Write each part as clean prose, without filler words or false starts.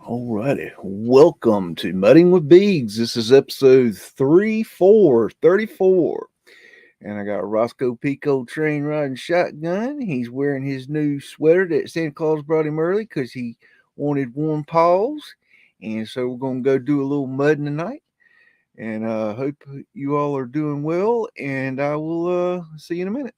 Alrighty, welcome to Mudding with BEAGS. This is episode 34, and I got Roscoe Pico train riding shotgun. He's wearing his new sweater that Santa Claus brought him early because he wanted warm paws, and so we're gonna go do a little mudding tonight. And hope you all are doing well, and I will see you in a minute.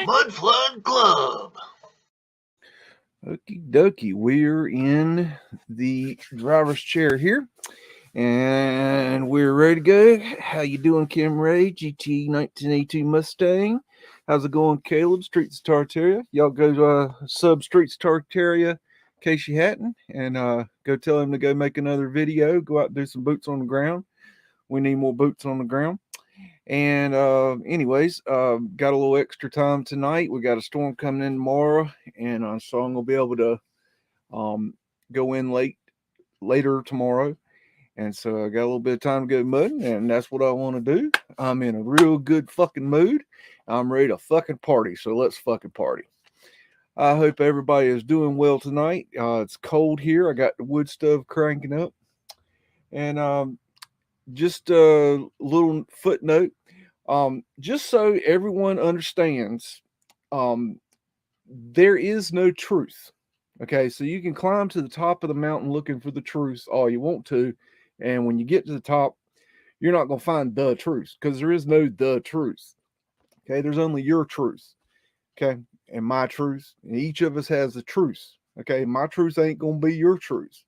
Mudflood Club. Okie dokie, we're in the driver's chair here, and we're ready to go. How you doing, Kim Ray? GT 1982 Mustang. How's it going, Caleb? Streets of Tartaria. Y'all go sub Streets of Tartaria, Casey Hatton, and go tell him to go make another video. Go out and do some boots on the ground. We need more boots on the ground. And anyways, got a little extra time tonight. We got a storm coming in tomorrow, and so I'm gonna be able to go in later tomorrow. And so I got a little bit of time to go mudding, and that's what I want to do. I'm in a real good fucking mood. I'm ready to fucking party. So let's fucking party. I hope everybody is doing well tonight. It's cold here. I got the wood stove cranking up, and just a little footnote. Just so everyone understands, there is no truth. Okay, so you can climb to the top of the mountain looking for the truth all you want to, and when you get to the top, you're not going to find the truth because there is no the truth. Okay, there's only your truth. Okay, and my truth, and each of us has a truth. Okay, my truth ain't going to be your truth.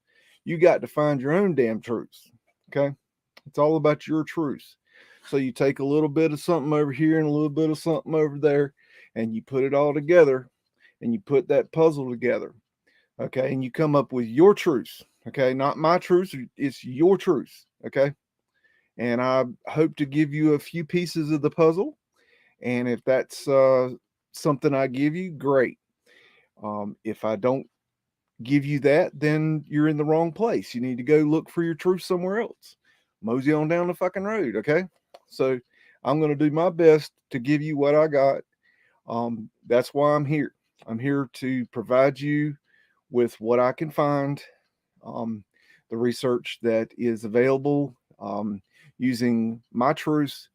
You got to find your own damn truth. Okay, it's all about your truth. So you take a little bit of something over here and a little bit of something over there, and you put it all together, and you put that puzzle together. Okay, and you come up with your truth. Okay, not my truth, it's your truth. Okay, and I hope to give you a few pieces of the puzzle. And if that's something I give you, great. If I don't give you that, then you're in the wrong place. You need to go look for your truth somewhere else. Mosey on down the fucking road. Okay. So I'm going to do my best to give you what I got. That's why I'm here. I'm here to provide you with what I can find, the research that is available, using my truth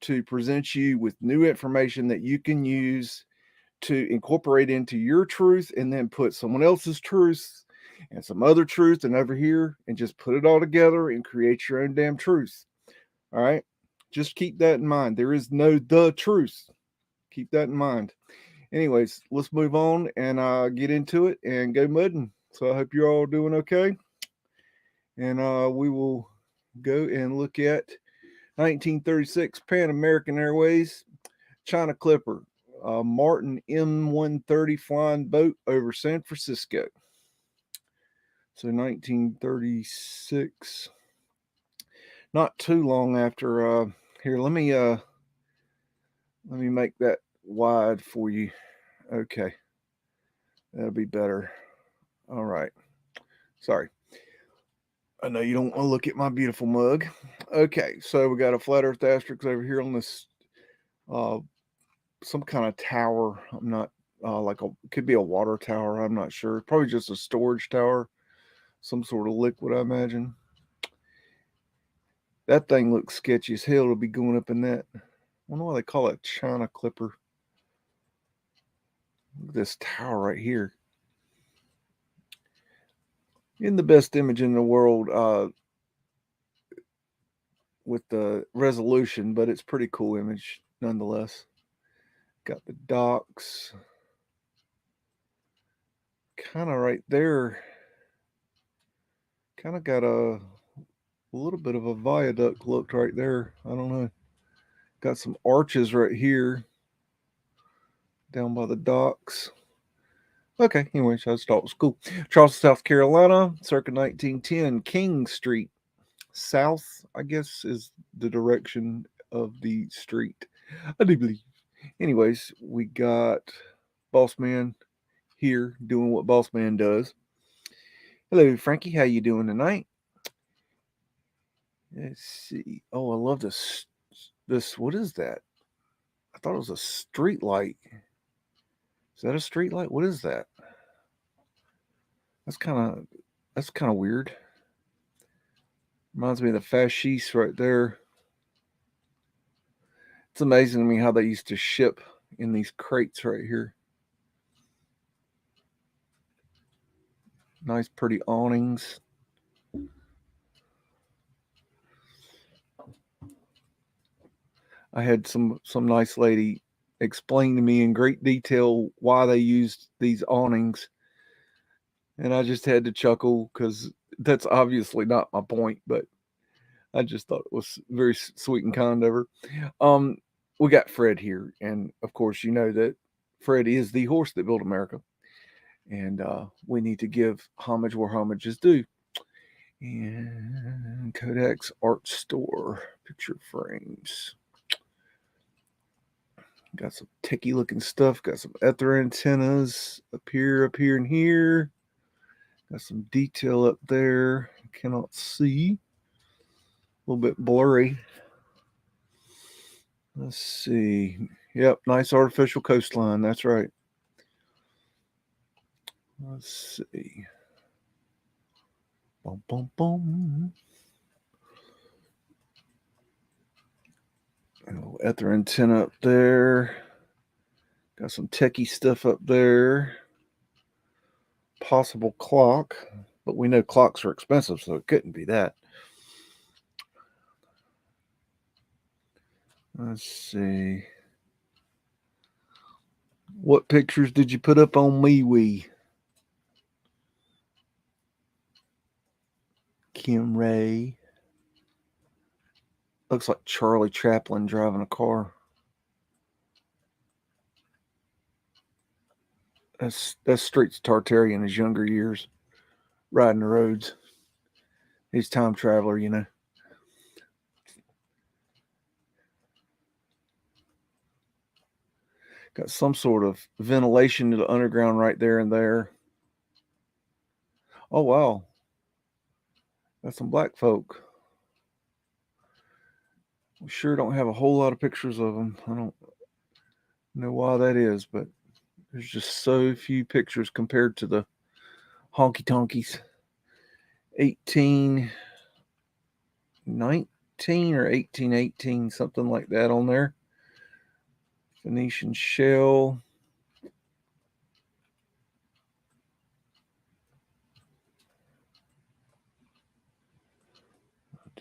to present you with new information that you can use to incorporate into your truth, and then put someone else's truth and some other truth and over here, and just put it all together and create your own damn truth. All right. Just keep that in mind. There is no the truth. Keep that in mind. Anyways, let's move on and get into it and go mudding. So I hope you're all doing okay. And we will go and look at 1936 Pan American Airways China Clipper, Martin M130 flying boat over San Francisco. So 1936, not too long after. Here, let me make that wide for you. Okay, that'll be better. All right. Sorry. I know you don't want to look at my beautiful mug. Okay, so we got a flat Earth asterisk over here on this, some kind of tower. I'm not like could be a water tower. I'm not sure. Probably just a storage tower, some sort of liquid, I imagine. That thing looks sketchy as hell to be going up in that. I wonder why they call it China Clipper. Look at this tower right here. In the best image in the world with the resolution, but it's pretty cool image nonetheless. Got the docks. Kind of right there. Kind of got a little bit of a viaduct look right there. I don't know. Got some arches right here down by the docks. Okay, anyways, I just thought it was cool. Charleston, South Carolina, circa 1910, King Street. South, I guess, is the direction of the street. I do believe. Anyways, we got Boss Man here doing what Boss Man does. Hello, Frankie. How you doing tonight? Let's see. Oh, I love this. What is that? I thought it was a street light. Is that a street light? What is that? That's kind of weird. Reminds me of the fasciste right there. It's amazing to me how they used to ship in these crates right here. Nice, pretty awnings. I had some nice lady explain to me in great detail why they used these awnings, and I just had to chuckle because that's obviously not my point, but I just thought it was very sweet and kind of her. We got Fred here, and of course, you know that Fred is the horse that built America, and we need to give homage where homage is due. And Kodak's Art Store picture frames. Got some techie looking stuff. Got some ether antennas up here, and here. Got some detail up there. Cannot see. A little bit blurry. Let's see. Yep, nice artificial coastline. That's right. Let's see. Boom, boom, boom. Ether antenna up there. Got some techie stuff up there. Possible clock, but we know clocks are expensive, so it couldn't be that. Let's see. What pictures did you put up on MeWe? Kim Ray. Looks like Charlie Chaplin driving a car. That's Streets Tartaria in his younger years, riding the roads. He's a time traveler, you know. Got some sort of ventilation to the underground right there and there. Oh, wow. Got some black folk. We sure don't have a whole lot of pictures of them. I don't know why that is, but there's just so few pictures compared to the honky tonkies. 1819 or 1818, something like that on there. Venetian shell.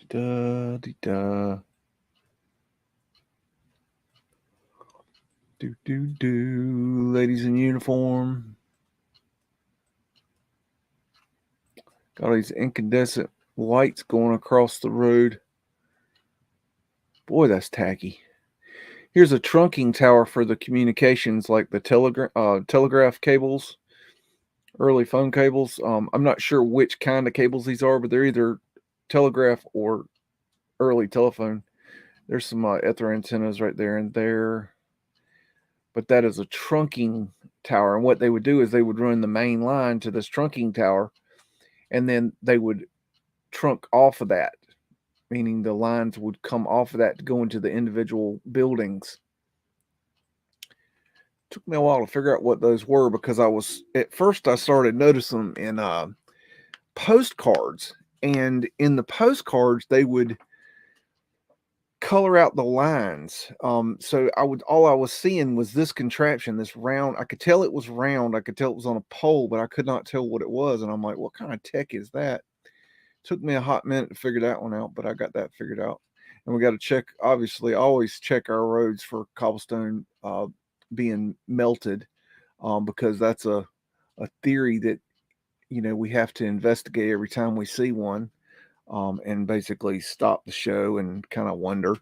Da-da-da. Do. Ladies in uniform. Got all these incandescent lights going across the road. Boy, that's tacky. Here's a trunking tower for the communications, like the telegraph cables, early phone cables. I'm not sure which kind of cables these are, but they're either telegraph or early telephone. There's some ether antennas right there and there. But that is a trunking tower. And what they would do is they would run the main line to this trunking tower, and then they would trunk off of that, meaning the lines would come off of that to go into the individual buildings Took me a while to figure out what those were, because at first I started noticing them in postcards, and in the postcards they would color out the lines. So all I was seeing was this contraption, this round. I could tell it was round. I could tell it was on a pole, but I could not tell what it was. And I'm like, what kind of tech is that? Took me a hot minute to figure that one out, but I got that figured out. And we got to check, obviously, always check our roads for cobblestone being melted, because that's a theory that, we have to investigate every time we see one, and basically stop the show and kind of wonder.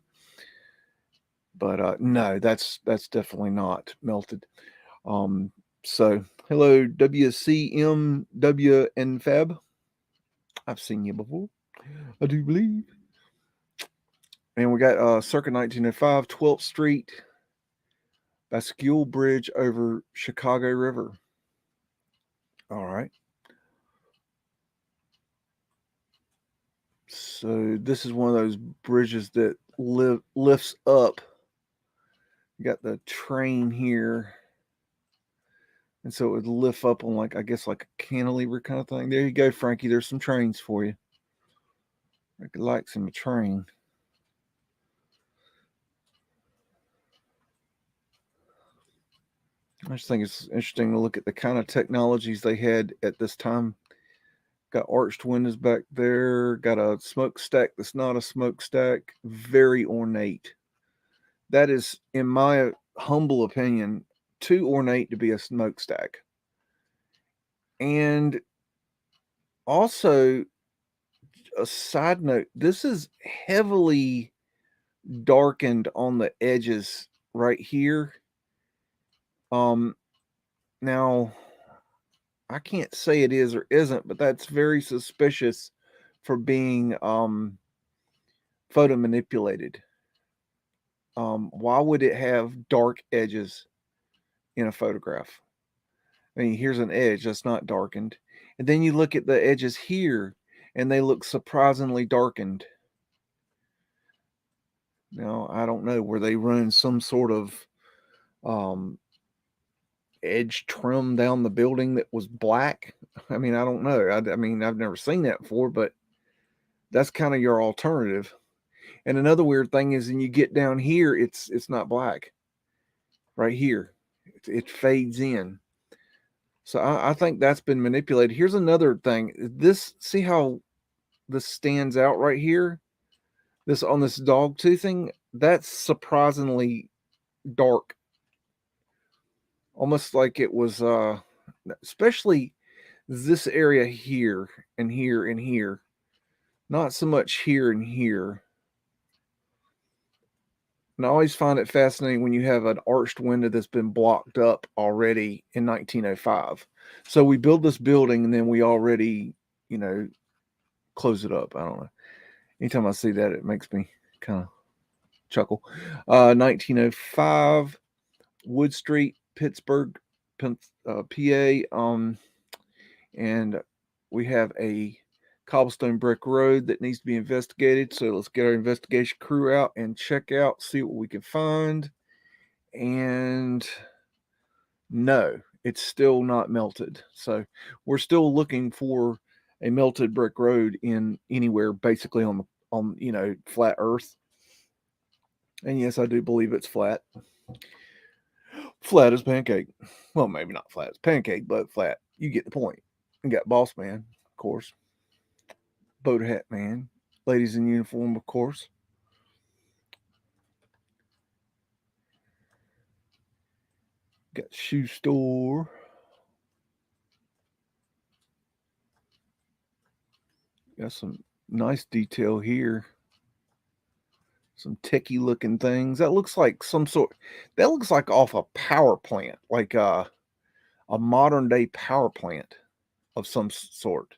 But no, that's definitely not melted. So hello, WCMW and Fab. I've seen you before, I do believe. And we got circa 1905, 12th Street, Bascule Bridge over Chicago River. All right. So this is one of those bridges that lifts up. You got the train here, and so it would lift up on, like, I guess, like a cantilever kind of thing. There you go, Frankie. There's some trains for you. I could like some train. I just think it's interesting to look at the kind of technologies they had at this time. Got arched windows back there. Got a smokestack that's not a smokestack. Very ornate. That is, in my humble opinion, too ornate to be a smokestack. And also, a side note, this is heavily darkened on the edges right here. Now, I can't say it is or isn't, but that's very suspicious for being photo manipulated. Why would it have dark edges in a photograph? I mean, here's an edge that's not darkened. And then you look at the edges here, and they look surprisingly darkened. Now, I don't know. Were they running some sort of edge trim down the building that was black? I mean, I don't know. I mean, I've never seen that before, but that's kind of your alternative. And another weird thing is, when you get down here, it's not black. Right here, it fades in. So I think that's been manipulated. Here's another thing. See how this stands out right here? This on this dog toothing, that's surprisingly dark. Almost like it was especially this area here and here and here. Not so much here and here. And I always find it fascinating when you have an arched window that's been blocked up already in 1905. So we build this building and then we already, close it up. I don't know. Anytime I see that, it makes me kind of chuckle. 1905, Wood Street, Pittsburgh, PA. And we have a cobblestone brick road that needs to be investigated. So let's get our investigation crew out and check out, see what we can find. And no, it's still not melted. So we're still looking for a melted brick road in anywhere basically on flat earth. And yes, I do believe it's flat. Flat as pancake. Well, maybe not flat as pancake, but flat. You get the point. You got Boss Man, of course. Boat Hat Man. Ladies in uniform, of course. Got Shoe Store. Got some nice detail here. Some techie looking things. That looks like that looks like off a power plant, like a modern day power plant of some sort.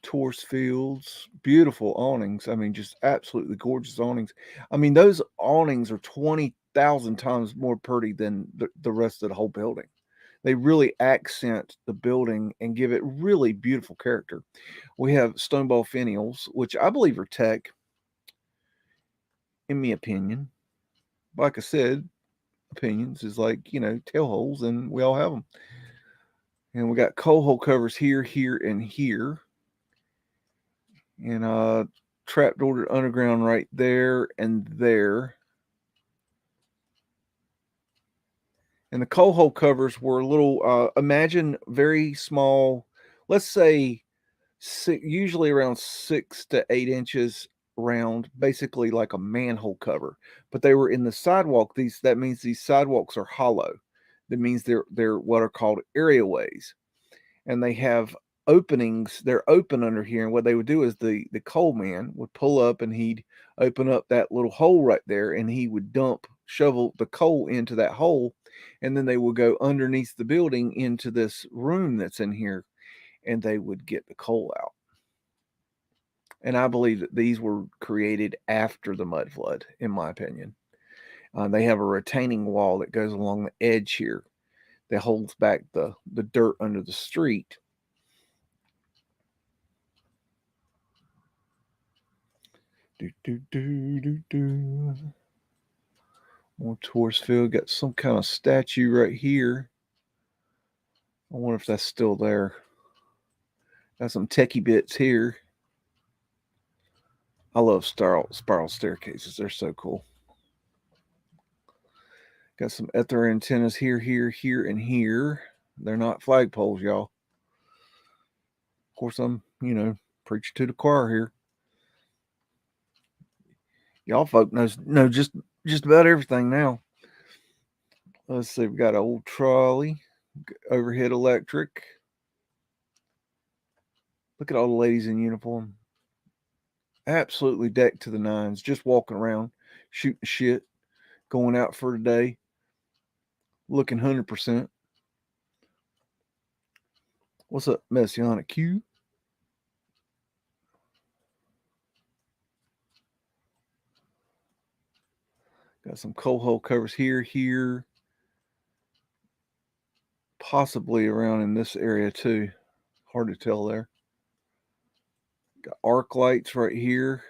Torus fields, beautiful awnings. I mean, just absolutely gorgeous awnings. I mean, those awnings are 20,000 times more pretty than the rest of the whole building. They really accent the building and give it really beautiful character. We have stoneball finials, which I believe are tech, in my opinion. Like I said, opinions is like, tail holes, and we all have them. And we got coal hole covers here, here, and here. And trapdoor underground right there and there. And the coal hole covers were a little, imagine very small, let's say usually around 6 to 8 inches round, basically like a manhole cover. But they were in the sidewalk. That means these sidewalks are hollow. That means they're what are called areaways, and they have openings. They're open under here. And what they would do is the coal man would pull up, and he'd open up that little hole right there, and he would shovel the coal into that hole, and then they would go underneath the building into this room that's in here, and they would get the coal out. And I believe that these were created after the mud flood, in my opinion. They have a retaining wall that goes along the edge here that holds back the dirt under the street. More tourist field. Got some kind of statue right here. I wonder if that's still there. Got some techie bits here. I love spiral staircases. They're so cool. Got some ether antennas here, here, here, and here. They're not flagpoles, y'all. Of course, I'm, preaching to the choir here. Y'all folk know just about everything now. Let's see, we got an old trolley, overhead electric. Look at all the ladies in uniform. Absolutely decked to the nines, just walking around, shooting shit, going out for the day, looking 100%. What's up, Messianic Q? Got some coal hole covers here, possibly around in this area too. Hard to tell there. Got arc lights right here.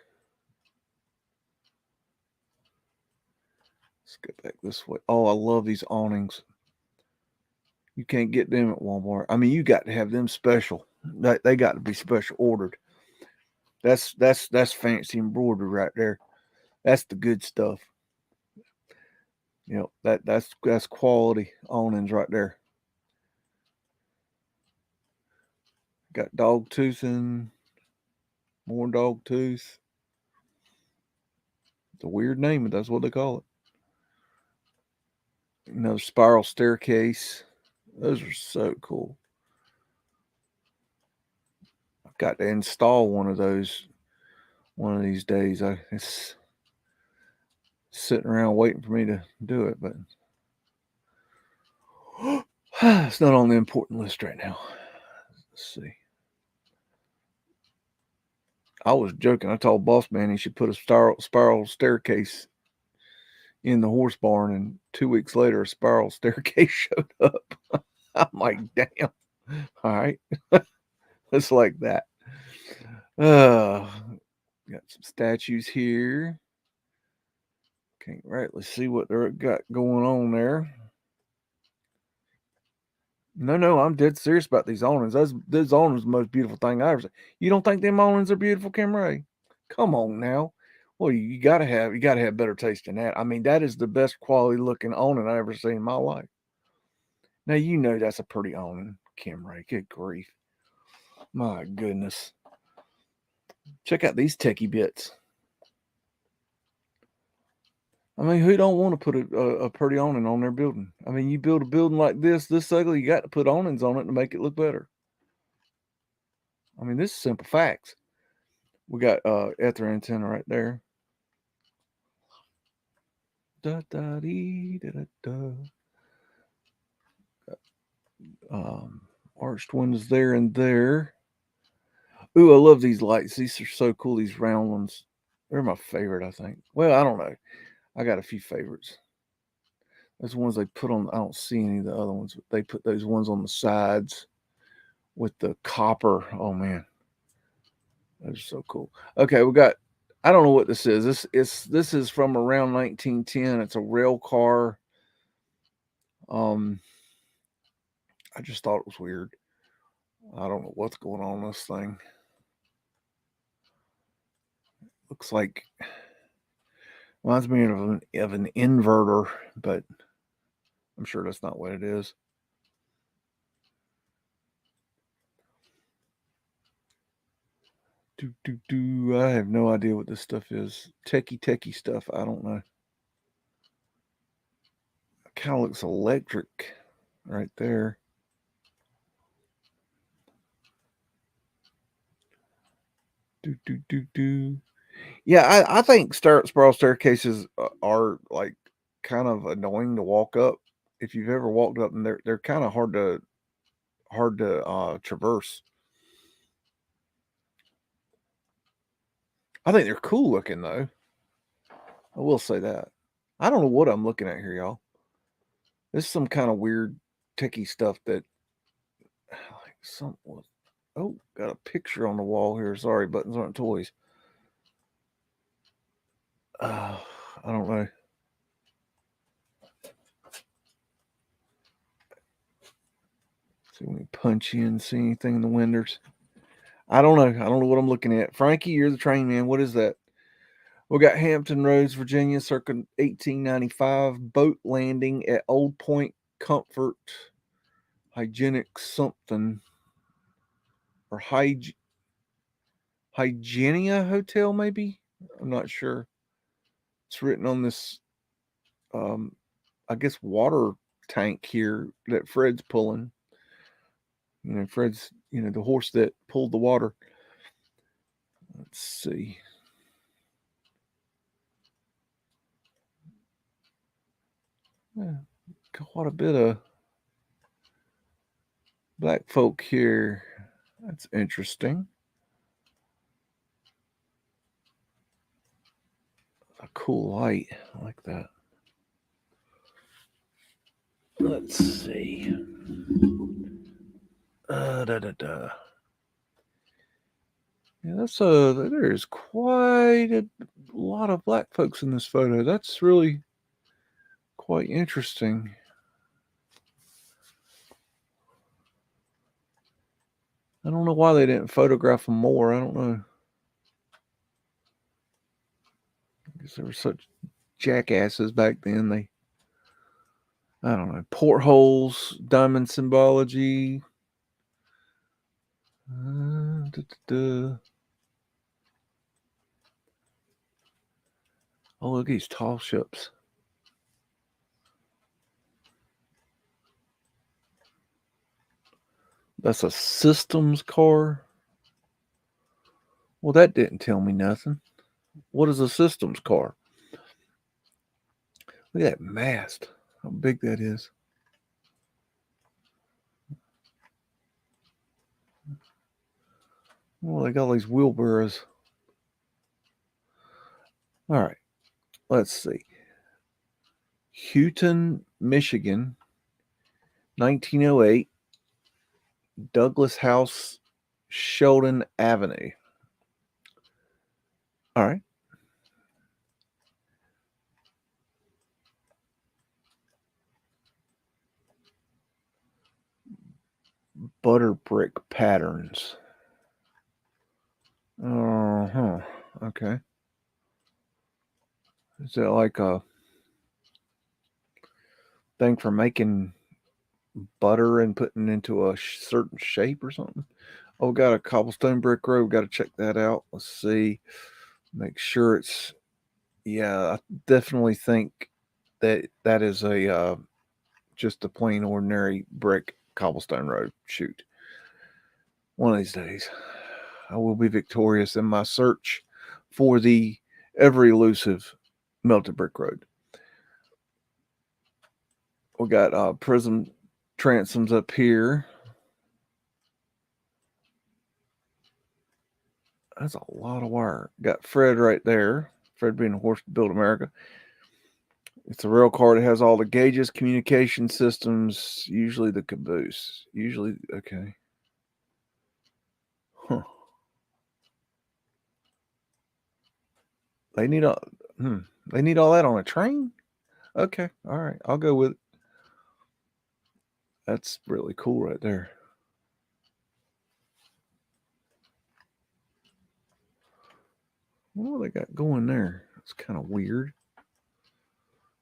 Let's get back this way. Oh, I love these awnings. You can't get them at Walmart. I mean, you got to have them special. They got to be special ordered. That's fancy embroidery right there. That's the good stuff. That's quality awnings right there. Got dog tooth and more dog tooth. It's a weird name, but that's what they call it. Another spiral staircase. Those are so cool. I've got to install one of those one of these days. It's sitting around waiting for me to do it, but it's not on the important list right now. Let's see. I was joking. I told Boss Man he should put a spiral staircase in the horse barn, and 2 weeks later, a spiral staircase showed up. I'm like, damn. All right. It's like that. Got some statues here. Okay, right. Let's see what they got going on there. No, I'm dead serious about these awnings. Those awnings are the most beautiful thing I ever seen. You don't think them awnings are beautiful, Kim Ray? Come on now. Well, you gotta have better taste than that. I mean, that is the best quality looking awning I ever seen in my life. Now that's a pretty awning, Kim Ray. Good grief. My goodness. Check out these techie bits. I mean, who don't want to put a pretty awning on their building? I mean, you build a building like this ugly, you got to put awnings on it to make it look better. I mean, this is simple facts. We got ether antenna right there. Da da dee da da da. Arched windows there and there. Ooh, I love these lights. These are so cool. These round ones. They're my favorite, I think. Well, I don't know. I got a few favorites. Those ones they put on, I don't see any of the other ones, but they put those ones on the sides with the copper. Oh man, those are so cool. Okay, we got, I don't know what this is. This is from around 1910. It's a rail car. I just thought it was weird. I don't know what's going on in this thing. Looks like, reminds me of an inverter, but I'm sure that's not what it is. I have no idea what this stuff is. Techie stuff. I don't know. It kind of looks electric right there. Yeah, I think spiral staircases are like kind of annoying to walk up. If you've ever walked up, and they're kind of hard to traverse. I think they're cool looking though. I will say that. I don't know what I'm looking at here, y'all. This is some kind of weird techie stuff that like some. Oh, got a picture on the wall here. Sorry, buttons aren't toys. I don't know. See when we punch in, see anything in the windows. I don't know. I don't know what I'm looking at. Frankie, you're the train man. What is that? We got Hampton Roads, Virginia, circa 1895. Boat landing at Old Point Comfort, hygienic something, or Hygienia Hotel, maybe. I'm not sure. It's written on this, I guess, water tank here that Fred's pulling. Fred's, the horse that pulled the water. Let's see. Yeah, quite a bit of black folk here. That's interesting. A cool light. I like that. Let's see. Yeah, there's quite a lot of black folks in this photo. That's really quite interesting. I don't know why they didn't photograph them more. I don't know. I guess they were such jackasses back then. I don't know. Portholes, diamond symbology. Oh, look at these tall ships. That's a systems car. Well, that didn't tell me nothing. What is a systems car? Look at that mast. How big that is. Well, they got all these wheelbarrows. All right. Let's see. Houghton, Michigan, 1908. Douglas House, Sheldon Avenue. All right. Butter brick patterns. Okay. Is that like a thing for making butter and putting into a certain shape or something? Oh, got a cobblestone brick road. Got to check that out. Let's see. Make sure it's. Yeah, I definitely think that is a just a plain ordinary brick cobblestone road. Shoot. One of these days, I will be victorious in my search for the ever elusive melted brick road. We got prism transoms up here. That's a lot of wire. Got Fred right there. Fred being a horse to build America. It's a rail car that has all the gauges, communication systems, usually the caboose. Usually, okay. Huh. They need all, they need all that on a train? Okay, all right, I'll go with it. That's really cool right there. What do they got going there? It's kind of weird.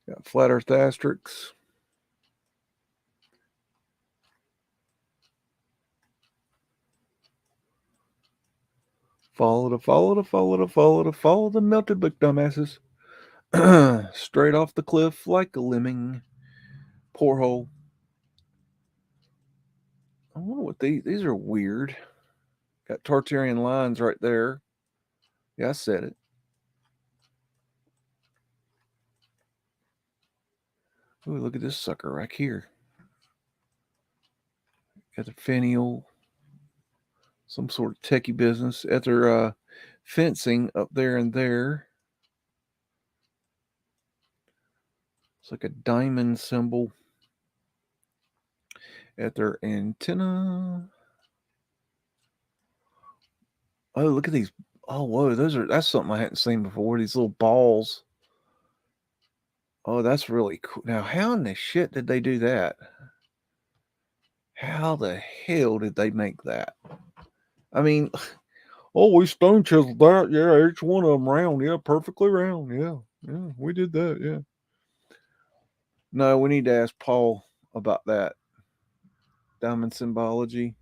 Got flat earth asterisks. Follow the melted book, dumbasses. Straight off the cliff like a lemming. Poor hole. I wonder what these are weird. Got Tartarian lines right there. Yeah, I said it. Ooh, look at this sucker right here. Got the finial, some sort of techie business. At their fencing up there and there. It's like a diamond symbol. At their antenna. Oh, look at these. Oh, whoa, that's something I hadn't seen before. These little balls. Oh, that's really cool. Now, how in the shit did they do that? How the hell did they make that? I mean, oh, we stone chiseled that. Yeah, each one of them round. Yeah, perfectly round. Yeah, we did that. Yeah. No, we need to ask Paul about that. Diamond symbology.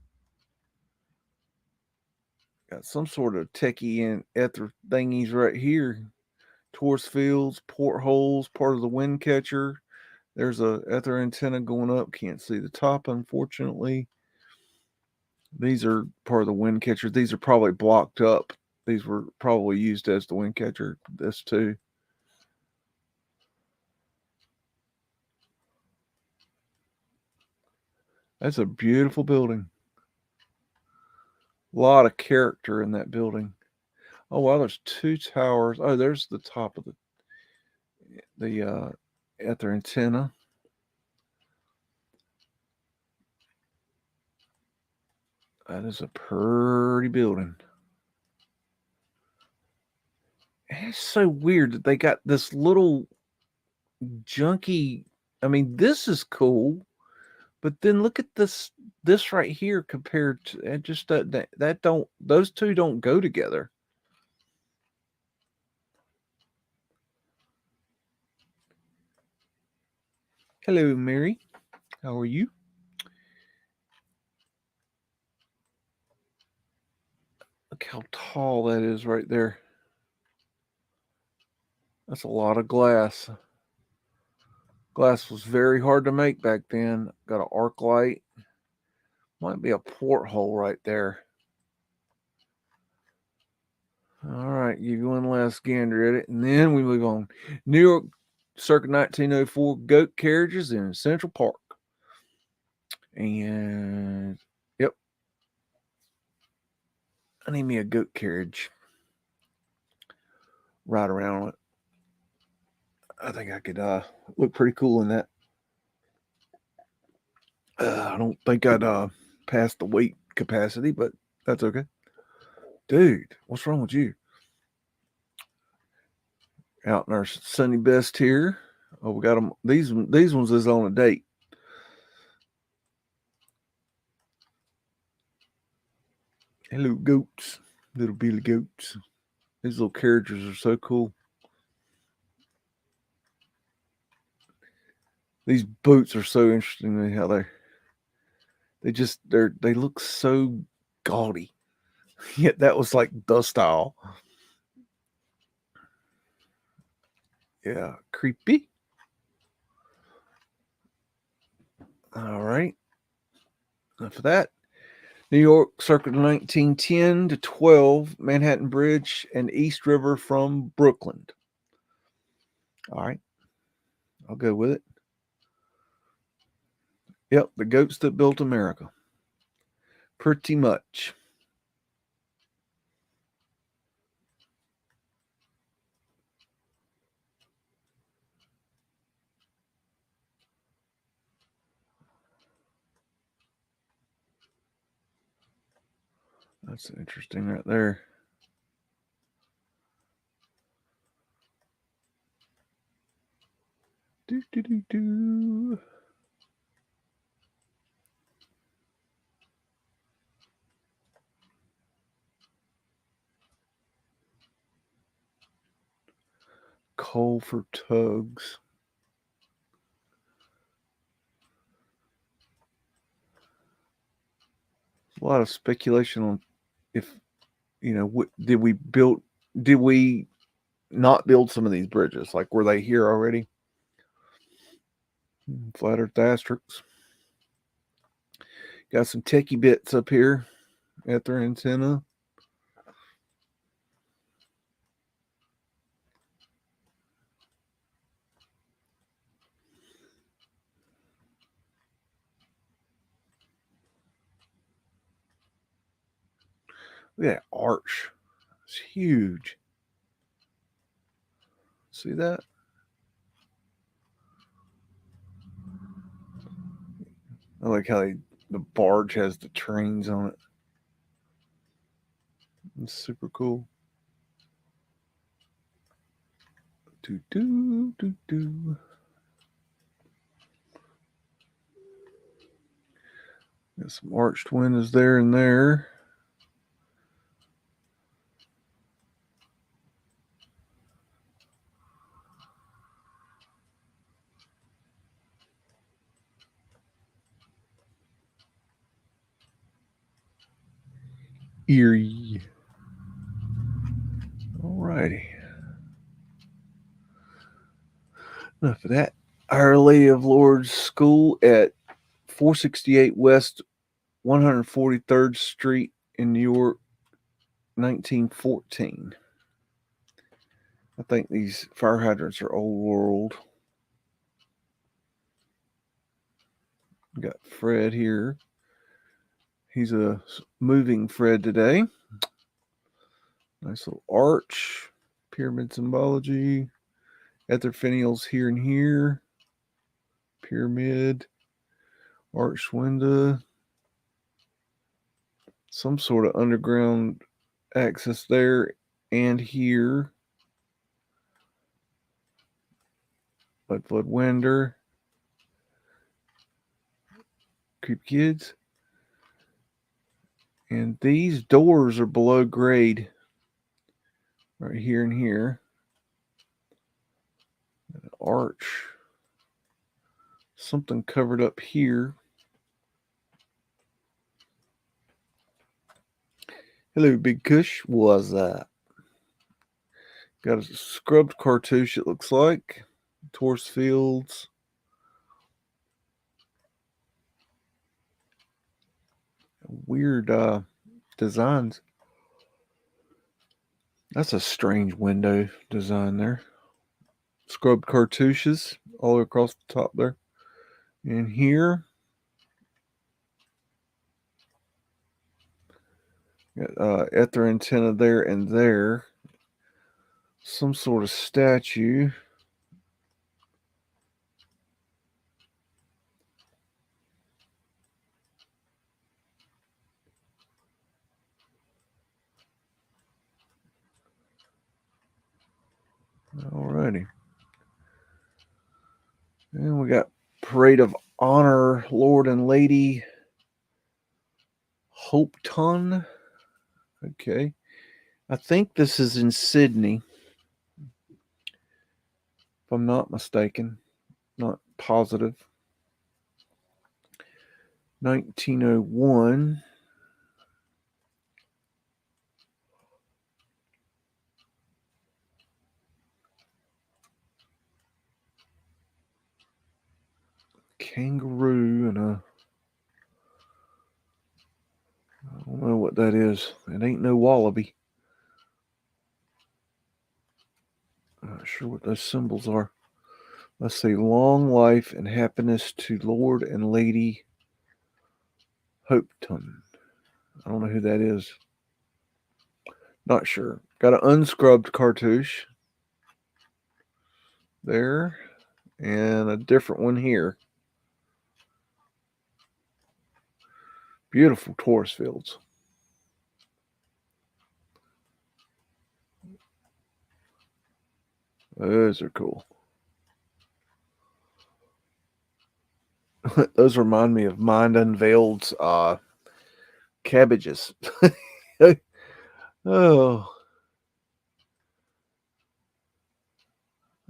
Got some sort of techie and ether thingies right here. Torus fields, portholes, part of the wind catcher. There's a ether antenna going up. Can't see the top, unfortunately. These are part of the wind catcher. These are probably blocked up. These were probably used as the wind catcher. This too. That's a beautiful building. A lot of character in that building. Oh wow, there's two towers. Oh, there's the top of the ether antenna. That is a pretty building. It's so weird that they got this little junky. I mean, this is cool, but then look at this right here compared to it. Just that don't those two don't go together. Hello, Mary. How are you? Look how tall that is right there. That's a lot of glass. Glass was very hard to make back then. Got an arc light. Might be a porthole right there. All right, you one last gander at it, and then we move on. New York, circa 1904, goat carriages in Central Park. And, yep, I need me a goat carriage. Ride around on it. I think I could look pretty cool in that. I don't think I'd pass the weight capacity, but that's okay. Dude, what's wrong with you? Out in our sunny best here. Oh, we got them. These ones is on a date. Hello, goats, little Billy goats. These little carriages are so cool. These boots are so interesting. How they look so gaudy. Yet that was like the style. Yeah, creepy. All right. Enough of that. New York, circa 1910 to 12, Manhattan Bridge and East River from Brooklyn. All right. I'll go with it. Yep, the goats that built America. Pretty much. That's interesting right there. Do, do, do, do. Coal for tugs. A lot of speculation on if, did we not build some of these bridges? Like, were they here already? Flat Earth asterisks. Got some techie bits up here at their antenna. Look at that arch. It's huge. See that? I like how the barge has the trains on it. It's super cool. Do do do do. Got some arched windows there and there. Eerie. Alrighty. Enough of that. Our Lady of Lourdes School at 468 West 143rd Street in New York, 1914. I think these fire hydrants are old world. Got Fred here. He's a moving Fred today. Nice little arch. Pyramid symbology. Ether finials here and here. Pyramid. Arched window. Some sort of underground access there and here. Mudflood window. Creep kids. And these doors are below grade. Right here and here. An arch. Something covered up here. Hello, Big Kush. What's that? Got a scrubbed cartouche, it looks like. Torus fields. Weird designs. That's a strange window design there. Scrubbed cartouches all across the top there. And here, got ether antenna there and there. Some sort of statue. Alrighty. And we got Parade of Honor, Lord and Lady Hopeton. Okay. I think this is in Sydney, if I'm not mistaken. Not positive. 1901. Kangaroo and a... I don't know what that is. It ain't no wallaby. I'm not sure what those symbols are. Let's say long life and happiness to Lord and Lady Hopeton. I don't know who that is. Not sure. Got an unscrubbed cartouche there and a different one here. Beautiful Torus fields. Those are cool. Those remind me of Mind Unveiled's cabbages. Oh.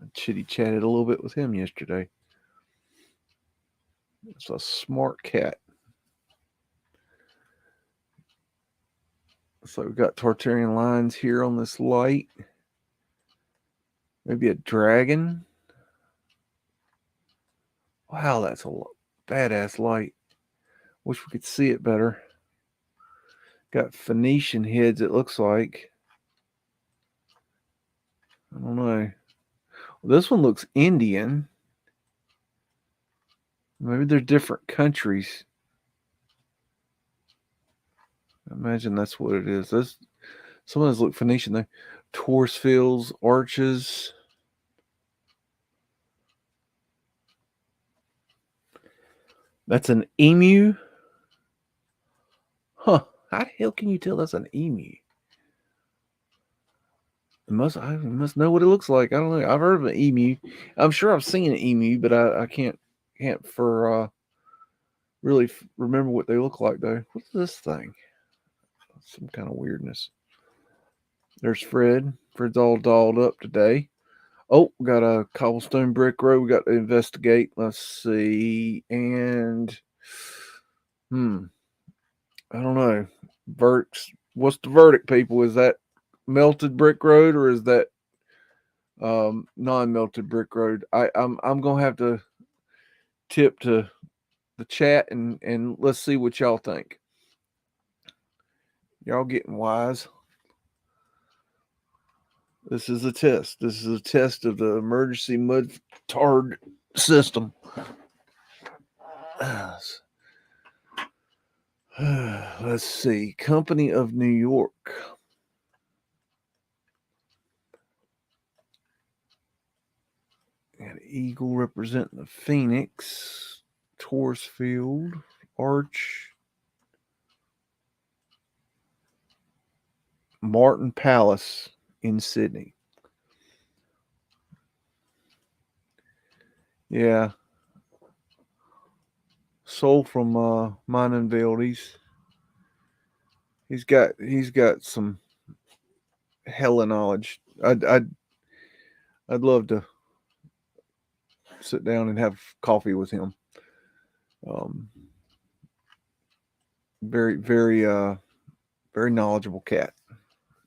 I chitty chatted a little bit with him yesterday. It's a smart cat. So we've got Tartarian lines here on this light. Maybe a dragon. Wow, that's a badass light. Wish we could see it better. Got Phoenician heads, it looks like. I don't know. This one looks Indian. Maybe they're different countries. I imagine that's what it is. Some of those look Phoenician there. Taurus fields, arches. That's an emu. Huh. How the hell can you tell that's an emu? I must know what it looks like. I don't know. I've heard of an emu. I'm sure I've seen an emu, but I can't really remember what they look like though. What's this thing? Some kind of weirdness. There's Fred. Fred's all dolled up today. Oh, we got a cobblestone brick road. We got to investigate. Let's see. And I don't know. Verdicts. What's the verdict, people? Is that melted brick road or is that non-melted brick road? I'm gonna have to tip to the chat and let's see what y'all think. Y'all getting wise. This is a test. This is a test of the emergency mud tard system. Let's see. Company of New York. Got an eagle representing the phoenix. Taurus field. Arch. Martin Palace in Sydney. Yeah. Soul from Mind Unveiled. He's got some hella knowledge. I'd love to sit down and have coffee with him. Very very knowledgeable cat,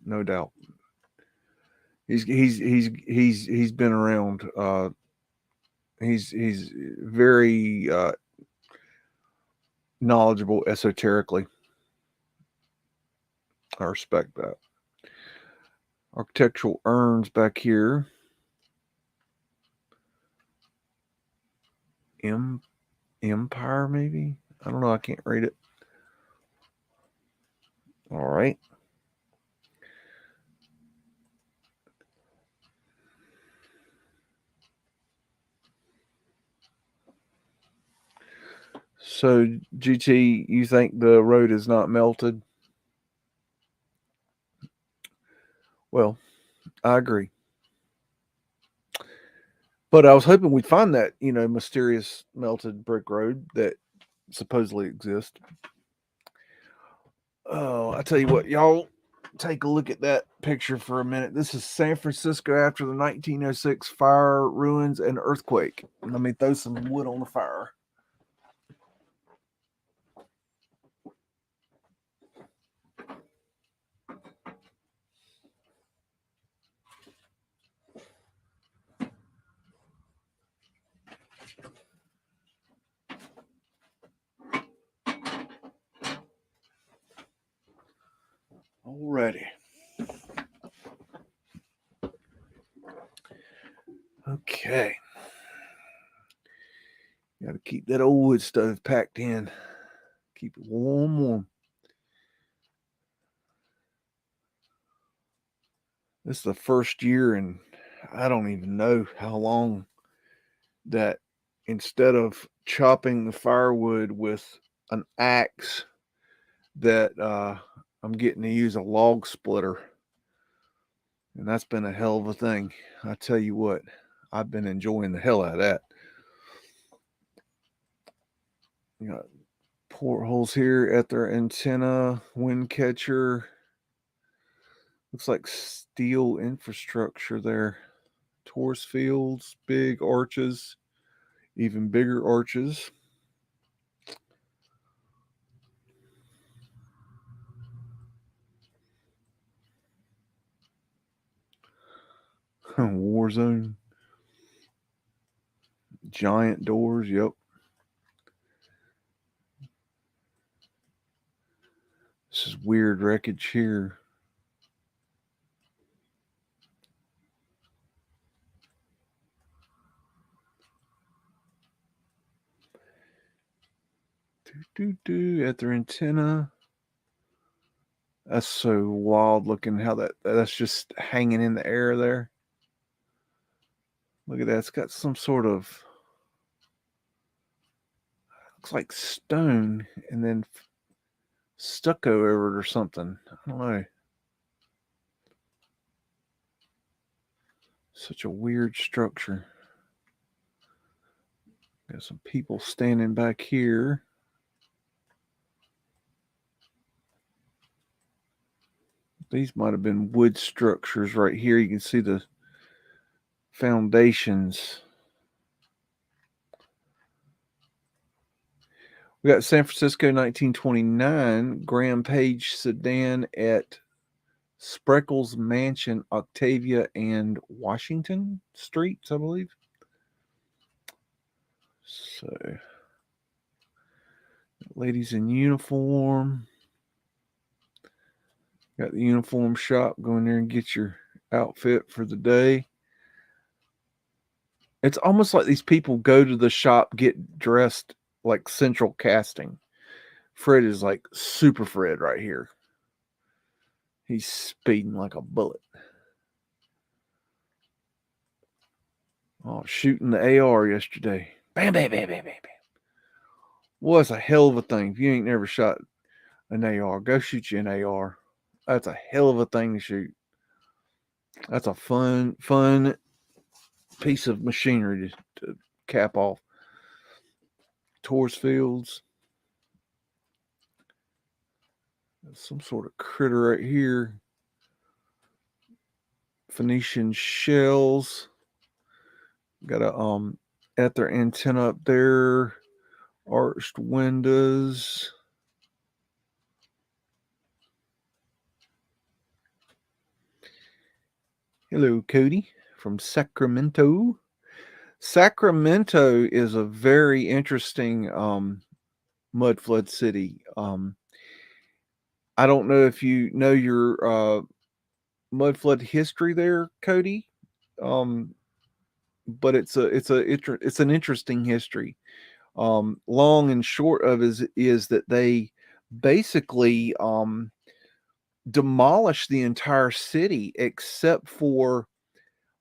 no doubt. He's been around. He's very knowledgeable esoterically. I respect that. Architectural urns back here. Empire, maybe? I don't know. I can't read it. All right. So, GT, you think the road is not melted? Well, I agree. But I was hoping we'd find that, mysterious melted brick road that supposedly exists. Oh, I tell you what, y'all take a look at that picture for a minute. This is San Francisco after the 1906 fire, ruins, and earthquake. Let me throw some wood on the fire. Alrighty. Okay. Got to keep that old wood stove packed in. Keep it warm. This is the first year, and I don't even know how long that instead of chopping the firewood with an axe, that I'm getting to use a log splitter. And that's been a hell of a thing. I tell you what, I've been enjoying the hell out of that. You got portholes here at their antenna, wind catcher. Looks like steel infrastructure there. Torus fields, big arches, even bigger arches. War zone. Giant doors, yep. This is weird wreckage here. At their antenna. That's so wild looking how that's just hanging in the air there. Look at that. It's got some sort of, looks like stone and then stucco over it or something. I don't know. Such a weird structure. Got some people standing back here. These might have been wood structures right here. You can see the foundations. We got San Francisco 1929, Graham Page sedan at Spreckles Mansion, Octavia and Washington Streets, I believe. So, ladies in uniform. Got the uniform shop. Go in there and get your outfit for the day. It's almost like these people go to the shop, get dressed like central casting. Fred is like Super Fred right here. He's speeding like a bullet. Oh, shooting the AR yesterday. Bam, bam, bam, bam, bam, bam. Was a hell of a thing. If you ain't never shot an AR, go shoot you an AR. That's a hell of a thing to shoot. That's a fun piece of machinery to cap off. Torus fields. Some sort of critter right here. Phoenician shells. Got a at their antenna up there. Arched windows. Hello, Cody from Sacramento. Sacramento is a very interesting mudflood city. I don't know if you know your mudflood history there, Cody, but it's an interesting history. Long and short of is that they basically demolished the entire city except for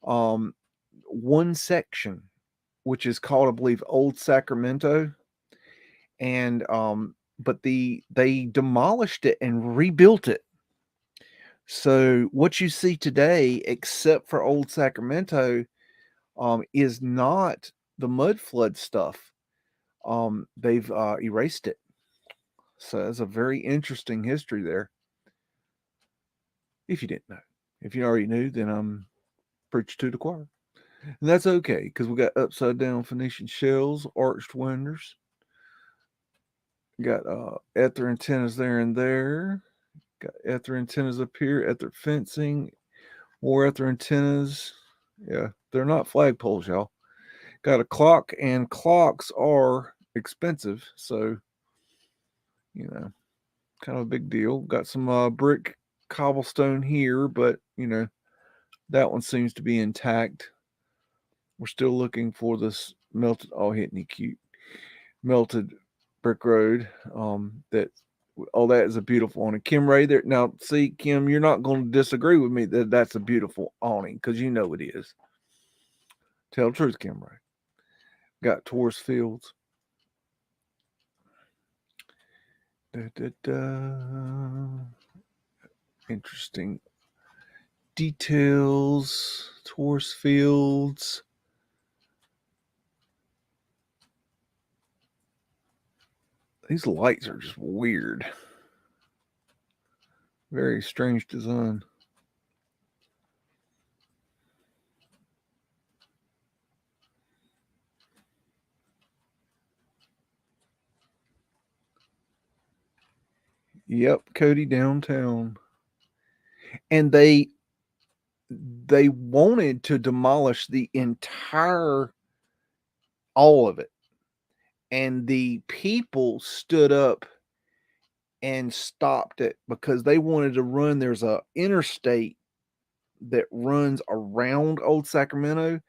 one section, which is called, I believe, Old Sacramento, and but they demolished it and rebuilt it. So what you see today, except for Old Sacramento, is not the mud flood stuff. They've erased it. So that's a very interesting history there. If you didn't know, if you already knew, then I'm preach to the choir, and that's okay because we got upside down Phoenician shells, arched windows. Got ether antennas there and there. Got ether antennas up here, ether fencing, more ether antennas. Yeah, they're not flagpoles, y'all. Got a clock, and clocks are expensive, so kind of a big deal. Got some brick cobblestone here, but that one seems to be intact. We're still looking for this melted. Oh, hitting me cute. Melted brick road. That is a beautiful awning. Kim Ray there. Now, see, Kim, you're not going to disagree with me that that's a beautiful awning because you know it is. Tell the truth, Kim Ray. Got Taurus fields. Interesting details, torus fields. These lights are just weird. Very strange design. Yep, Cody downtown. And they wanted to demolish the entire, all of it. And the people stood up and stopped it because they wanted to run. There's a interstate that runs around Old Sacramento,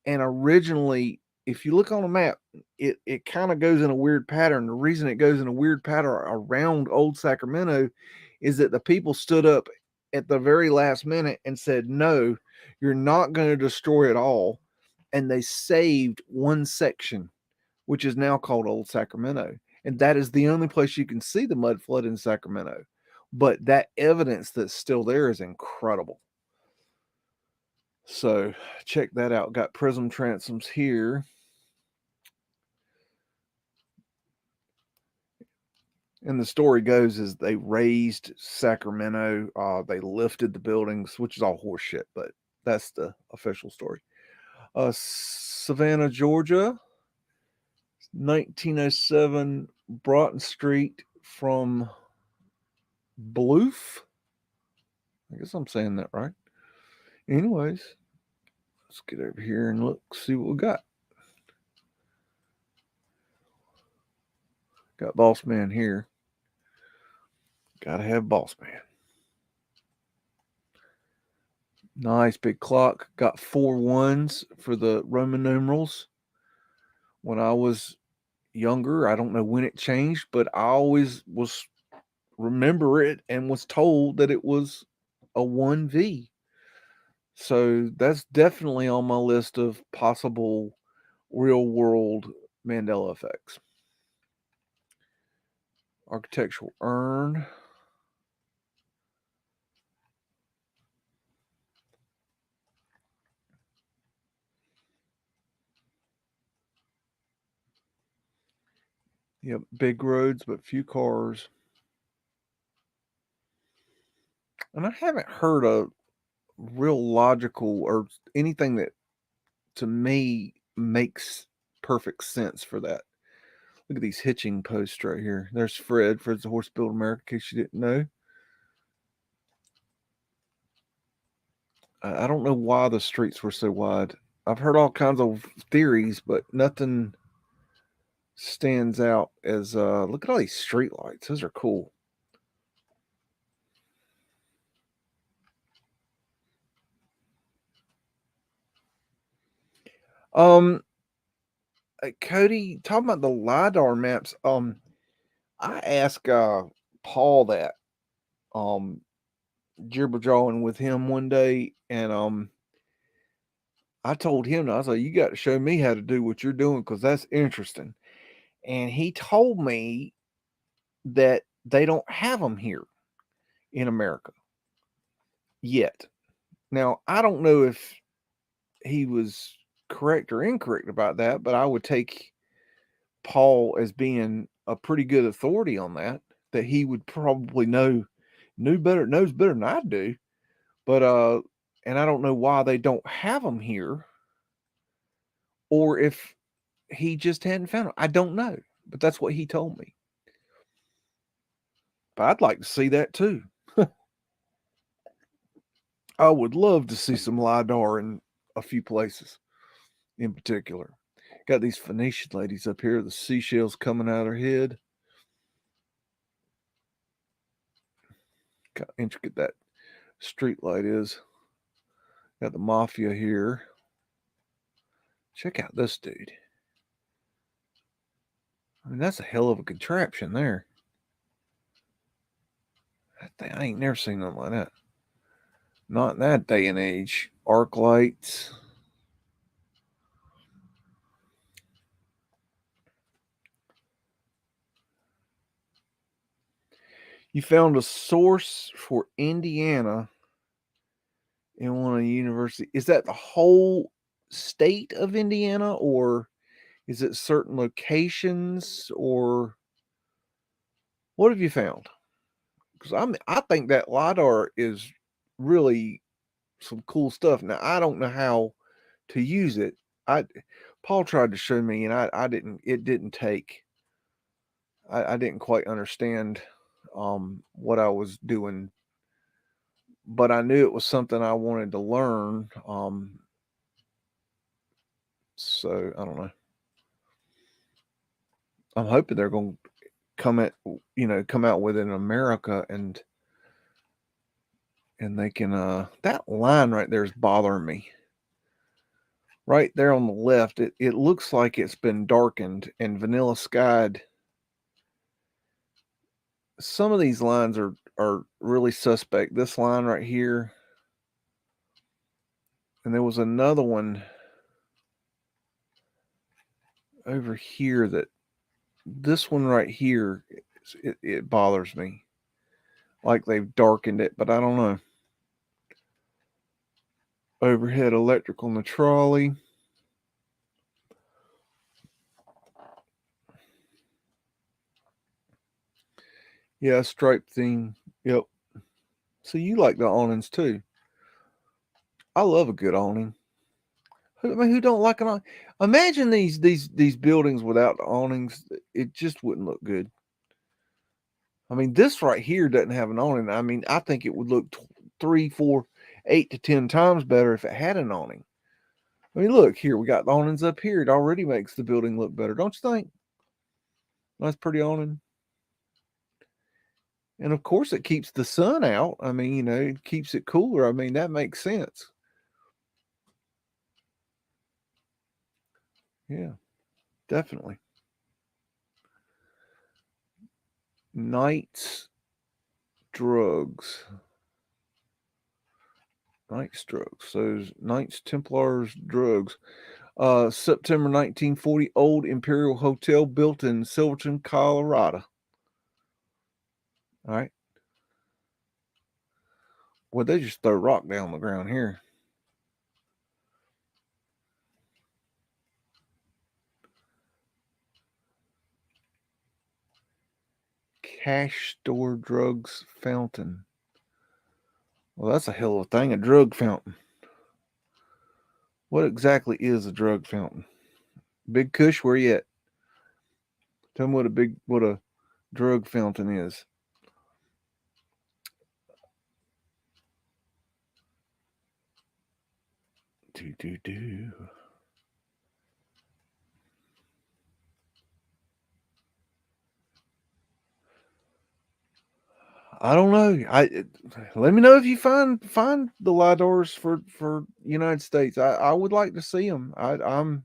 and originally, if you look on a map, it kind of goes in a weird pattern. The reason it goes in a weird pattern around Old Sacramento is that the people stood up at the very last minute and said, no, you're not going to destroy it all. And they saved one section, which is now called Old Sacramento. And that is the only place you can see the mud flood in Sacramento. But that evidence that's still there is incredible. So check that out. Got prism transoms here. And the story goes is they raised Sacramento. They lifted the buildings, which is all horseshit, but that's the official story. Savannah, Georgia, 1907, Broughton Street from Bloof. I guess I'm saying that right. Anyways, let's get over here and look, see what we got. Got Boss Man here. Gotta have Boss Man. Nice big clock. Got 4 1s for the Roman numerals. When I was younger, I don't know when it changed, but I always was remember it and was told that it was a 1V. So that's definitely on my list of possible real world Mandela effects. Architectural urn. Yep, big roads, but few cars. And I haven't heard a real logical or anything that to me makes perfect sense for that. Look at these hitching posts right here. There's Fred. Fred's the Horse Built America, in case you didn't know. I don't know why the streets were so wide. I've heard all kinds of theories, but nothing stands out as look at all these street lights. Those are cool. Cody, talking about the LiDAR maps, I asked Paul that gibber jawing with him one day, and I told him, I was like, you got to show me how to do what you're doing because that's interesting. And he told me that they don't have them here in America yet. Now, I don't know if he was correct or incorrect about that, but I would take Paul as being a pretty good authority on that he would probably knows better than I do. But and I don't know why they don't have them here, or if he just hadn't found them. I don't know, but that's what he told me. But I'd like to see that too. I would love to see some LiDAR in a few places in particular. Got these Phoenician ladies up here, the seashells coming out of her head. Got intricate that street light is. Got the mafia here. Check out this dude. I mean, that's a hell of a contraption there. That thing, I ain't never seen nothing like that. Not in that day and age. Arc lights. You found a source for Indiana in one of the university. Is that the whole state of Indiana, or is it certain locations, or what have you found? Because I think that LiDAR is really some cool stuff. Now I don't know how to use it. Paul tried to show me, and I didn't. It didn't take. I didn't quite understand what I was doing, but I knew it was something I wanted to learn. So I don't know. I'm hoping they're going to come out with it in America, and they can. That line right there is bothering me. Right there on the left, it looks like it's been darkened and vanilla skied. Some of these lines are really suspect. This line right here, and there was another one over here that this one right here, it bothers me. Like they've darkened it, but I don't know. Overhead electrical in the trolley. Yeah, stripe theme. Yep. So you like the awnings too. I love a good awning. Who don't like an awning? Imagine these buildings without the awnings. It just wouldn't look good. I mean, this right here doesn't have an awning. I mean, I think it would look 3, 4, 8 to 10 times better if it had an awning. I mean, look here, we got the awnings up here. It already makes the building look better, don't you think? Nice, pretty awning. And of course, it keeps the sun out. I mean, it keeps it cooler. I mean, that makes sense. Yeah, definitely. Knights drugs. Knights drugs. So Knights Templars drugs. September 1940, old Imperial Hotel built in Silverton, Colorado. All right. Well, they just throw rock down the ground here. Cash store drugs fountain. Well, that's a hell of a thing, a drug fountain. What exactly is a drug fountain? Big Kush, where you at? Tell me what a drug fountain is. Do. I don't know. Let me know if you find the lidars for United States. I would like to see them. I'm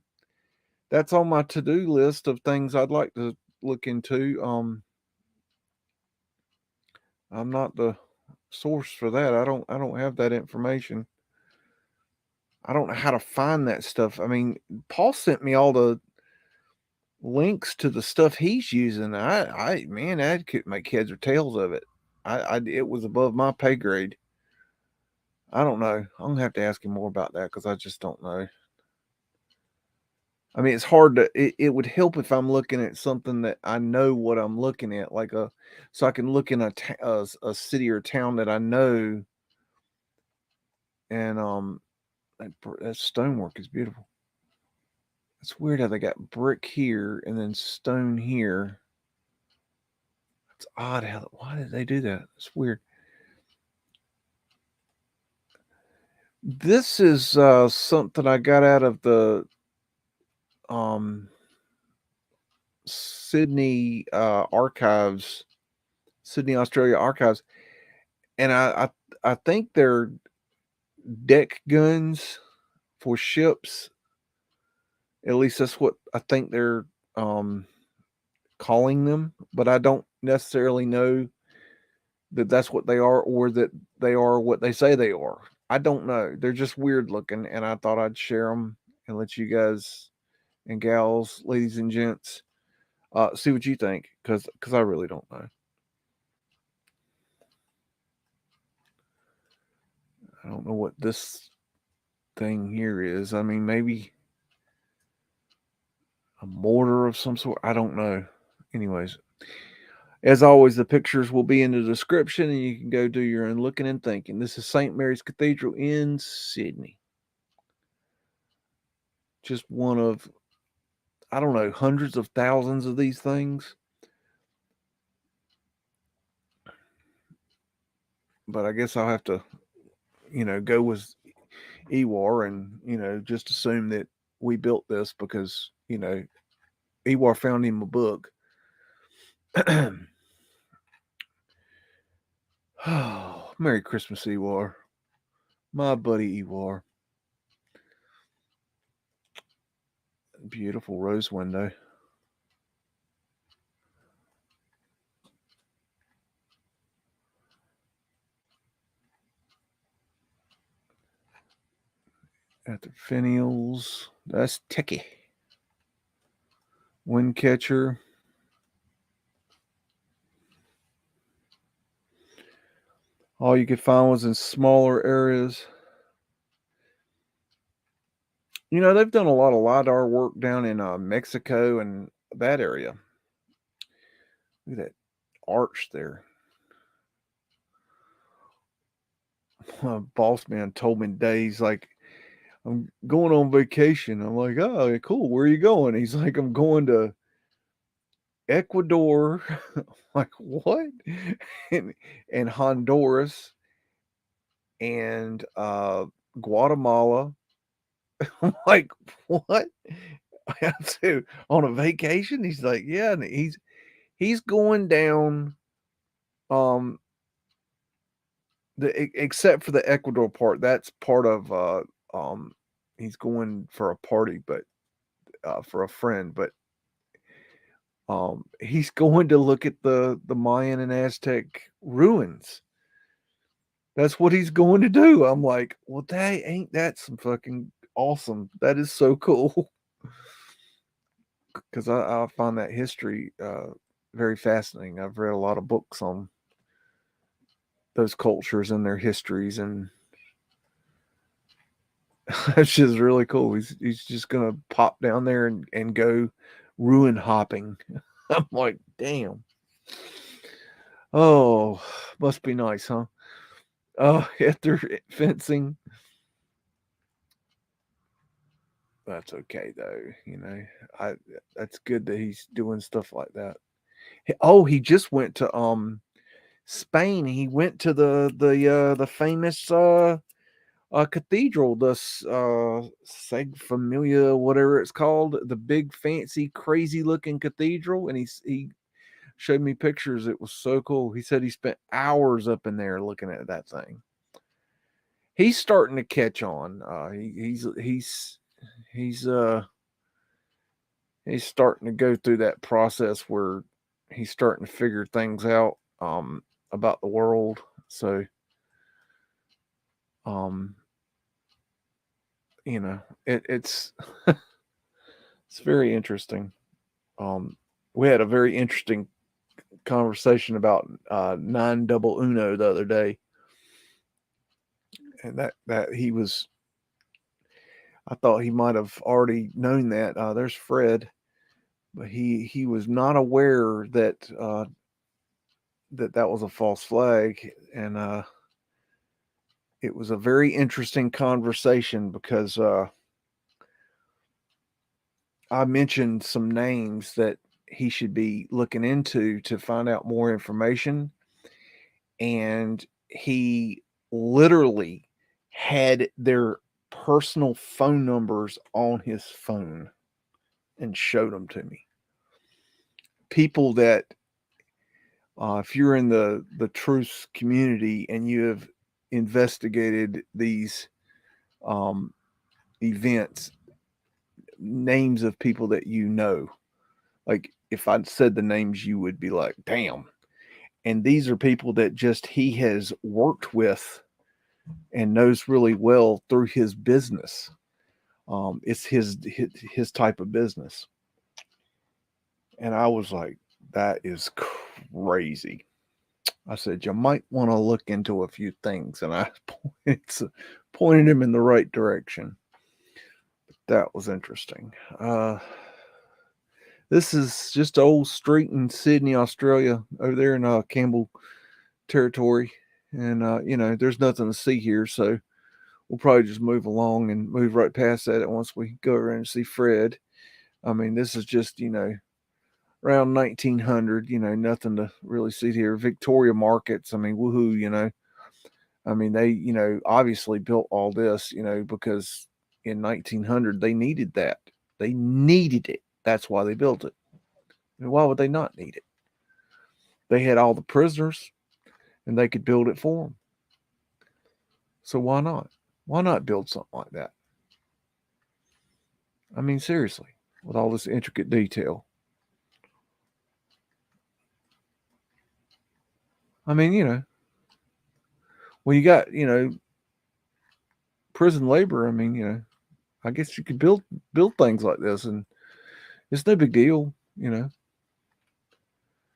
that's on my to-do list of things I'd like to look into. I'm not the source for that. I don't have that information. I don't know how to find that stuff. I mean, Paul sent me all the links to the stuff he's using. Man, I could make heads or tails of it. It was above my pay grade. I don't know. I'm gonna have to ask him more about that because I just don't know. I mean, it's hard to. It would help if I'm looking at something that I know what I'm looking at, so I can look in a city or town that I know, and that stonework is beautiful. It's weird how they got brick here and then stone here. It's odd why did they do that? It's weird. This is something I got out of the Sydney archives, Sydney, Australia archives, and I think they're deck guns for ships. At least that's what I think they're calling them, but I don't necessarily know that that's what they are or that they are what they say they are. I don't know. They're just weird looking, and I thought I'd share them and let you guys and gals, ladies and gents, see what you think, because I really don't know. don't know what this thing here is. I mean, maybe a mortar of some sort. I don't know. Anyways, as always, the pictures will be in the description and you can go do your own looking and thinking. This is St. Mary's Cathedral in Sydney. Just one of, I don't know, hundreds of thousands of these things. But I guess I'll have to, go with Ewar and, just assume that we built this because, Ewar found him a book. Oh, Merry Christmas, Ewar. My buddy Ewar. Beautiful rose window. At the finials. That's Techie. Windcatcher. All you could find was in smaller areas. They've done a lot of LiDAR work down in Mexico and that area. Look at that arch there. My boss man told me days like, I'm going on vacation. I'm like, oh, cool. Where are you going? He's like, I'm going to Ecuador. Like, what? and Honduras and Guatemala. I'm like, what? I have to on a vacation? He's like, yeah, and he's going down except for the Ecuador part. That's part of he's going for a party, but for a friend, but he's going to look at the Mayan and Aztec ruins. That's what he's going to do. I'm like, well, ain't that some fucking awesome. That is so cool. Because I find that history very fascinating. I've read a lot of books on those cultures and their histories, and it's just really cool. He's just gonna pop down there and go ruin hopping. I'm like, damn. Oh, must be nice, huh? Oh, after fencing. That's okay though. That's good that he's doing stuff like that. Oh, he just went to Spain. He went to the famous cathedral, the Seg Familia, whatever it's called, the big fancy crazy looking cathedral, and he showed me pictures. It was so cool. He said he spent hours up in there looking at that thing. He's starting to catch on. He's starting to go through that process where he's starting to figure things out about the world. So it's it's very interesting. We had a very interesting conversation about 9 double Uno the other day, and that he was. I thought he might have already known that. There's Fred, but he was not aware that that was a false flag, and it was a very interesting conversation because I mentioned some names that he should be looking into to find out more information, and he literally had their personal phone numbers on his phone and showed them to me. People that if you're in the truth community and you have investigated these events, names of people that like if I'd said the names, you would be like, damn. And these are people that just he has worked with and knows really well through his business. It's his type of business. And I was like, that is crazy. I said, you might want to look into a few things. And I pointed him in the right direction. That was interesting. This is just an old street in Sydney, Australia, over there in Campbell territory. And, there's nothing to see here. So we'll probably just move along and move right past that once we go around and see Fred. I mean, this is just, around 1900, nothing to really see here. Victoria markets, I mean, woohoo, I mean, they, obviously built all this, because in 1900 they needed that. They needed it. That's why they built it. I mean, why would they not need it? They had all the prisoners and they could build it for them. So why not? Why not build something like that? I mean, seriously, with all this intricate detail. I mean, well, you got, prison labor. I mean, I guess you could build things like this, and it's no big deal,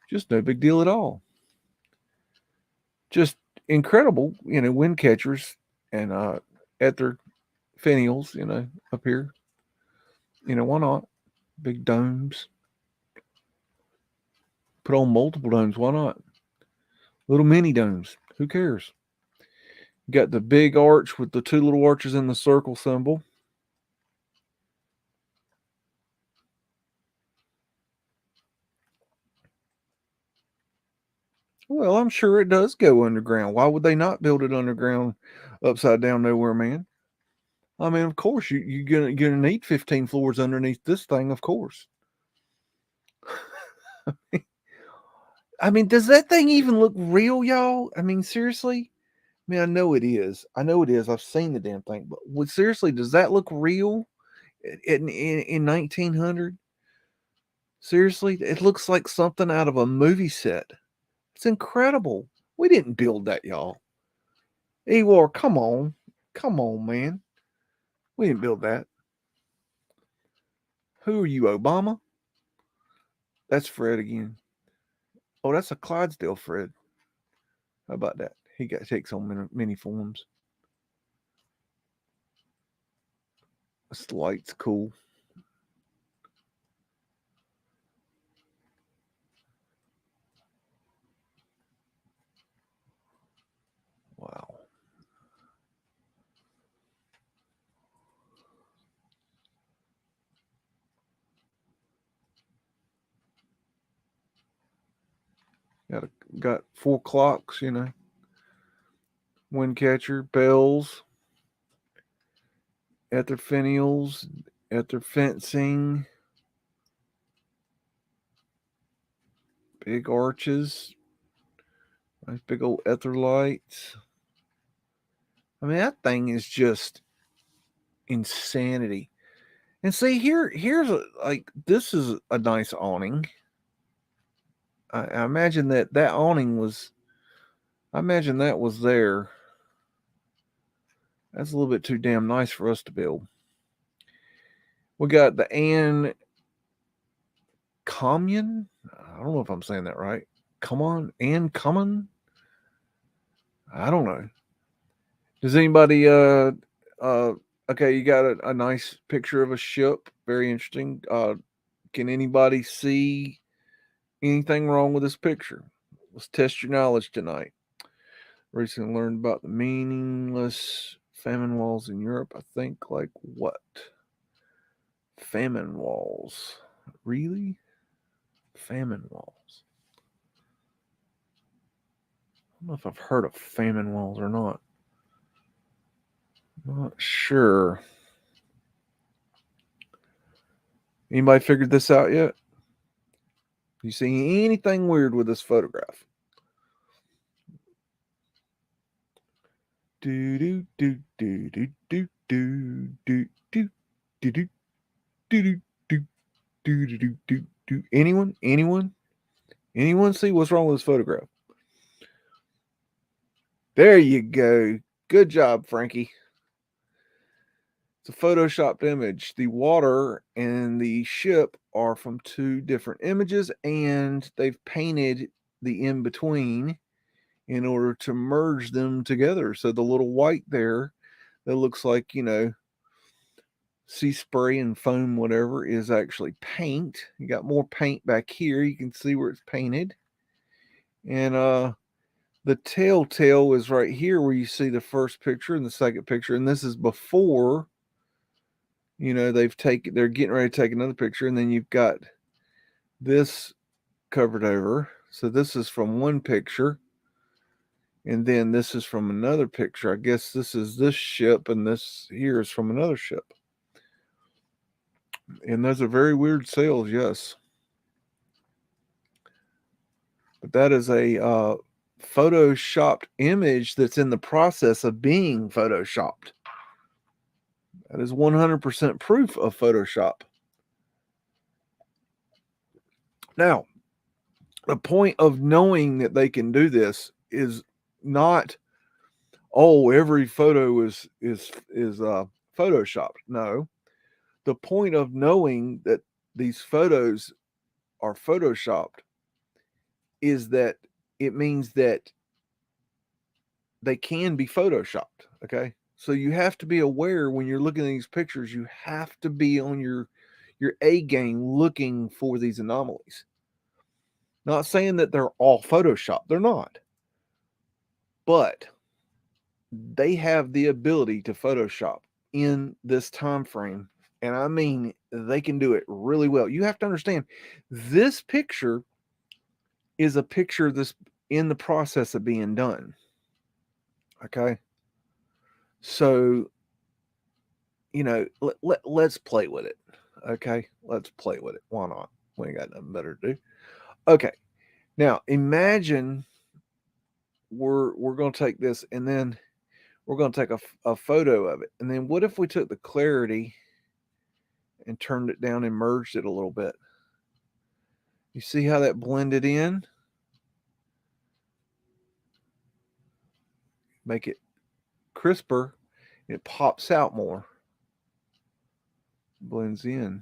just no big deal at all. Just incredible, wind catchers and ether finials, up here. Why not? Big domes. Put on multiple domes. Why not? Little mini domes. Who cares? You got the big arch with the two little arches in the circle symbol. Well, I'm sure it does go underground. Why would they not build it underground, upside down, nowhere, man? I mean, of course, you're gonna need 15 floors underneath this thing, of course. I mean, does that thing even look real, y'all? I mean, seriously? I mean, I know it is. I know it is. I've seen the damn thing, but seriously, does that look real in 1900? Seriously, it looks like something out of a movie set. It's incredible. We didn't build that, y'all. Ewar, come on, man. We didn't build that. Who are you, Obama? That's Fred again. Oh, that's a Clydesdale Fred. How about that? He takes on many forms. This light's cool. Wow. Got 4 clocks, wind catcher, bells, ether finials, ether fencing, big arches, nice big old ether lights. I mean, that thing is just insanity. And see, here's this is a nice awning. I imagine that awning was. I imagine that was there. That's a little bit too damn nice for us to build. We got the Anne Commune. I don't know if I'm saying that right. Come on, Anne Common. I don't know. Does anybody okay, you got a nice picture of a ship. Very interesting. Can anybody see anything wrong with this picture? Let's test your knowledge tonight. Recently learned about the meaningless famine walls in Europe. I think like what? Famine walls. Really? Famine walls. I don't know if I've heard of famine walls or not. Not sure. Anybody figured this out yet? You see anything weird with this photograph? Do do do do do do do do do do do do do do do do do. Anyone? Anyone see what's wrong with this photograph? There you go. Good job, Frankie. It's a photoshopped image. The water and the ship are from 2 different images, and they've painted the in between in order to merge them together. So the little white there that looks like, sea spray and foam, whatever, is actually paint. You got more paint back here. You can see where it's painted. And the telltale is right here where you see the first picture and the second picture. And this is before, they're getting ready to take another picture. And then you've got this covered over. So this is from one picture. And then this is from another picture. I guess this is this ship, and this here is from another ship. And those are very weird sails, yes. But that is a photoshopped image that's in the process of being photoshopped. That is 100% proof of Photoshop. Now, the point of knowing that they can do this is not, every photo is photoshopped. No. The point of knowing that these photos are photoshopped is that it means that they can be photoshopped. Okay. So you have to be aware when you're looking at these pictures, you have to be on your A game looking for these anomalies. Not saying that they're all photoshopped. They're not. But they have the ability to Photoshop in this time frame. And I mean, they can do it really well. You have to understand, this picture is a picture that's in the process of being done. Okay. So, let's play with it. Okay. Let's play with it. Why not? We ain't got nothing better to do. Okay. Now imagine we're going to take this, and then we're going to take a photo of it. And then what if we took the clarity and turned it down and merged it a little bit? You see how that blended in? Make it crisper. It pops out more. Blends in.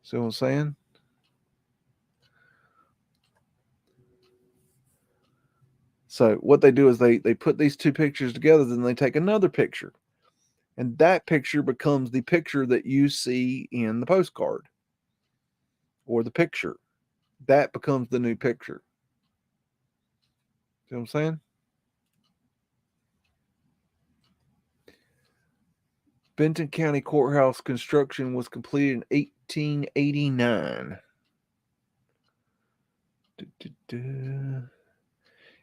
See what I'm saying? So what they do is they put these two pictures together, then they take another picture. And that picture becomes the picture that you see in the postcard or the picture. That becomes the new picture. See what I'm saying? Benton County Courthouse construction was completed in 1889.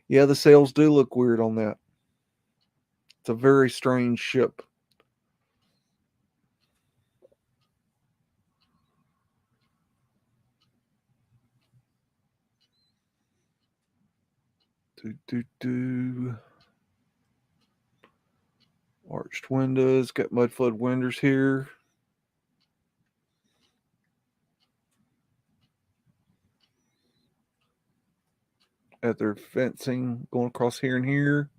Yeah, the sails do look weird on that. It's a very strange ship. Arched windows, got Mudflood windows here. At their fencing going across here and here.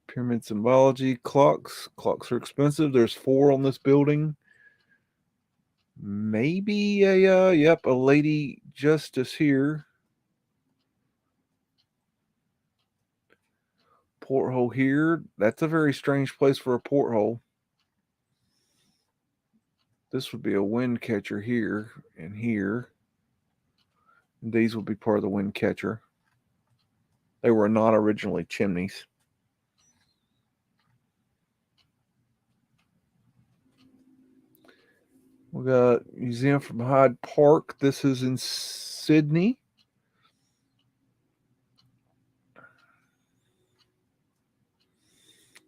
Pyramid symbology, clocks. Clocks are expensive. There's 4 on this building. Maybe a lady justice here. Porthole here. That's a very strange place for a porthole. This would be a wind catcher here and here. And these would be part of the wind catcher. They were not originally chimneys. We got museum from Hyde Park. This is in Sydney.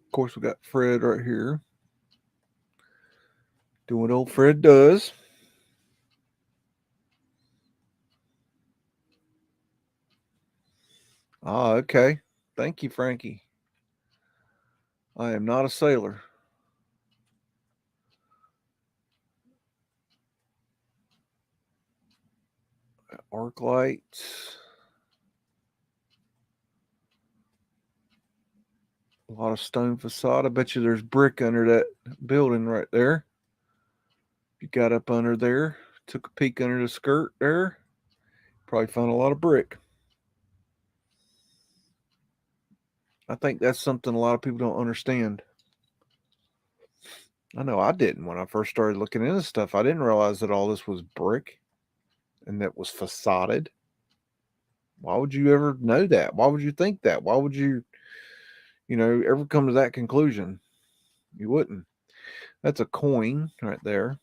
Of course, we got Fred right here. Doing what old Fred does. Ah, okay. Thank you, Frankie. I am not a sailor. Arc lights. A lot of stone facade. I bet you there's brick under that building right there. If you got up under there, took a peek under the skirt there, probably found a lot of brick. I think that's something a lot of people don't understand. I know I didn't when I first started looking into stuff. I didn't realize that all this was brick and that was facaded. Why would you ever know that? Why would you think that? Why would you, ever come to that conclusion? You wouldn't. That's a coin right there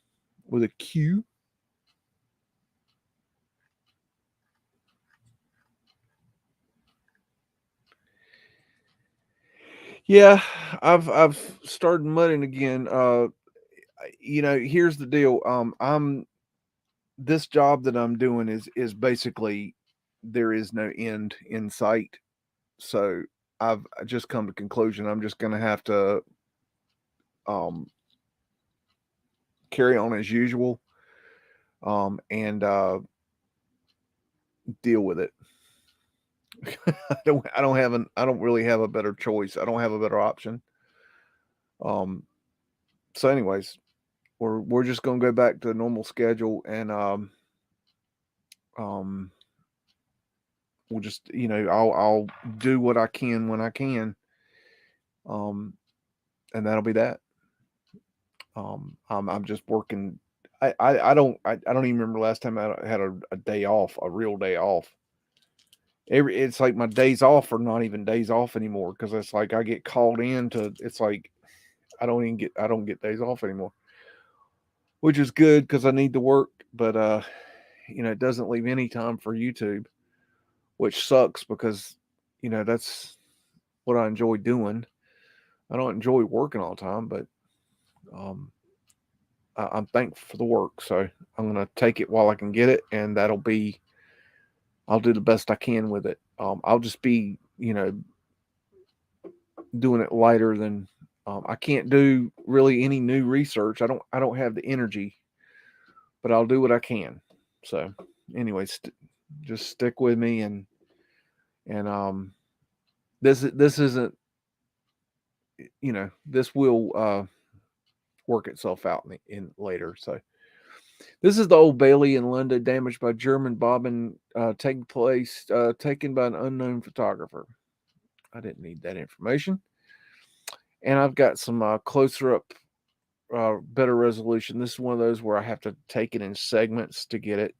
with a Q. Yeah, I've started mudding again. Here's the deal. I'm this job that I'm doing is basically there is no end in sight. So I've just come to conclusion I'm just going to have to um carry on as usual and deal with it. I don't really have a better choice. I don't have a better option. Um so anyways, we're just going to go back to the normal schedule and um we'll just I'll do what I can when I can. Um and that'll be that. I'm just working. I don't even remember last time I had a day off, a real day off. It's like my days off are not even days off anymore because it's like I get called in to. It's like I don't get days off anymore, which is good because I need to work. But it doesn't leave any time for YouTube, which sucks because that's what I enjoy doing. I don't enjoy working all the time, but um, I'm thankful for the work. So I'm going to take it while I can get it, and I'll do the best I can with it. I'll just be, doing it lighter than I can't do really any new research. I don't have the energy, but I'll do what I can. So, anyways, just stick with me and this isn't this will work itself out in later. So this is the Old Bailey in London, damaged by German bombing, taken by an unknown photographer. I didn't need that information. And I've got some closer up, better resolution. This is one of those where I have to take it in segments to get it.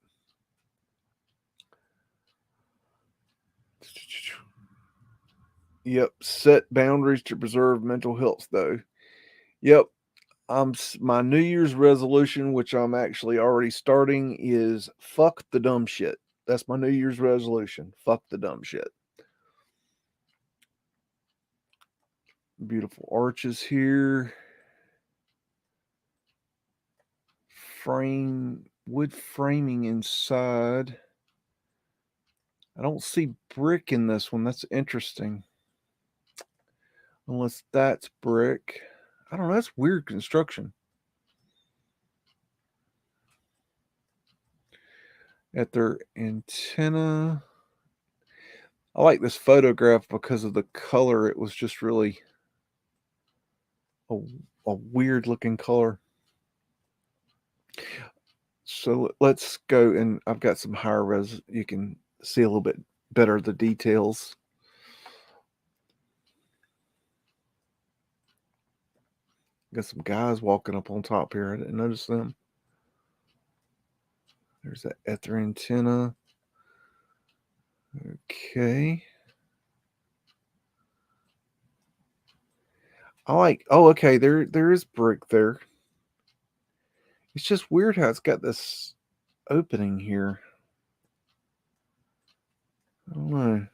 Yep, set boundaries to preserve mental health, though. Yep, my New Year's resolution, which I'm actually already starting, is fuck the dumb shit. That's my New Year's resolution. Fuck the dumb shit. Beautiful arches here. Wood framing inside. I don't see brick in this one. That's interesting. Unless that's brick. I don't know. That's weird construction. At their antenna. I like this photograph because of the color. It was just really a, a weird looking color. So let's go, and I've got some higher res. You can see a little bit better the details. Got some guys walking up on top here. I didn't notice them. There's that ether antenna. Okay. Okay, there is brick there. It's just weird how it's got this opening here. I don't know.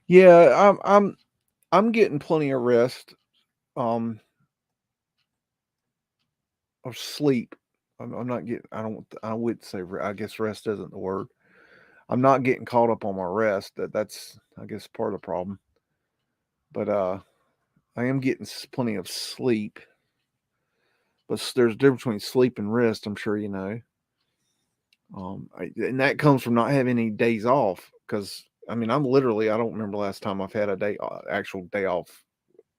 Yeah, I'm getting plenty of rest. Um, or sleep. I'm not getting. I would say. I guess rest isn't the word. I'm not getting caught up on my rest. That's I guess part of the problem. But I am getting plenty of sleep. But there's a difference between sleep and rest. I'm sure you know. And that comes from not having any days off because I mean, I'm literally, I don't remember last time I've had a day, actual day off.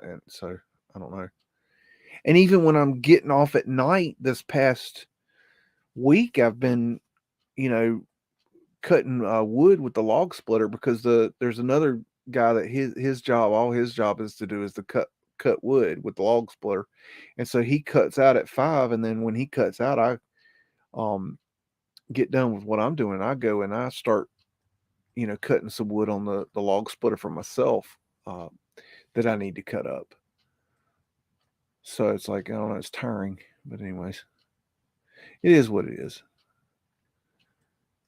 And so I don't know. And even when I'm getting off at night this past week, I've been, cutting wood with the log splitter, because there's another guy that all his job is to do is to cut wood with the log splitter. And so he cuts out at 5, and then when he cuts out, I get done with what I'm doing. I go and I start, cutting some wood on the log splitter for myself, that I need to cut up. So it's like, I don't know, it's tiring. But anyways, it is what it is.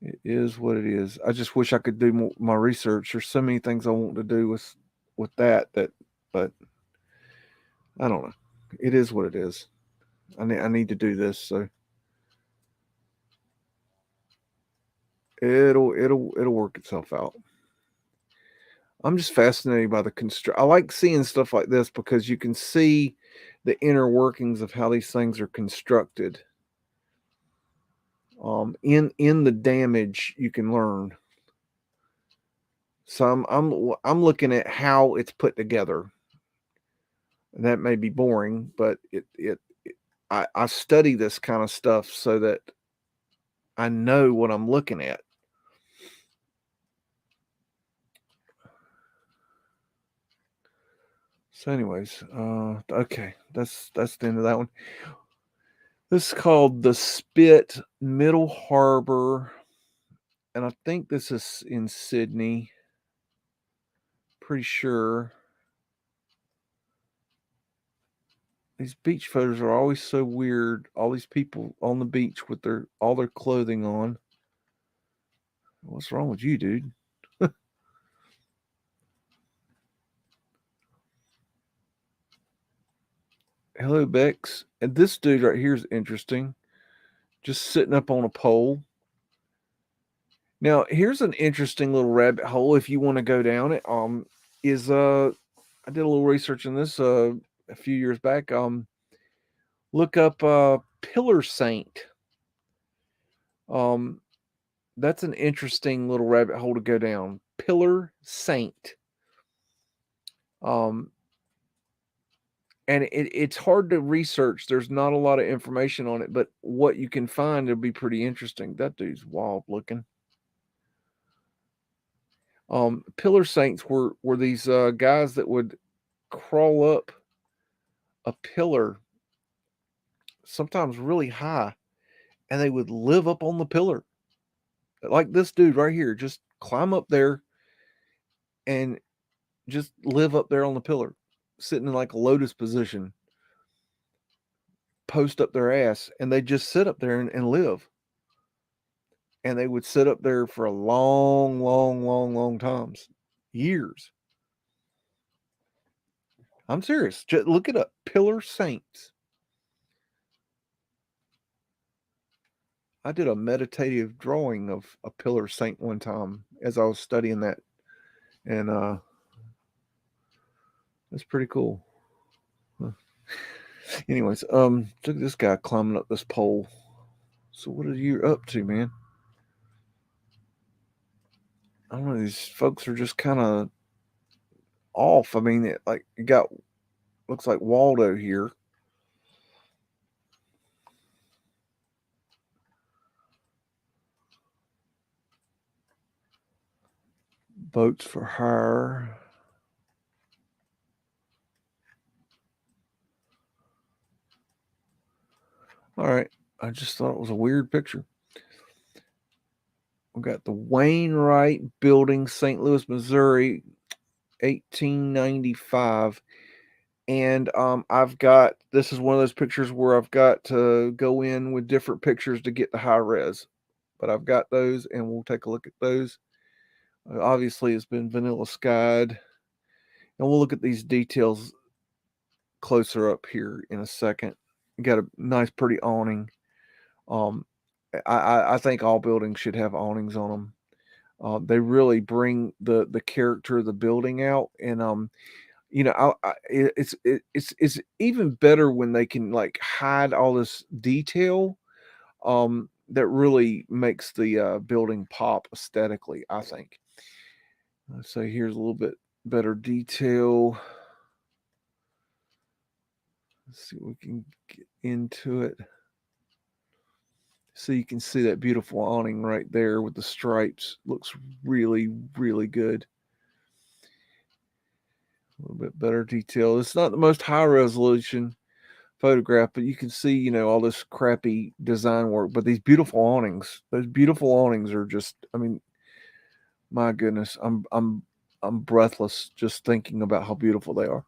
It is what it is. I just wish I could do more, my research. There's so many things I want to do with that, but I don't know. It is what it is. I need to do this, so it'll work itself out. I'm just fascinated by the construct. I like seeing stuff like this because you can see the inner workings of how these things are constructed. In the damage, you can learn. So I'm looking at how it's put together. That may be boring, but I study this kind of stuff so that I know what I'm looking at. So anyways, okay, that's the end of that one. This is called the Spit Middle Harbor, and I think this is in Sydney. Pretty sure. These beach photos are always so weird. All these people on the beach with all their clothing on. What's wrong with you, dude? Hello, Bex. And this dude right here is interesting. Just sitting up on a pole. Now, here's an interesting little rabbit hole if you want to go down it. I did a little research on this a few years back. Look up Pillar Saint. That's an interesting little rabbit hole to go down. Pillar Saint. And it's hard to research. There's not a lot of information on it, but what you can find will be pretty interesting. That dude's wild looking. Pillar Saints were these guys that would crawl up a pillar, sometimes really high, and they would live up on the pillar. Like this dude right here, just climb up there and just live up there on the pillar, sitting in like a lotus position, post up their ass, and they just sit up there and live. And they would sit up there for a long times, years. I'm serious. Just look it up. Pillar Saints. I did a meditative drawing of a pillar saint one time as I was studying that, and that's pretty cool. Anyways, look at this guy climbing up this pole. So what are you up to, man? I don't know. These folks are just kind of off. I mean, it got looks like Waldo here. Boats for hire. All right. I just thought it was a weird picture. We got the Wainwright Building, St. Louis, Missouri, 1895. And I've got, this is one of those pictures where I've got to go in with different pictures to get the high res. But I've got those, and we'll take a look at those. Obviously, it's been vanilla skied. And we'll look at these details closer up here in a second. You got a nice, pretty awning. I think all buildings should have awnings on them. They really bring the character of the building out, and it's even better when they can like hide all this detail. That really makes the building pop aesthetically, I think. Let's say here's a little bit better detail. Let's see if we can get into it. So you can see that beautiful awning right there with the stripes. Looks really, really good. A little bit better detail. It's not the most high resolution photograph, but you can see, all this crappy design work. But these beautiful awnings, those beautiful awnings are just, I mean, my goodness, I'm breathless just thinking about how beautiful they are.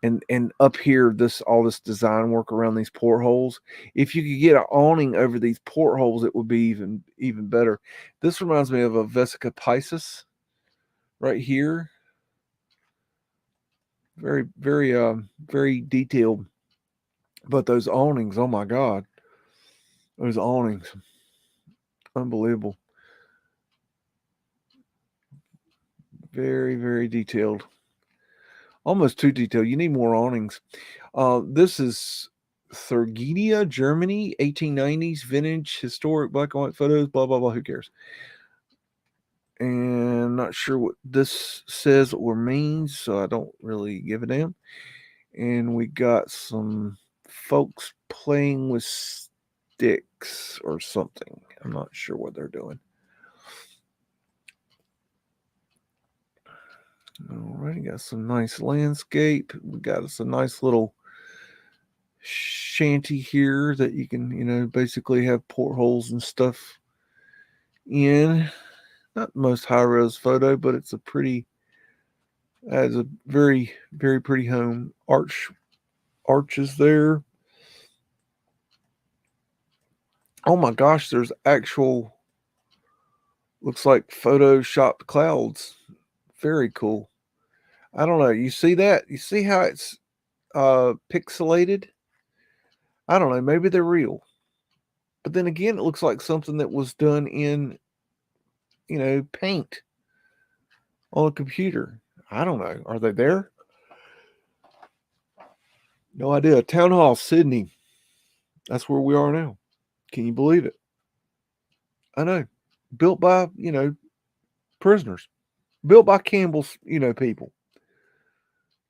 And up here, all this design work around these portholes. If you could get an awning over these portholes, it would be even better. This reminds me of a Vesica Pisces right here. Very, very, very detailed. But those awnings, oh my God, those awnings, unbelievable. Very, very detailed. Almost too detailed. You need more awnings. This is Thurgedia, Germany, 1890s, vintage, historic black and white photos, blah, blah, blah. Who cares? And not sure what this says or means, so I don't really give a damn. And we got some folks playing with sticks or something. I'm not sure what they're doing. All right, got some nice landscape. We got us a nice little shanty here that you can, basically have portholes and stuff in. Not the most high res photo, but it's a very, very pretty home. Arches there. Oh my gosh, there's actual, looks like photoshopped clouds. Very cool. I don't know. You see that? You see how it's pixelated? I don't know. Maybe they're real. But then again, it looks like something that was done in, paint on a computer. I don't know. Are they there? No idea. Town Hall, Sydney. That's where we are now. Can you believe it? I know. Built by, prisoners. Built by Campbell's, people.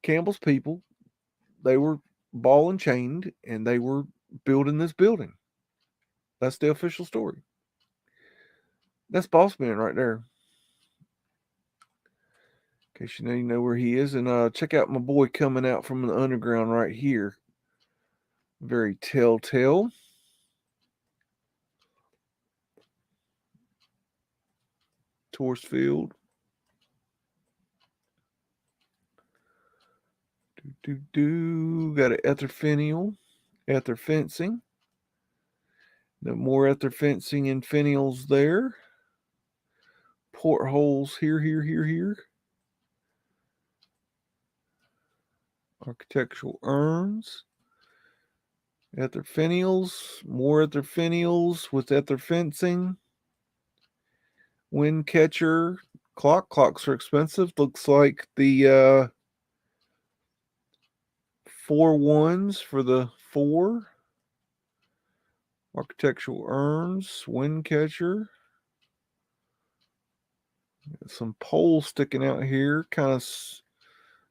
Campbell's people, they were ball and chained and they were building this building. That's the official story. That's Boss Man right there. In case you know where he is. And check out my boy coming out from the underground right here. Very telltale. Torsfield. Got an ether finial. Ether fencing. No more ether fencing and finials there. Portholes here. Architectural urns. Ether finials. More ether finials with ether fencing. Wind catcher. Clocks are expensive. Looks like the 4 ones for the 4. Architectural urns. Wind catcher. Some poles sticking out here. Kind of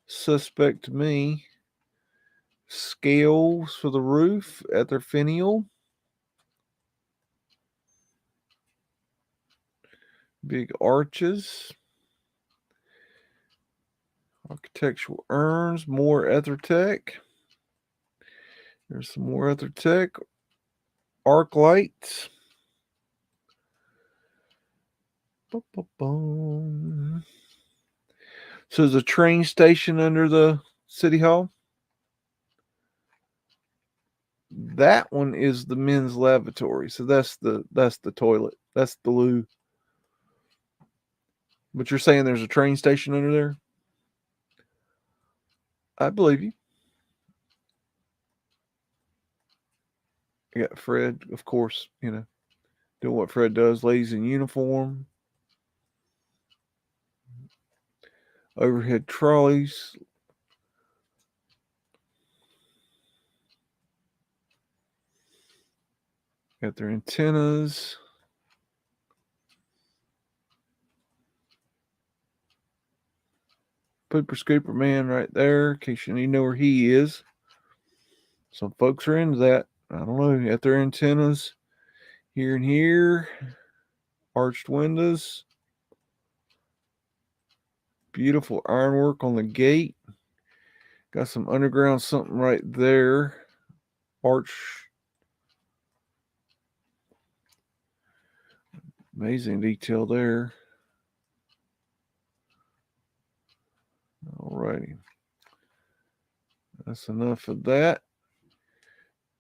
suspect to me. Scales for the roof. Ether finial. Big arches. Architectural urns. More Ethertech. There's some more Ethertech. Arc lights. So there's a train station under the city hall. That one is the men's lavatory. So that's the toilet. That's the loo. But you're saying there's a train station under there? I believe you. I got Fred, of course, doing what Fred does. Ladies in uniform. Overhead trolleys. Got their antennas. Pooper Scooper Man right there, in case you need to know where he is. Some folks are into that. I don't know. At their antennas here and here. Arched windows. Beautiful ironwork on the gate. Got some underground something right there. Arch. Amazing detail there. Alrighty. That's enough of that.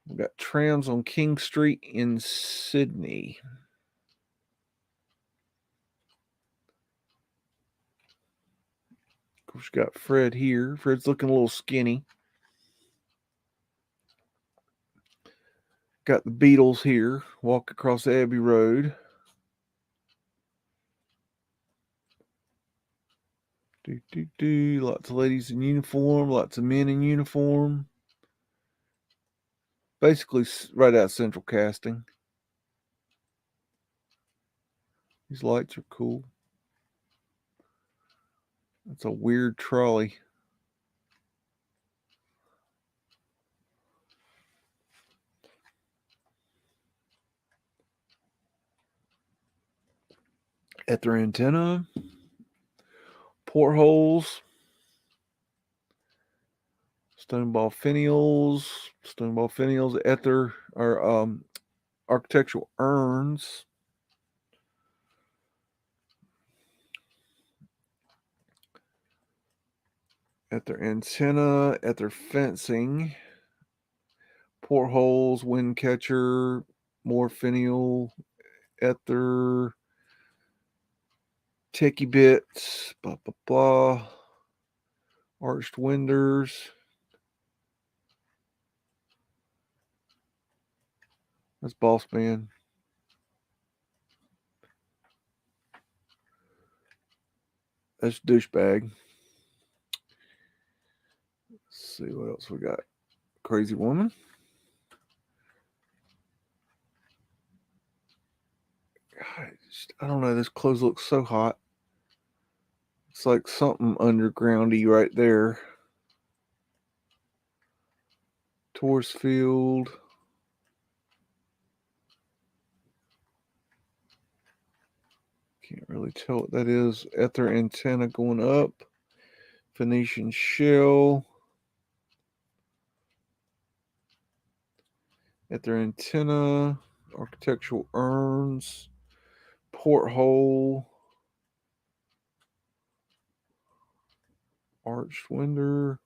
We got trams on King Street in Sydney. Of course, got Fred here. Fred's looking a little skinny. Got the Beatles here. Walk across Abbey Road. Lots of ladies in uniform. Lots of men in uniform. Basically, right out of Central Casting. These lights are cool. It's a weird trolley. At their antenna. Portholes. Stoneball finials. Stoneball finials. Ether or architectural urns. At their antenna. At their fencing. Portholes. Wind catcher. More finial. Ether. Techie bits. Blah, blah, blah. Arched windows. That's Boss Man. That's Douchebag. Let's see what else we got. Crazy Woman. God, I don't know. This clothes looks so hot. It's like something undergroundy right there. Taurus Field. Can't really tell what that is. Ether antenna going up. Phoenician shell. Ether antenna. Architectural urns. Porthole. Arched window.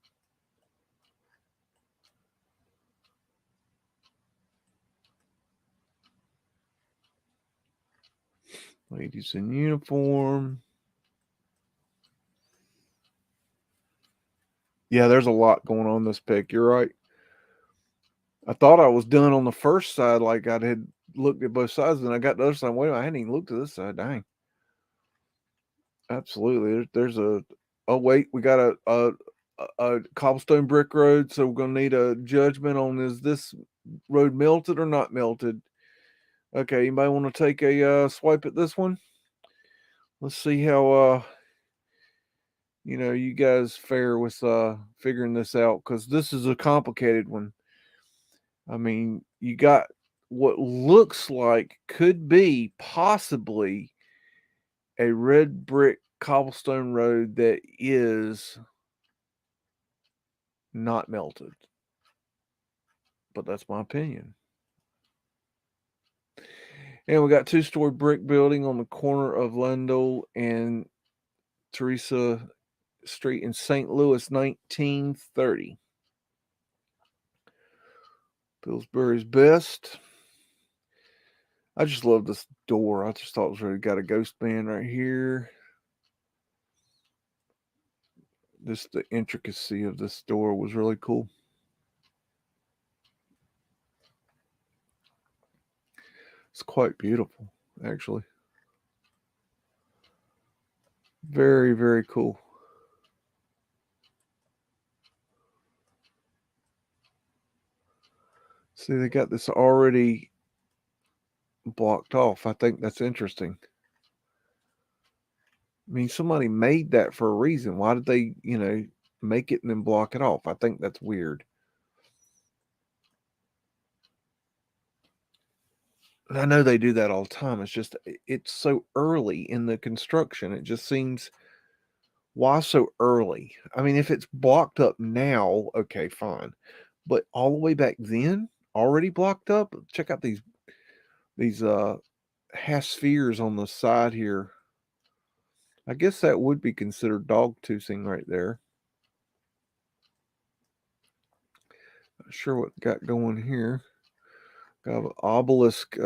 Ladies in uniform. Yeah, there's a lot going on this pic. You're right. I thought I was done on the first side, like I had looked at both sides, and I got the other side. Wait, I hadn't even looked at this side. Dang. Absolutely. There's a. Oh wait, we got a cobblestone brick road, so we're gonna need a judgment on is this road melted or not melted. Okay, anybody want to take a swipe at this one? Let's see how you guys fare with figuring this out, because this is a complicated one. I mean, you got what looks like could be possibly a red brick cobblestone road that is not melted. But that's my opinion. And we got two-story brick building on the corner of Lendl and Teresa Street in St. Louis, 1930. Pillsbury's Best. I just love this door. I just thought it was really got a ghost band right here. Just the intricacy of this door was really cool. It's quite beautiful, actually. Very, very cool. See, they got this already blocked off. I think that's interesting. I mean, somebody made that for a reason. Why did they, make it and then block it off? I think that's weird. And I know they do that all the time. It's just, it's so early in the construction. It just seems, why so early? I mean, if it's blocked up now, okay, fine. But all the way back then, already blocked up? Check out these half spheres on the side here. I guess that would be considered dog toothing right there. Not sure what got going here. Got an obelisk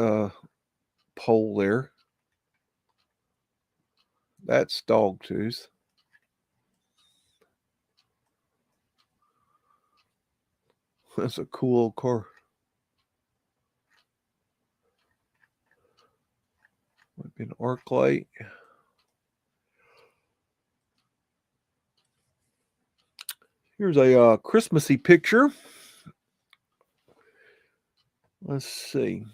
pole there. That's dog tooth. That's a cool car. Might be an arc light. Here's a Christmassy picture. Let's see.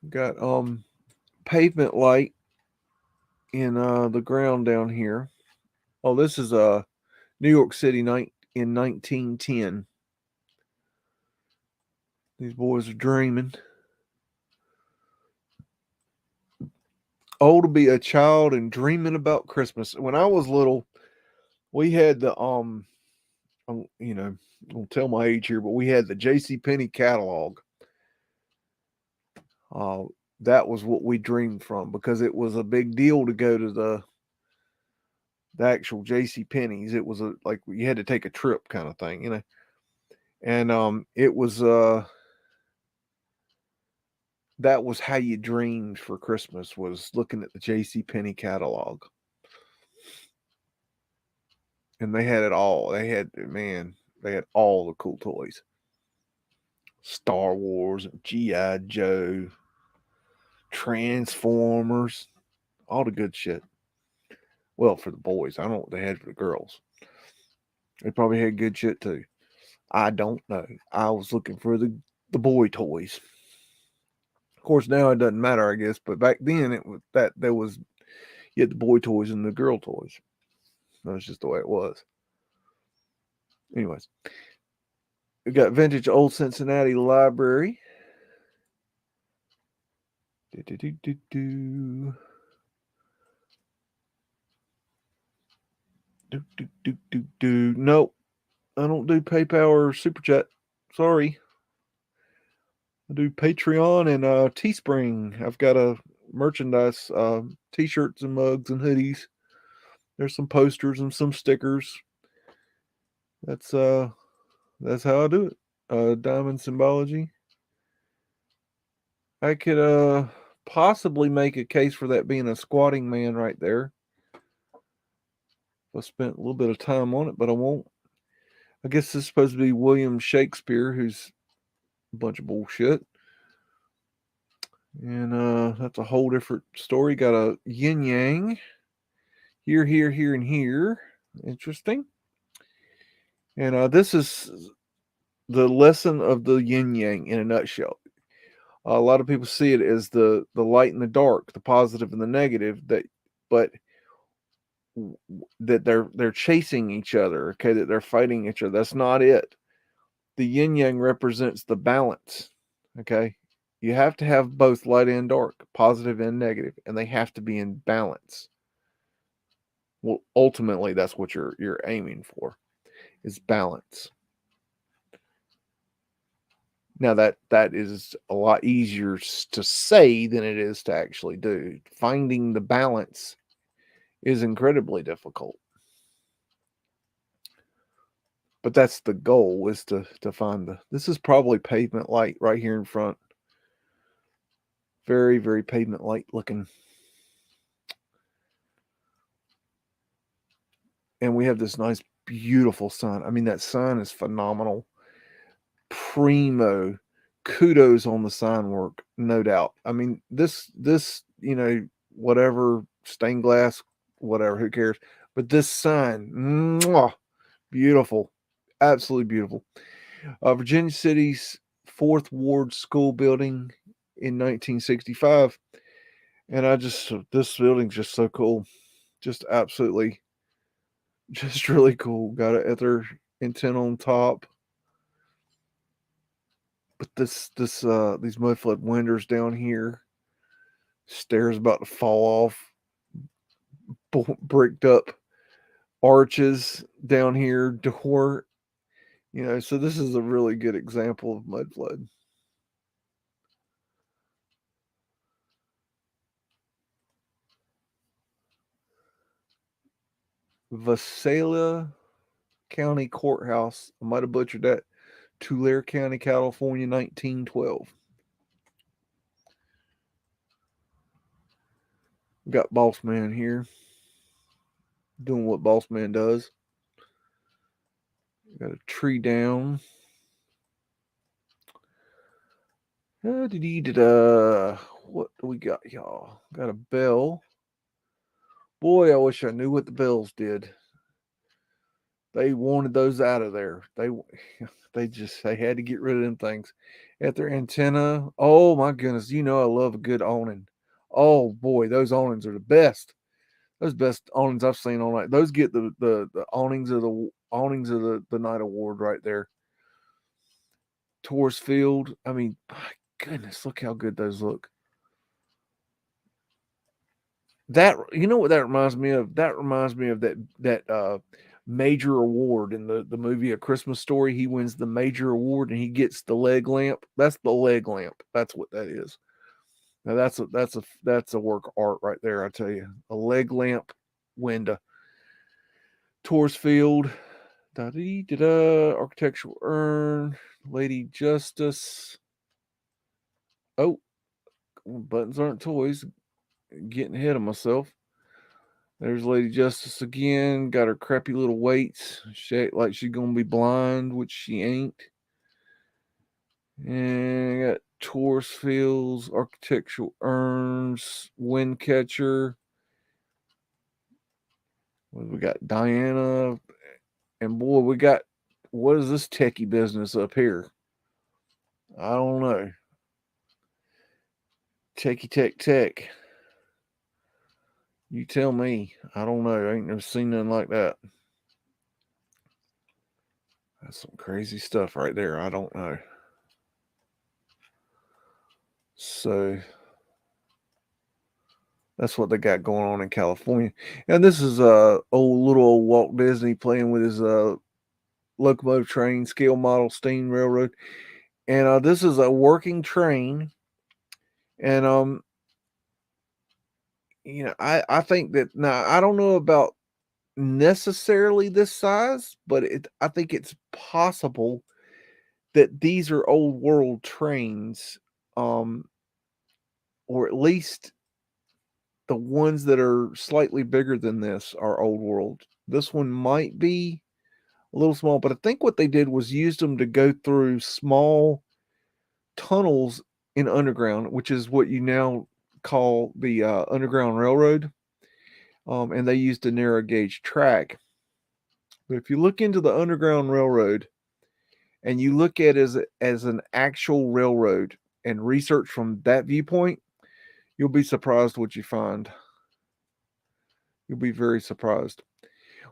Got pavement light in the ground down here. Oh, this is New York City in 1910. These boys are dreaming. Oh, to be a child and dreaming about Christmas. When I was little, we had the I'll tell my age here, but we had the JCPenney catalog. That was what we dreamed from, because it was a big deal to go to the actual JCPenney's. It was like you had to take a trip kind of thing, and it was that was how you dreamed for Christmas, was looking at the JCPenney catalog. And they had it all. They had all the cool toys. Star Wars, G.I. Joe, Transformers, all the good shit. Well, for the boys. I don't know what they had for the girls. They probably had good shit too. I don't know. I was looking for the boy toys. Of course, now it doesn't matter, I guess. But back then, it was that you had the boy toys and the girl toys. That's just the way it was. Anyways, we got vintage Old Cincinnati Library. Nope, I don't do PayPal or Super Chat. Sorry. I do Patreon and Teespring. I've got a merchandise, t-shirts and mugs and hoodies. There's some posters and some stickers. That's how I do it. Diamond Symbology. I could possibly make a case for that being a squatting man right there. I spent a little bit of time on it, but I won't. I guess this is supposed to be William Shakespeare, who's a bunch of bullshit. And that's a whole different story. Got a yin yang. Here, and here. Interesting. And this is the lesson of the yin yang in a nutshell. A lot of people see it as the light and the dark, the positive and the negative, but that they're chasing each other, okay, that they're fighting each other. That's not it. The yin yang represents the balance, okay? You have to have both light and dark, positive and negative, and they have to be in balance. Well, ultimately, that's what you're aiming for, is balance. Now that is a lot easier to say than it is to actually do. Finding the balance is incredibly difficult. But that's the goal, is to find this is probably pavement light right here in front. Very, very pavement light looking. And we have this nice, beautiful sun. I mean, that sun is phenomenal. Primo. Kudos on the sign work, no doubt. I mean, this, whatever, stained glass, whatever, who cares? But this sign, mwah, beautiful. Absolutely beautiful. Virginia City's 4th Ward School building in 1965. And this building's just so cool. Just absolutely, just really cool. Got an ether antenna on top. But these mudflood windows down here, stairs about to fall off, bricked up arches down here, door. So this is a really good example of mudflood. Visalia County Courthouse. I might have butchered that. Tulare County, California, 1912. Got Boss Man here doing what Boss Man does. Got a tree down. What do we got, y'all? Got a bell. Boy, I wish I knew what the bells did. They wanted those out of there. They had to get rid of them things. At their antenna. Oh my goodness, I love a good awning. Oh boy, those awnings are the best. Those best awnings I've seen all night. Those get the awnings of the night award right there. Taurus Field. I mean, my goodness, look how good those look. That what that reminds me of? That reminds me of that major award in the movie A Christmas Story. He wins the major award and he gets the leg lamp. That's the leg lamp. That's what that is. Now that's a work of art right there. I tell you, a leg lamp window. Taurus Field. Da-dee-da-da, architectural urn, Lady Justice. Oh, buttons aren't toys. Getting ahead of myself. There's Lady Justice again. Got her crappy little weights. Like she's gonna be blind, which she ain't. And got Taurus Fields, architectural urns, wind catcher. We got Diana. And boy, we got, what is this techie business up here? I don't know. Techie tech. You tell me. I don't know. I ain't never seen nothing like that. That's some crazy stuff right there. I don't know. So that's what they got going on in California. And this is little old Walt Disney playing with his locomotive train, scale model steam railroad. And this is a working train. And I think that, now I don't know about necessarily this size, but I think it's possible that these are old world trains, or at least the ones that are slightly bigger than this are old world. This one might be a little small, but I think what they did was used them to go through small tunnels in underground, which is what you now call the Underground Railroad. And they used a narrow gauge track. But if you look into the Underground Railroad and you look at it as an actual railroad and research from that viewpoint, you'll be surprised what you find. You'll be very surprised.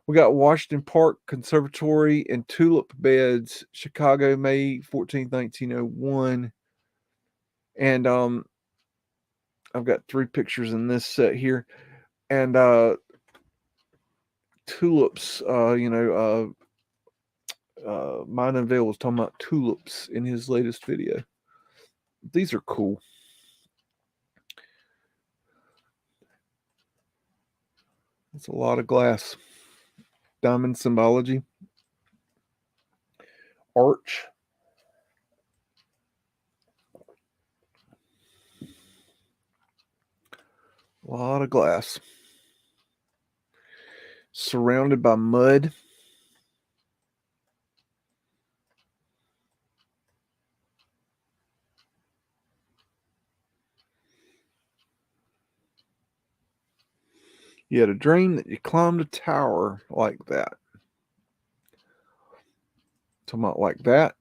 We got Washington Park Conservatory and Tulip Beds, Chicago, May 14th, 1901. And I've got 3 pictures in this set here. And tulips, Mind Unveiled was talking about tulips in his latest video. These are cool. It's a lot of glass. Diamond symbology. Arch. A lot of glass. Surrounded by mud. You had a dream that you climbed a tower like that. Talking about like that.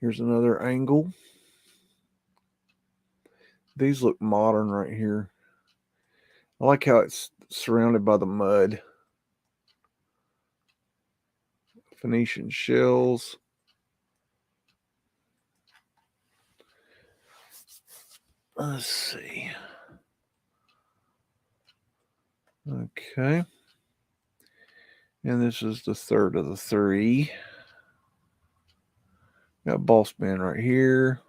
Here's another angle. These look modern right here. I like how it's surrounded by the mud. Phoenician shells. Let's see. Okay. And this is the third of the three. Got boss man right here.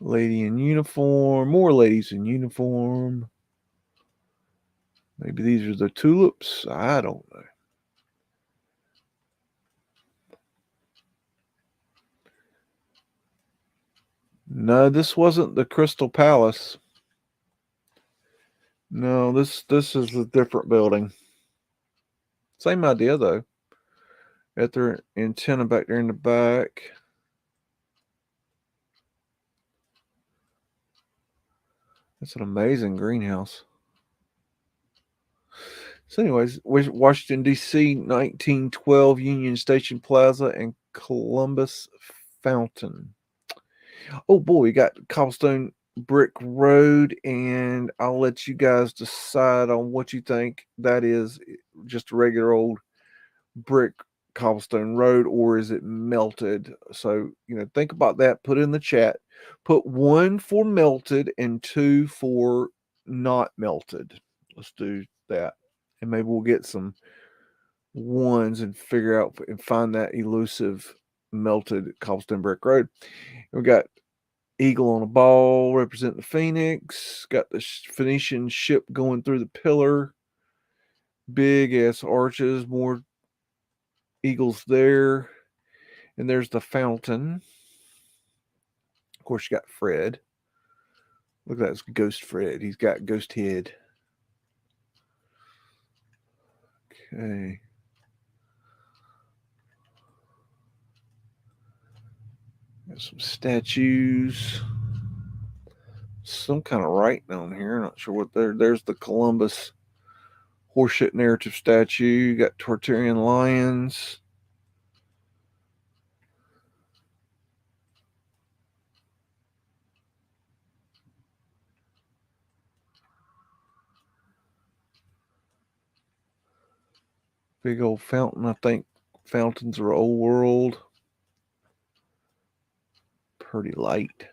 Lady in uniform. More ladies in uniform. Maybe these are the tulips. I don't know. No, this wasn't the Crystal Palace. No, this is a different building. Same idea though. At their antenna back there in the back. That's an amazing greenhouse. So, anyways, Washington, D.C., 1912 Union Station Plaza and Columbus Fountain. Oh boy, we got cobblestone brick road, and I'll let you guys decide on what you think that is. Just a regular old brick cobblestone road, or is it melted? So, think about that. Put it in the chat. Put 1 for melted and 2 for not melted. Let's do that. And maybe we'll get some ones and figure out and find that elusive melted cobblestone brick road. We got eagle on a ball representing the phoenix. Got the Phoenician ship going through the pillar. Big ass arches, more eagles there. And there's the fountain. Of course, you got Fred. Look at that, Ghost Fred. He's got ghost head. Okay. Got some statues. Some kind of writing on here. Not sure what there's the Columbus horseshit narrative statue. You got Tartarian lions. Big old fountain. I think fountains are old world. Pretty light.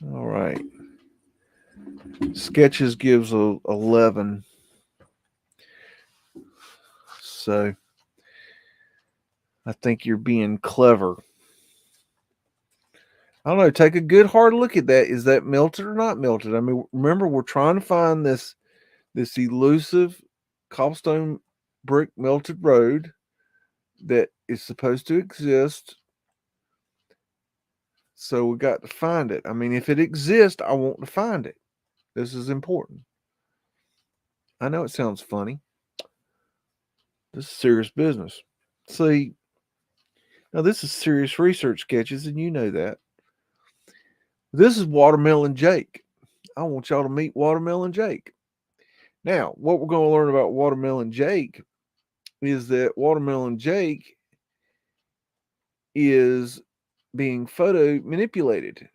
All right. Sketches gives a 11. So I think you're being clever. I don't know. Take a good hard look at that. Is that melted or not melted? I mean, remember, we're trying to find this elusive cobblestone brick melted road that is supposed to exist. So we got to find it. I mean, if it exists, I want to find it. This is important. I know it sounds funny. This is serious business. See, now this is serious research sketches, and you know that. This is Watermelon Jake. I want y'all to meet Watermelon Jake. Now, what we're going to learn about Watermelon Jake is that Watermelon Jake is being photo manipulated.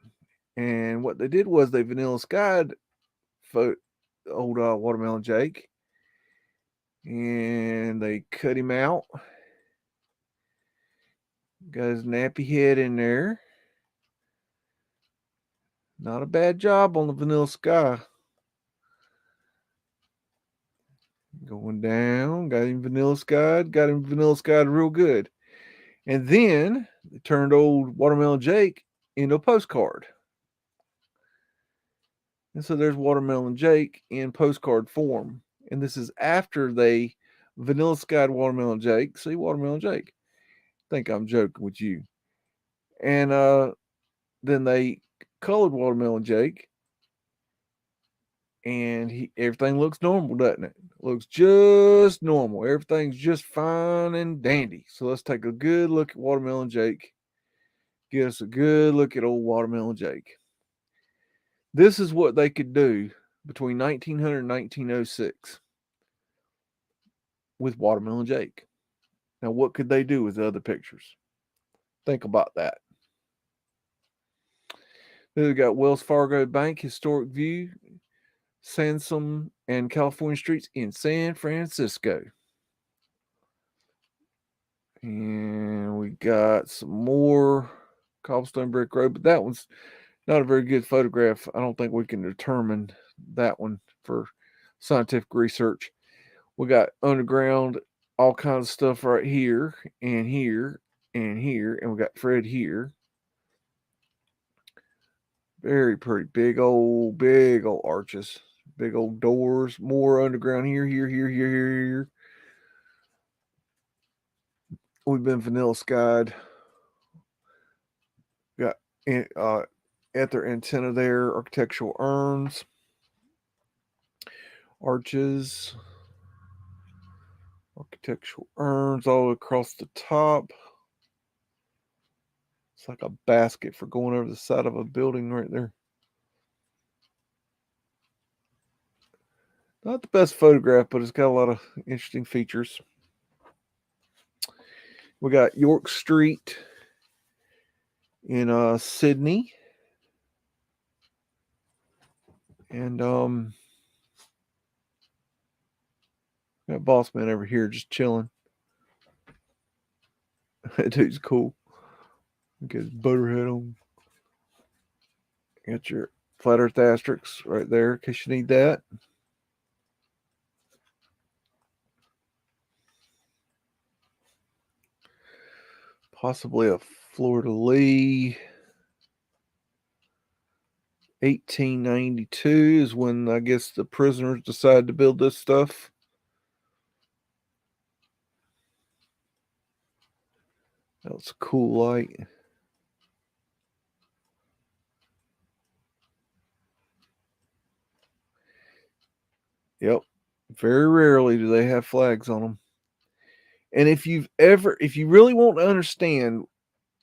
And what they did was they vanilla skied old Watermelon Jake, and they cut him out. Got his nappy head in there. Not a bad job on the vanilla sky. Going down, got him vanilla skied real good. And then they turned old Watermelon Jake into a postcard. And so there's Watermelon Jake in postcard form. And this is after they vanilla skied Watermelon Jake. See, Watermelon Jake. Think I'm joking with you. And then they colored Watermelon Jake. And everything looks normal, doesn't it? Looks just normal. Everything's just fine and dandy. So let's take a good look at Watermelon Jake. Get us a good look at old Watermelon Jake. This is what they could do between 1900 and 1906 with Watermelon Jake. Now, what could they do with the other pictures? Think about that. Then we got Wells Fargo Bank, historic view, Sansom and California streets in San Francisco. And we got some more cobblestone brick road, but that one's not a very good photograph. I don't think we can determine that one for scientific research. We got underground, all kinds of stuff right here and here and here, and we got Fred here. Very pretty, big old arches, big old doors, more underground here. We've been vanilla skied. Got at their antenna there, architectural urns, arches, architectural urns all across the top. It's like a basket for going over the side of a building right there. Not the best photograph, but it's got a lot of interesting features. We got York Street in Sydney. And got Boss Man over here just chilling. That dude's cool. Get his butter hat on. Got your flat earth asterisks right there in case you need that. Possibly a fleur-de-lis. 1892 is when I guess the prisoners decided to build this stuff. That's a cool light. Yep. Very rarely do they have flags on them. And if you really want to understand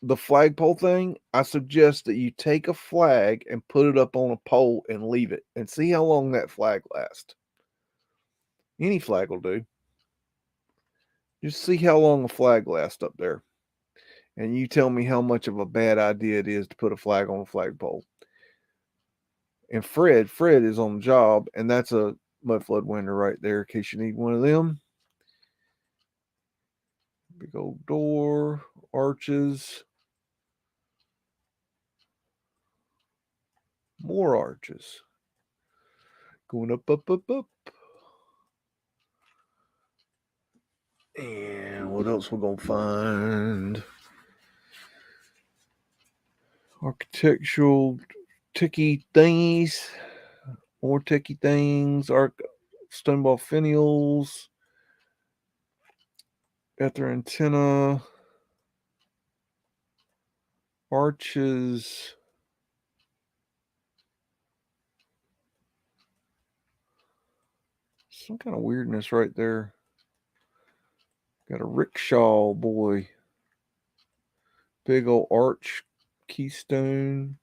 the flagpole thing, I suggest that you take a flag and put it up on a pole and leave it and see how long that flag lasts. Any flag will do. Just see how long a flag lasts up there. And you tell me how much of a bad idea it is to put a flag on a flagpole. And Fred is on the job, and that's a Mudflood window right there in case you need one of them. Big old door, arches. More arches. Going up. And what else we're going to find? Architectural ticky thingies. More ticky things. Stoneball finials. Got their antenna. Arches. Some kind of weirdness right there. Got a rickshaw boy. Big old arch keystone.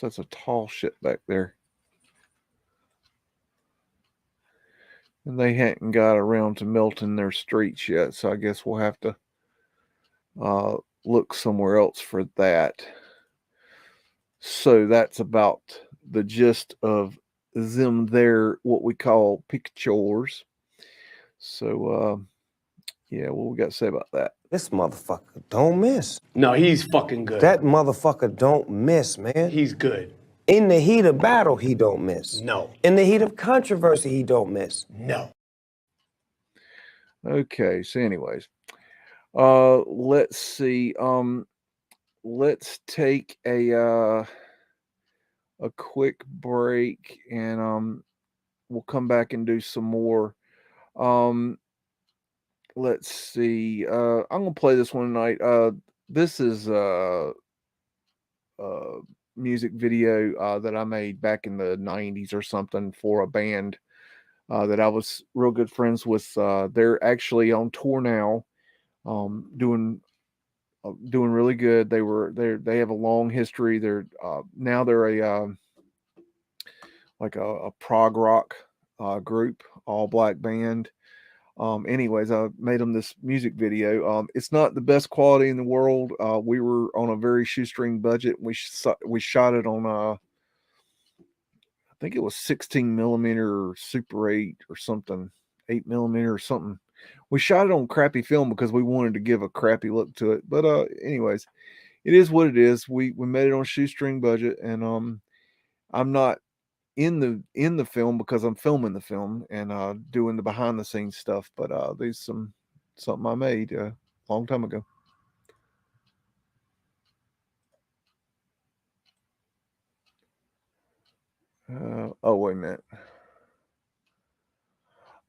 That's a tall shit back there. And they hadn't got around to melting their streets yet, so I guess we'll have to look somewhere else for that. So that's about the gist of them there, what we call pictures. So, yeah, what we got to say about that? This motherfucker don't miss. No, he's fucking good. That motherfucker don't miss, man. He's good. In the heat of battle, he don't miss. No. In the heat of controversy, he don't miss. No. Okay, so anyways, let's see. Let's take a quick break, and we'll come back and do some more. Let's see. I'm gonna play this one tonight. This is a music video that I made back in the 90s or something for a band that I was real good friends with. They're actually on tour now, doing really good. They have a long history. They're now they're a like a prog rock group, all black band. Anyways, I made them this music video. It's not the best quality in the world. We were on a very shoestring budget. We shot it on I think it was 16 millimeter Super 8 or something, 8 millimeter or something. We shot it on crappy film because we wanted to give a crappy look to it. But anyways, it is what it is. We made it on a shoestring budget, and I'm not in the film because I'm filming the film and doing the behind the scenes stuff. But there's something I made a long time ago. Oh, wait a minute.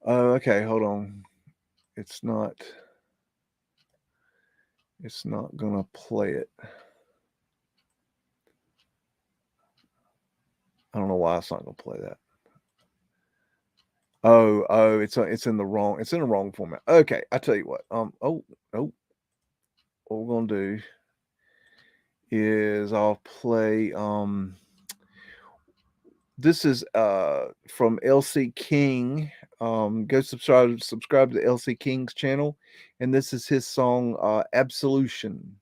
Okay, hold on. It's not gonna play it. I don't know why it's not gonna play that. Oh, it's in the wrong format. Okay, I tell you what. What we're gonna do is I'll play this is from LC King. Go subscribe to LC King's channel, and this is his song Absolution.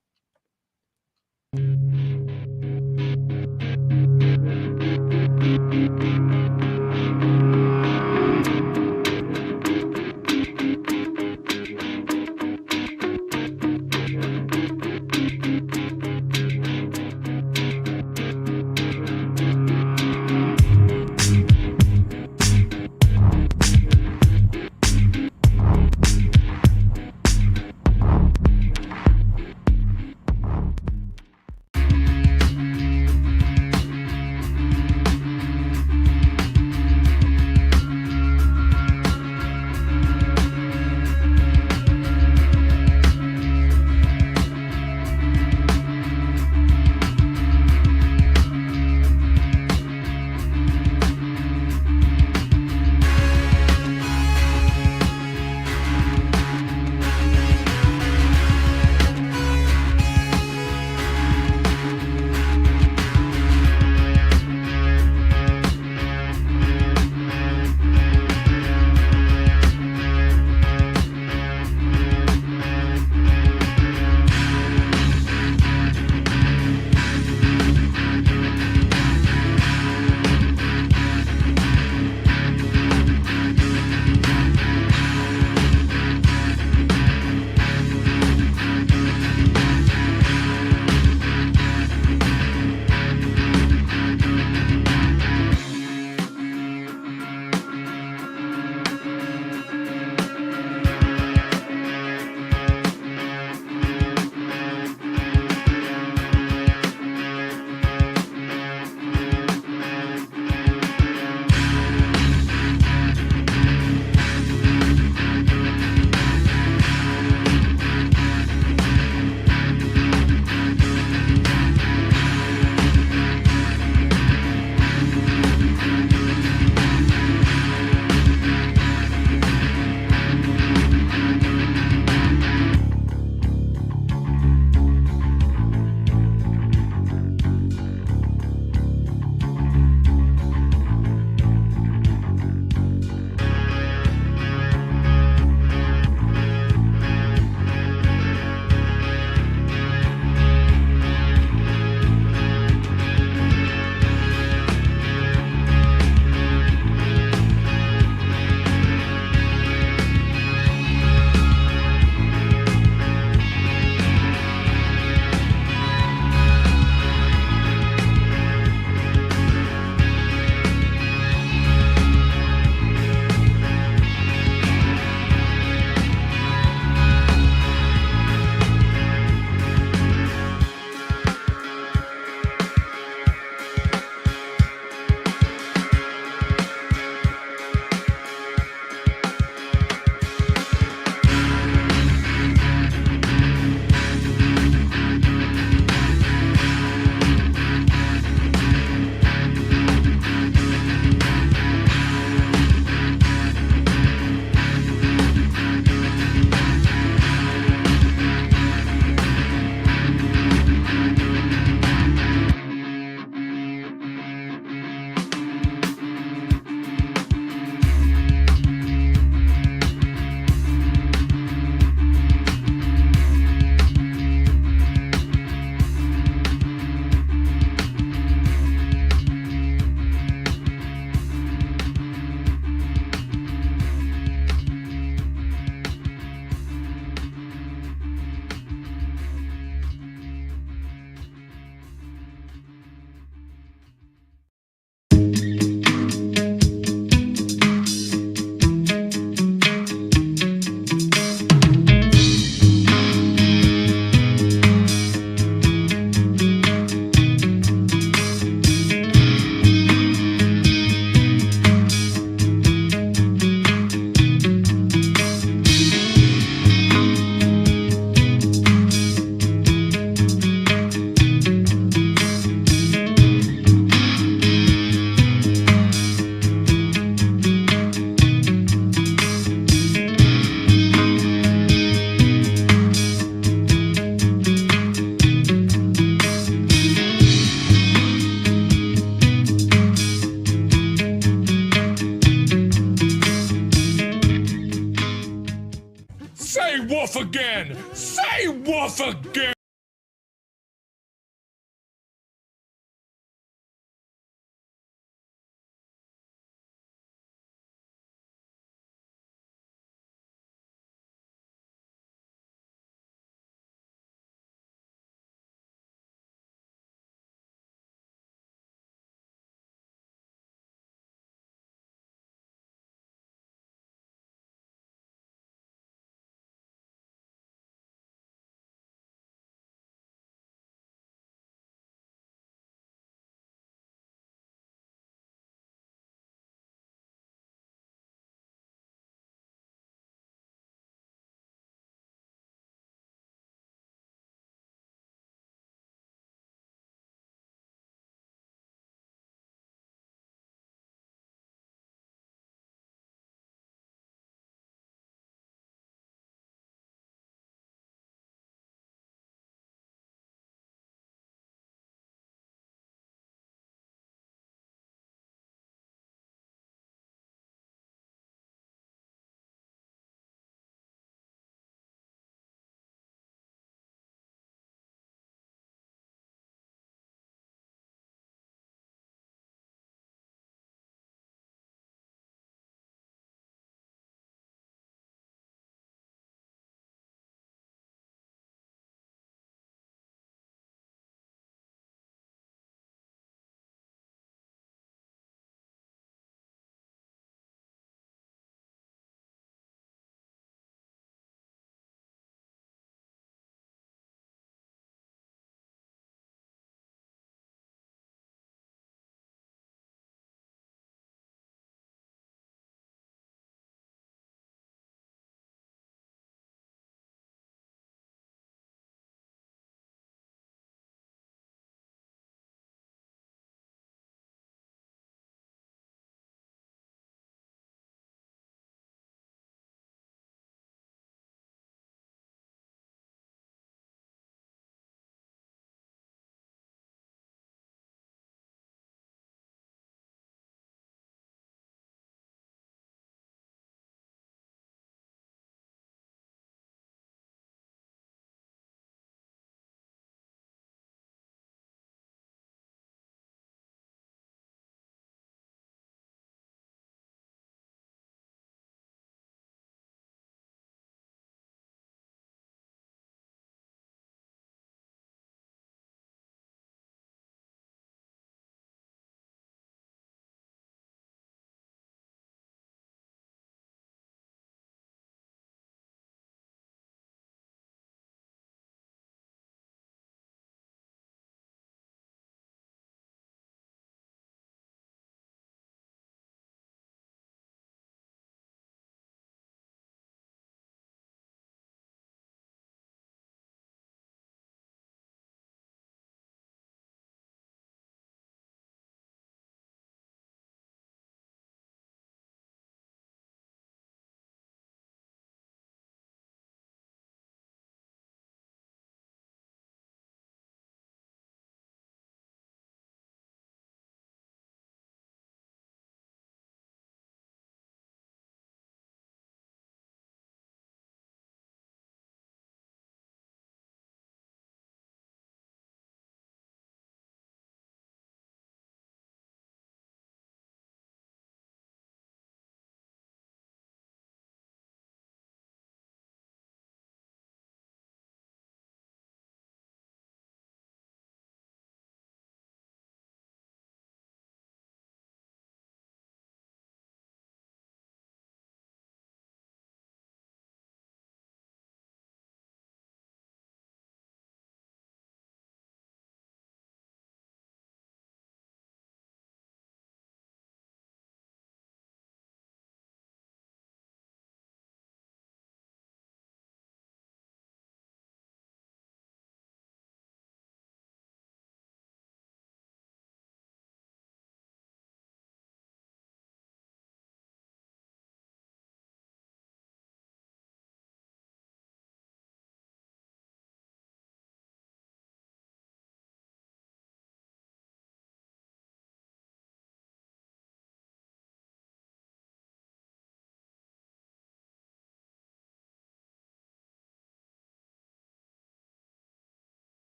Say woof again! Say woof again!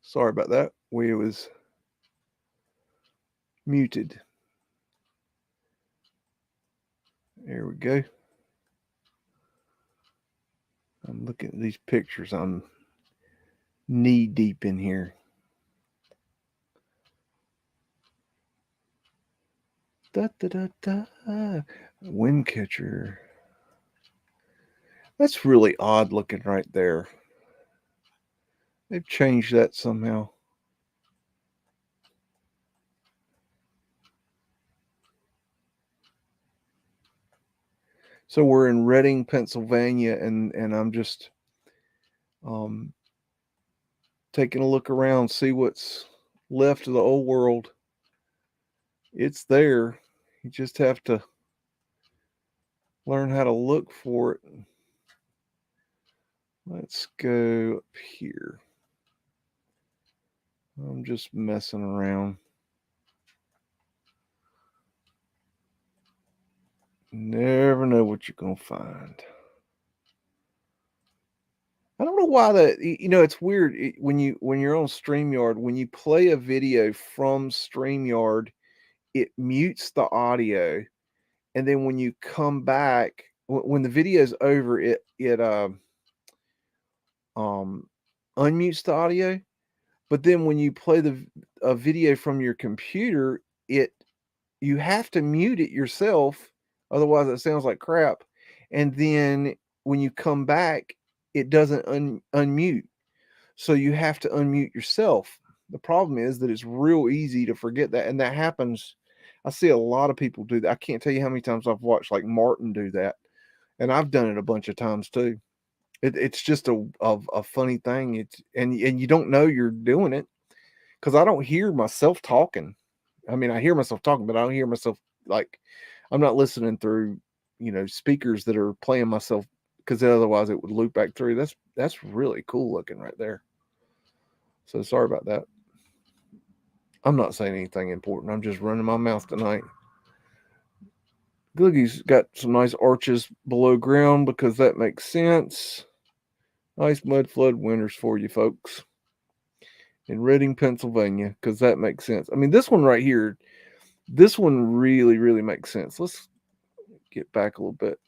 Sorry about that. We was muted. There we go. I'm looking at these pictures. I'm knee deep in here. Da, da, da, da. Wind catcher. That's really odd looking right there. They've changed that somehow. So we're in Reading, Pennsylvania, and I'm just taking a look around, see what's left of the old world. It's there. You just have to learn how to look for it. Let's go up here. I'm just messing around. Never know what you're going to find. I don't know why that, it's weird when you're on StreamYard, when you play a video from StreamYard, it mutes the audio, and then when you come back, when the video's over, it unmutes the audio. But then when you play a video from your computer, you have to mute it yourself, otherwise it sounds like crap. And then when you come back, it doesn't unmute. So you have to unmute yourself. The problem is that it's real easy to forget that. And that happens. I see a lot of people do that. I can't tell you how many times I've watched like Martin do that. And I've done it a bunch of times too. It's just a funny thing. And you don't know you're doing it because I don't hear myself talking. I mean, I hear myself talking, but I don't hear myself, like, I'm not listening through, speakers that are playing myself, because otherwise it would loop back through. That's really cool looking right there. So sorry about that. I'm not saying anything important. I'm just running my mouth tonight. Googie's got some nice arches below ground because that makes sense. Nice Mudflood winters for you folks in Reading, Pennsylvania, because that makes sense. I mean, this one right here, this one really, really makes sense. Let's get back a little bit.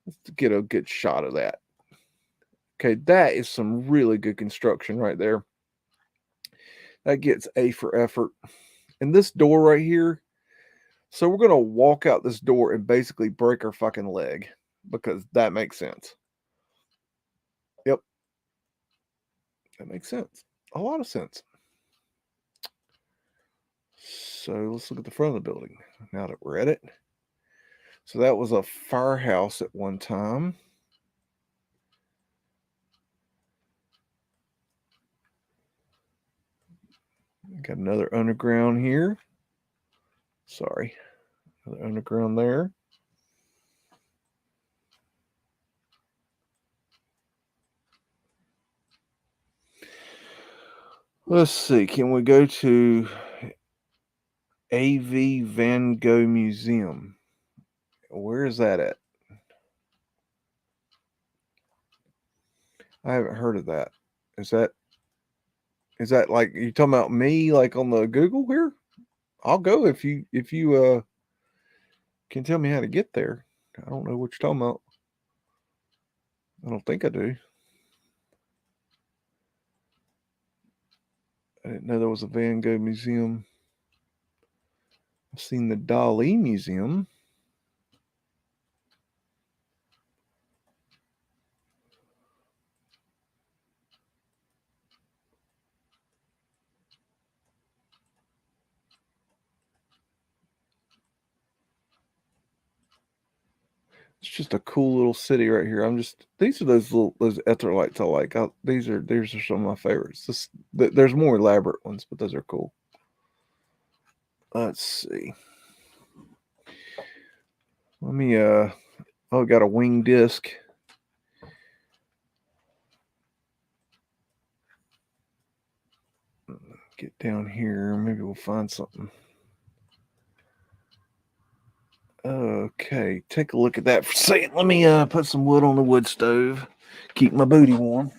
Let's get a good shot of that. Okay, that is some really good construction right there. That gets A for effort. And this door right here, so we're going to walk out this door and basically break our fucking leg, because that makes sense. Yep. That makes sense. A lot of sense. So let's look at the front of the building now that we're at it. So that was a firehouse at one time. Got another underground here. Sorry. Another underground there. Let's see. Can we go to A.V. Van Gogh Museum? Where is that at? I haven't heard of that. Is that like, you talking about me, like on the Google here? I'll go if you can tell me how to get there. I don't know what you're talking about. I don't think I do. I didn't know there was a Van Gogh museum. I've seen the Dali Museum. It's just a cool little city right here. These are those ether lights I like. These are some of my favorites. There's more elaborate ones, but those are cool. Let's see. Let me I got a wing disc. Get down here. Maybe we'll find something. Okay, take a look at that for a second. Let me put some wood on the wood stove. Keep my booty warm.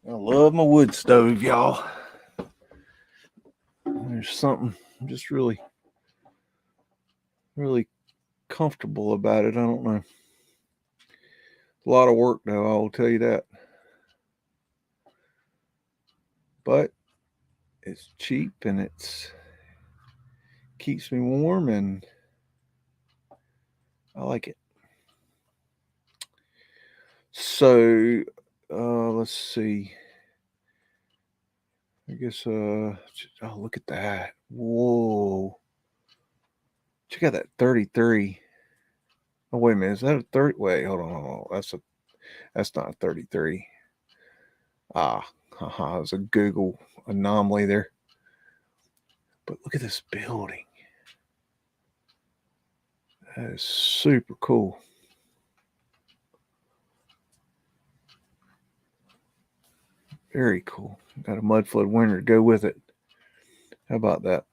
I love my wood stove, y'all. There's something just really comfortable about it. I don't know. A lot of work, though, I will tell you that. But it's cheap and it's keeps me warm and I like it. So let's see. I guess oh, look at that. Whoa. Check out that 33. Oh, wait a minute. Is that a 30? Wait, hold on. That's not a 33. It was a Google anomaly there. But look at this building. That is super cool. Very cool. Got a Mudflood winner to go with it. How about that?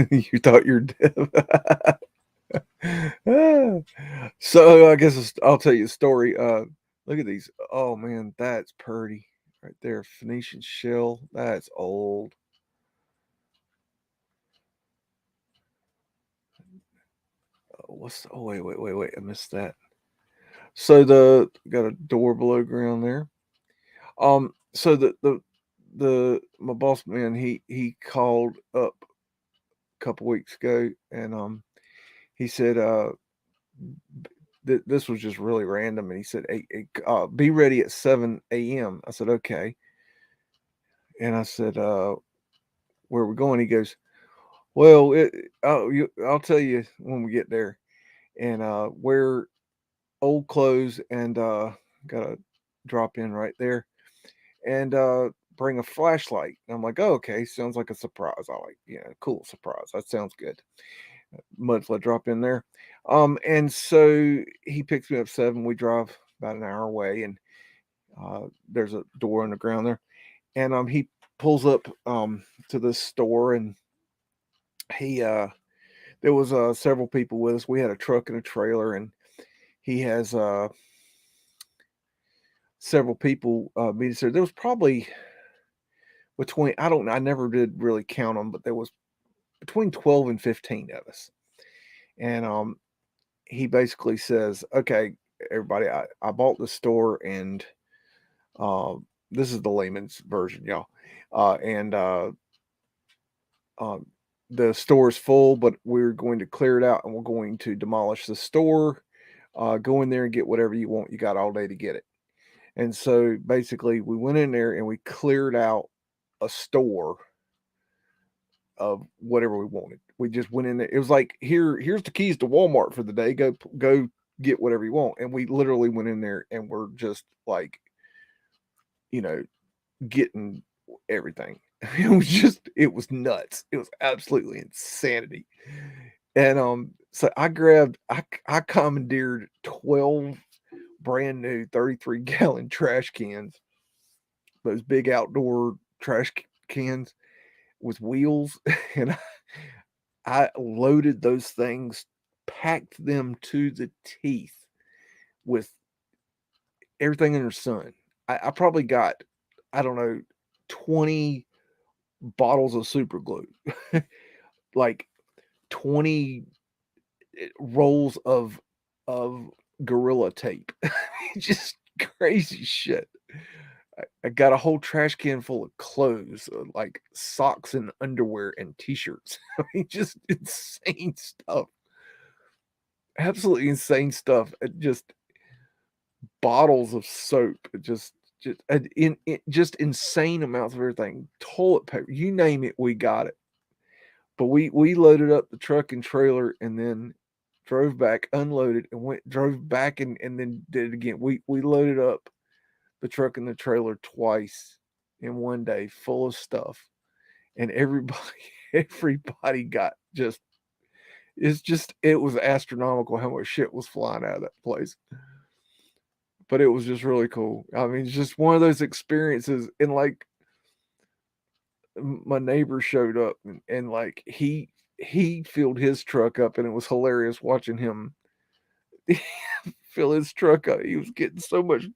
You thought you were dead. So I guess I'll tell you a story. Look at these. Oh man, that's pretty right there. Phoenician shell. That's old. Oh wait. I missed that. So got a door below ground there. So my boss man, he called up a couple weeks ago and he said this was just really random, and he said, hey, be ready at 7 a.m. I said, okay. And I said, where are we going? He goes, well, I'll tell you when we get there. And wear old clothes and gotta drop in right there and bring a flashlight. And I'm like, oh, okay, sounds like a surprise. I like, cool surprise. That sounds good. Mudflood drop in there. And so he picks me up 7. We drive about an hour away, and there's a door on the ground there. And he pulls up to this store, and he there was several people with us. We had a truck and a trailer, and he has several people meet us there. There was probably between, I don't know, I never did really count them, but there was between 12 and 15 of us. And he basically says, okay, everybody, I bought the store, and this is the layman's version, y'all. And the store is full, but we're going to clear it out, and we're going to demolish the store. Go in there and get whatever you want. You got all day to get it. And so basically we went in there and we cleared out a store of whatever we wanted. We just went in there. It was like, here's the keys to Walmart for the day. Go get whatever you want. And we literally went in there and we're just like, getting everything. It was nuts. It was absolutely insanity. And so I commandeered 12 brand new 33-gallon trash cans, those big outdoor trash cans with wheels, and I loaded those things, packed them to the teeth with everything under the sun. I probably got, I don't know, 20 bottles of super glue, like 20 rolls of Gorilla tape. Just crazy shit. I got a whole trash can full of clothes, like socks and underwear and t-shirts. I mean, just insane stuff. Absolutely insane stuff. Just bottles of soap. Just just insane amounts of everything. Toilet paper, you name it, we got it. But we loaded up the truck and trailer, and then drove back, unloaded, and drove back and then did it again. We loaded up the truck and the trailer twice in one day, full of stuff, and everybody got it was astronomical how much shit was flying out of that place. But it was just really cool. I mean, it's just one of those experiences. And like, my neighbor showed up, and like he he filled his truck up, and it was hilarious watching him fill his truck up. He was getting so much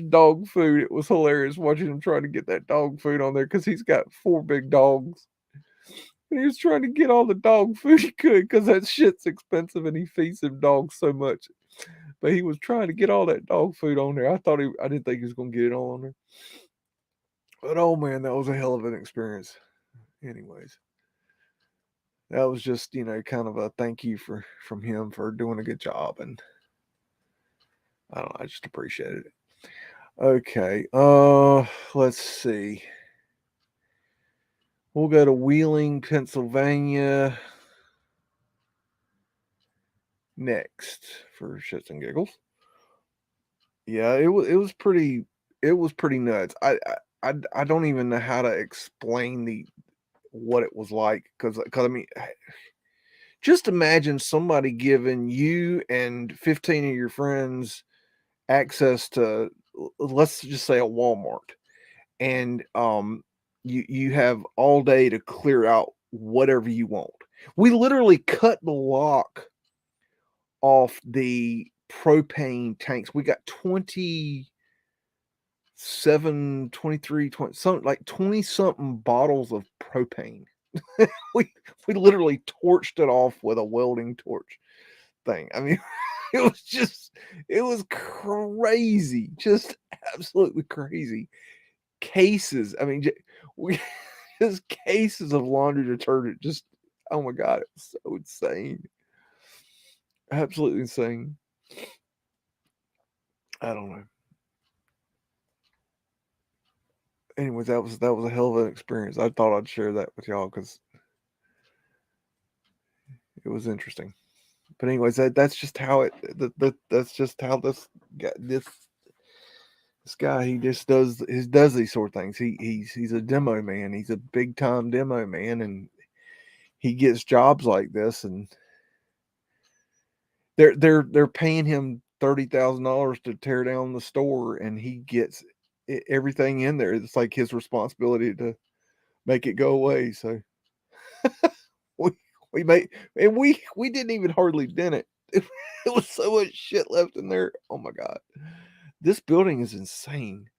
dog food. It was hilarious watching him trying to get that dog food on there because he's got 4 big dogs. And he was trying to get all the dog food he could because that shit's expensive and he feeds them dogs so much. But he was trying to get all that dog food on there. I didn't think he was going to get it all on there. But oh man, that was a hell of an experience. Anyways, that was just, kind of a thank you from him for doing a good job. And I don't know, I just appreciated it. Okay, let's see. We'll go to Wheeling, Pennsylvania next for shits and giggles. Yeah, it was pretty nuts. I don't even know how to explain what it was like because I mean, just imagine somebody giving you and 15 of your friends access to, let's just say, a Walmart, and you have all day to clear out whatever you want. We literally cut the lock off the propane tanks. We got 27, 23, 20, something like 20 something bottles of propane. we literally torched it off with a welding torch thing. I mean, it was crazy, just absolutely crazy. Cases, I mean, we just cases of laundry detergent. Just, oh my god, it was so insane, absolutely insane. I don't know. Anyways, that was a hell of an experience. I thought I'd share that with y'all because it was interesting. But anyways, that's just how that's just how this guy, he just does these sort of things. He's a demo man. He's a big time demo man, and he gets jobs like this, and they're paying him $30,000 to tear down the store, and he gets everything in there. It's like his responsibility to make it go away. So we made, and we didn't even hardly dent it. It was so much shit left in there. Oh my god, this building is insane.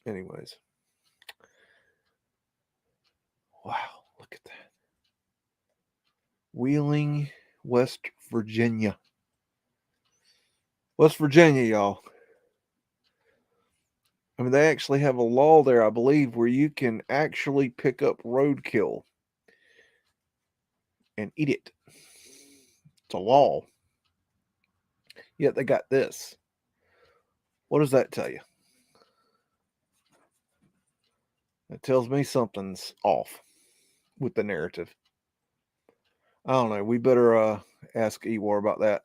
Anyways, wow, look at that. Wheeling, West Virginia. West Virginia, y'all. I mean, they actually have a law there, I believe, where you can actually pick up roadkill and eat it. It's a law. Yet they got this. What does that tell you? It tells me something's off with the narrative. I don't know. We better ask Ewar about that.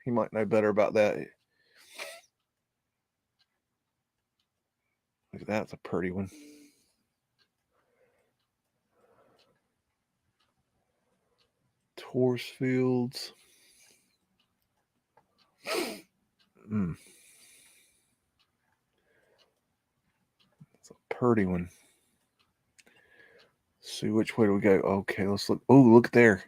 He might know better about that. Look at that. It's a pretty one. Torus fields. It's a pretty one. Let's see, which way do we go? Okay, let's look. Oh, look there.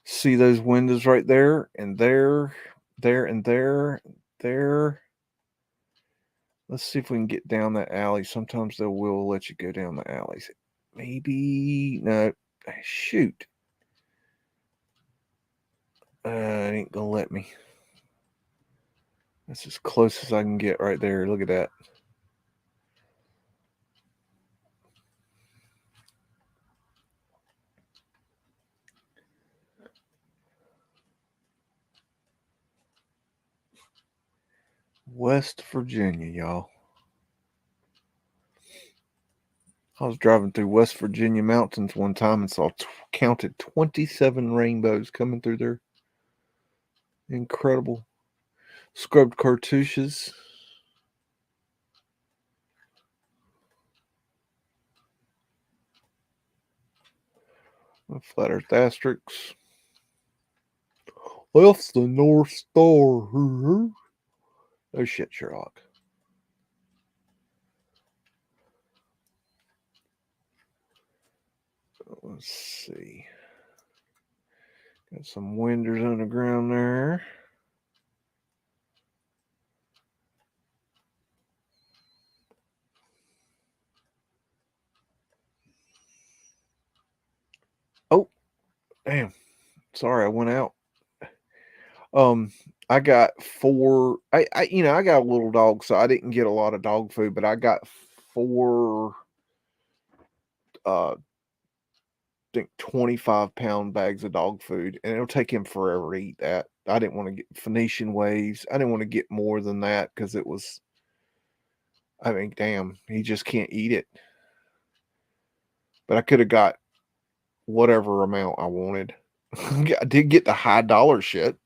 See those windows right there, and there, and there. Let's see if we can get down that alley. Sometimes they will let you go down the alleys. Maybe, no, shoot. It ain't gonna let me. That's as close as I can get right there. Look at that. West Virginia, y'all. I was driving through West Virginia mountains one time and counted 27 rainbows coming through there. Incredible. Scrubbed cartouches. Flat Earth asterisks. Left's the North Star. Oh shit, Sherlock. Let's see. Got some windows underground there. Oh, damn. Sorry, I went out. I got four. I got a little dog, so I didn't get a lot of dog food, but I got 4 I think 25-pound bags of dog food, and it'll take him forever to eat that. I didn't want to get Phoenician waves. I didn't want to get more than that because it was, I mean, damn, he just can't eat it. But I could have got whatever amount I wanted. I did get the high dollar shit.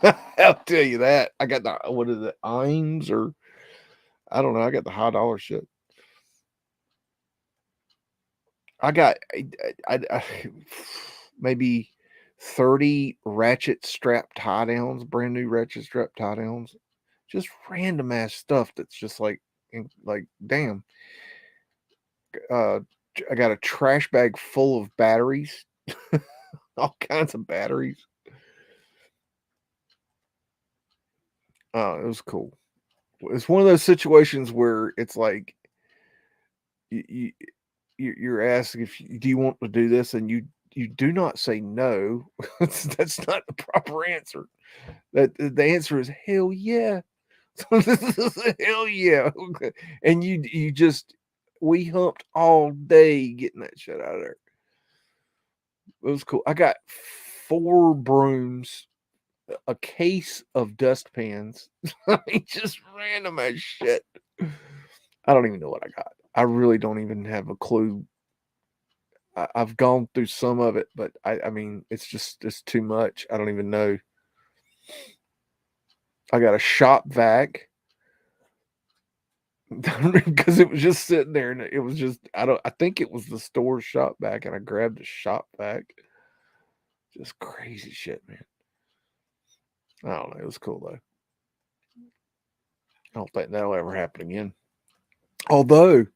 I'll tell you that. I got the, what is it, Imes, or I don't know. I got the high dollar shit. I got I maybe 30 ratchet strap tie downs, brand new ratchet strap tie downs, just random ass stuff that's just like damn. I got a trash bag full of batteries, all kinds of batteries. It was cool. It's one of those situations where it's like you're asking if do you want to do this, and you do not say no. That's not the proper answer. That the answer is hell yeah. Hell yeah. Okay. And you just we humped all day getting that shit out of there. It was cool. I got 4 brooms, a case of dustpans. I mean, just random as shit. I don't even know what I got. I really don't even have a clue. I've gone through some of it, but I mean, it's too much. I don't even know. I got a shop vac because it was just sitting there, and it was just I think it was the store shop vac, and I grabbed the shop vac. Just crazy shit, man. I don't know. It was cool though. I don't think that'll ever happen again. Although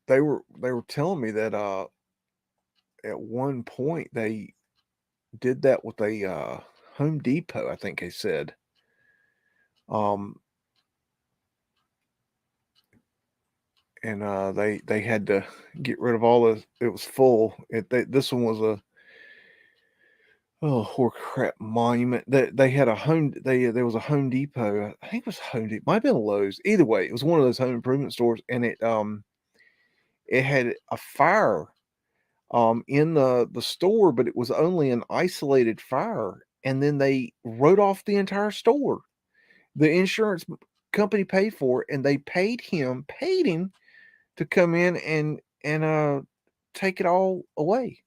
they were telling me that at one point they did that with a Home Depot, I think they said. And they had to get rid of all the, it was full. This one was a oh crap monument. They had a home, there was a Home Depot. I think it was Home Depot, might have been Lowe's. Either way, it was one of those home improvement stores, and it had a fire in the store, but it was only an isolated fire, and then they wrote off the entire store. The insurance company paid for it, and they paid him to come in and take it all away,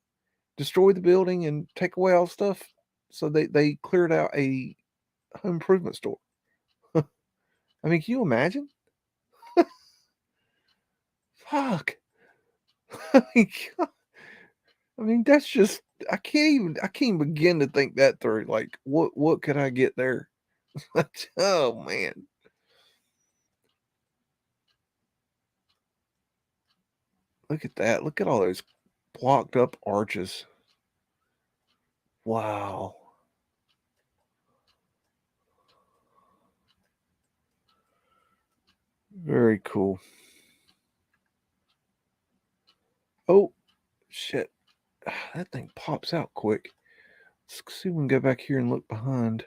destroy the building and take away all the stuff. So they cleared out a home improvement store. I mean, can you imagine? Fuck. I mean, God. I mean, that's just I can't even begin to think that through. Like, what could I get there? Oh man. Look at that. Look at all those blocked up arches. Wow. Very cool. Oh, shit. That thing pops out quick. Let's see if we can go back here and look behind.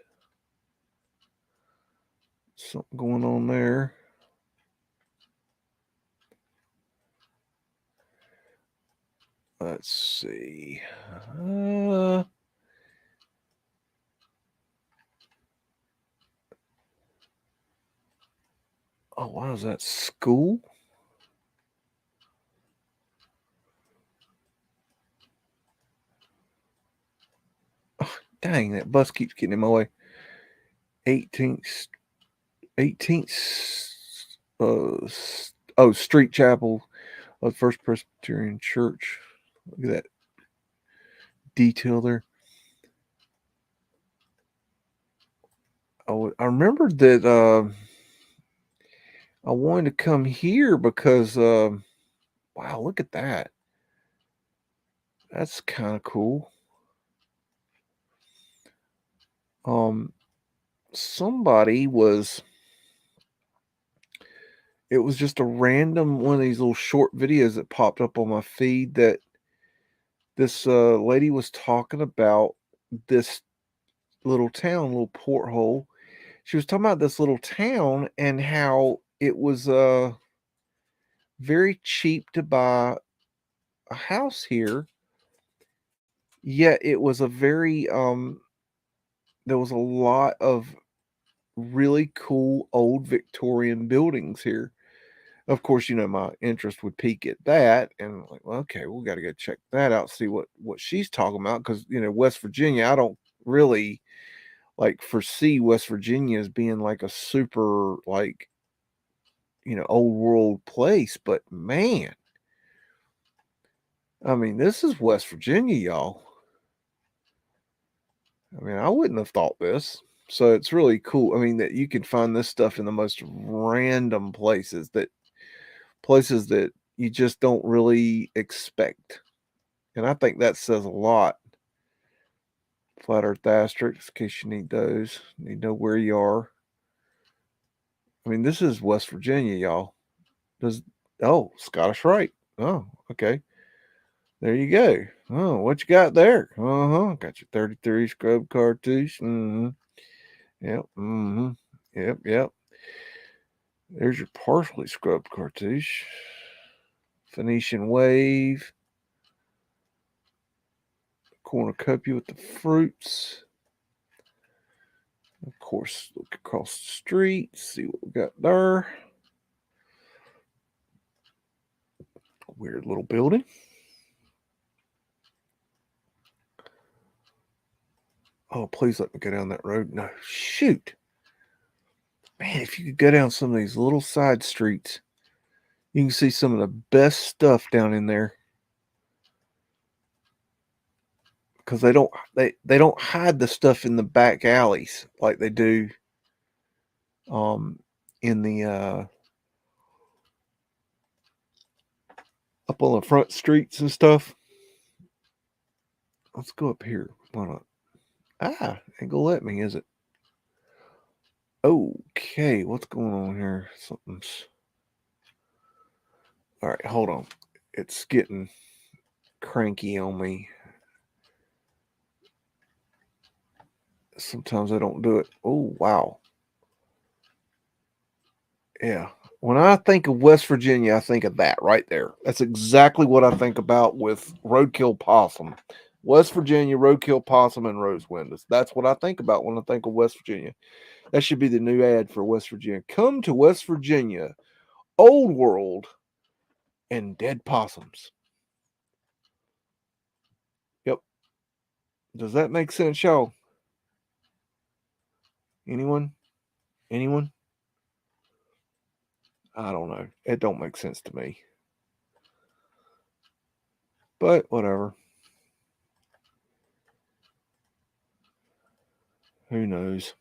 Something going on there. Let's see. Oh, wow, is that school? Oh, dang, that bus keeps getting in my way. 18th, Street Chapel of First Presbyterian Church. Look at that detail there. Oh, I remembered that I wanted to come here because wow, look at that. That's kind of cool. Somebody was, it was just a random one of these little short videos that popped up on my feed that this lady was talking about this little town, little porthole. She was talking about this little town and how it was very cheap to buy a house here, yet it was a very there was a lot of really cool old Victorian buildings here. Of course, you know, my interest would peak at that, and like, well, okay, we got to go check that out, see what she's talking about, because you know, West Virginia, I don't really like foresee West Virginia as being like a super like, you know, old world place, but man, I mean, this is West Virginia, y'all. I mean, I wouldn't have thought this. So it's really cool. I mean, that you can find this stuff in the most random places that you just don't really expect. And I think that says a lot. Flat Earth asterisks, in case you need those. You need to know where you are. I mean, this is West Virginia, y'all. Scottish Rite. Oh, okay. There you go. Oh, what you got there? Got your 33 scrub cartouche. Yep. Yep. There's your partially scrubbed cartouche. Phoenician wave. Cornucopia with the fruits. Of course, look across the street, see what we got there. Weird little building. Oh, please let me go down that road. No, shoot. Man, if you could go down some of these little side streets, you can see some of the best stuff down in there. Because they don't hide the stuff in the back alleys like they do in the up on the front streets and stuff. Let's go up here. Why not? Ain't gonna let me, is it? Okay, what's going on here? Something's... All right, hold on. It's getting cranky on me. Sometimes I don't do it. Oh, wow. Yeah. When I think of West Virginia, I think of that right there. That's exactly what I think about with roadkill possum. West Virginia, roadkill possum, and rose windows. That's what I think about when I think of West Virginia. That should be the new ad for West Virginia. Come to West Virginia, old world, and dead possums. Yep. Does that make sense, y'all? Anyone? I don't know. It don't make sense to me. But whatever. Who knows?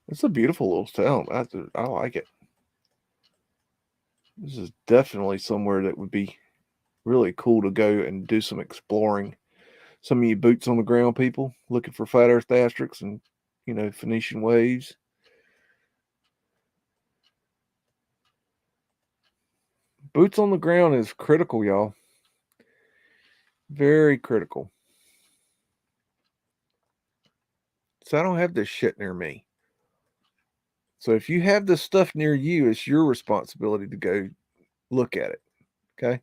It's a beautiful little town. I like it. This is definitely somewhere that would be really cool to go and do some exploring. Some of you boots on the ground people looking for flat earth asterisks and, you know, Phoenician waves. Boots on the ground is critical, y'all. Very critical. So I don't have this shit near me. So if you have this stuff near you, it's your responsibility to go look at it. Okay.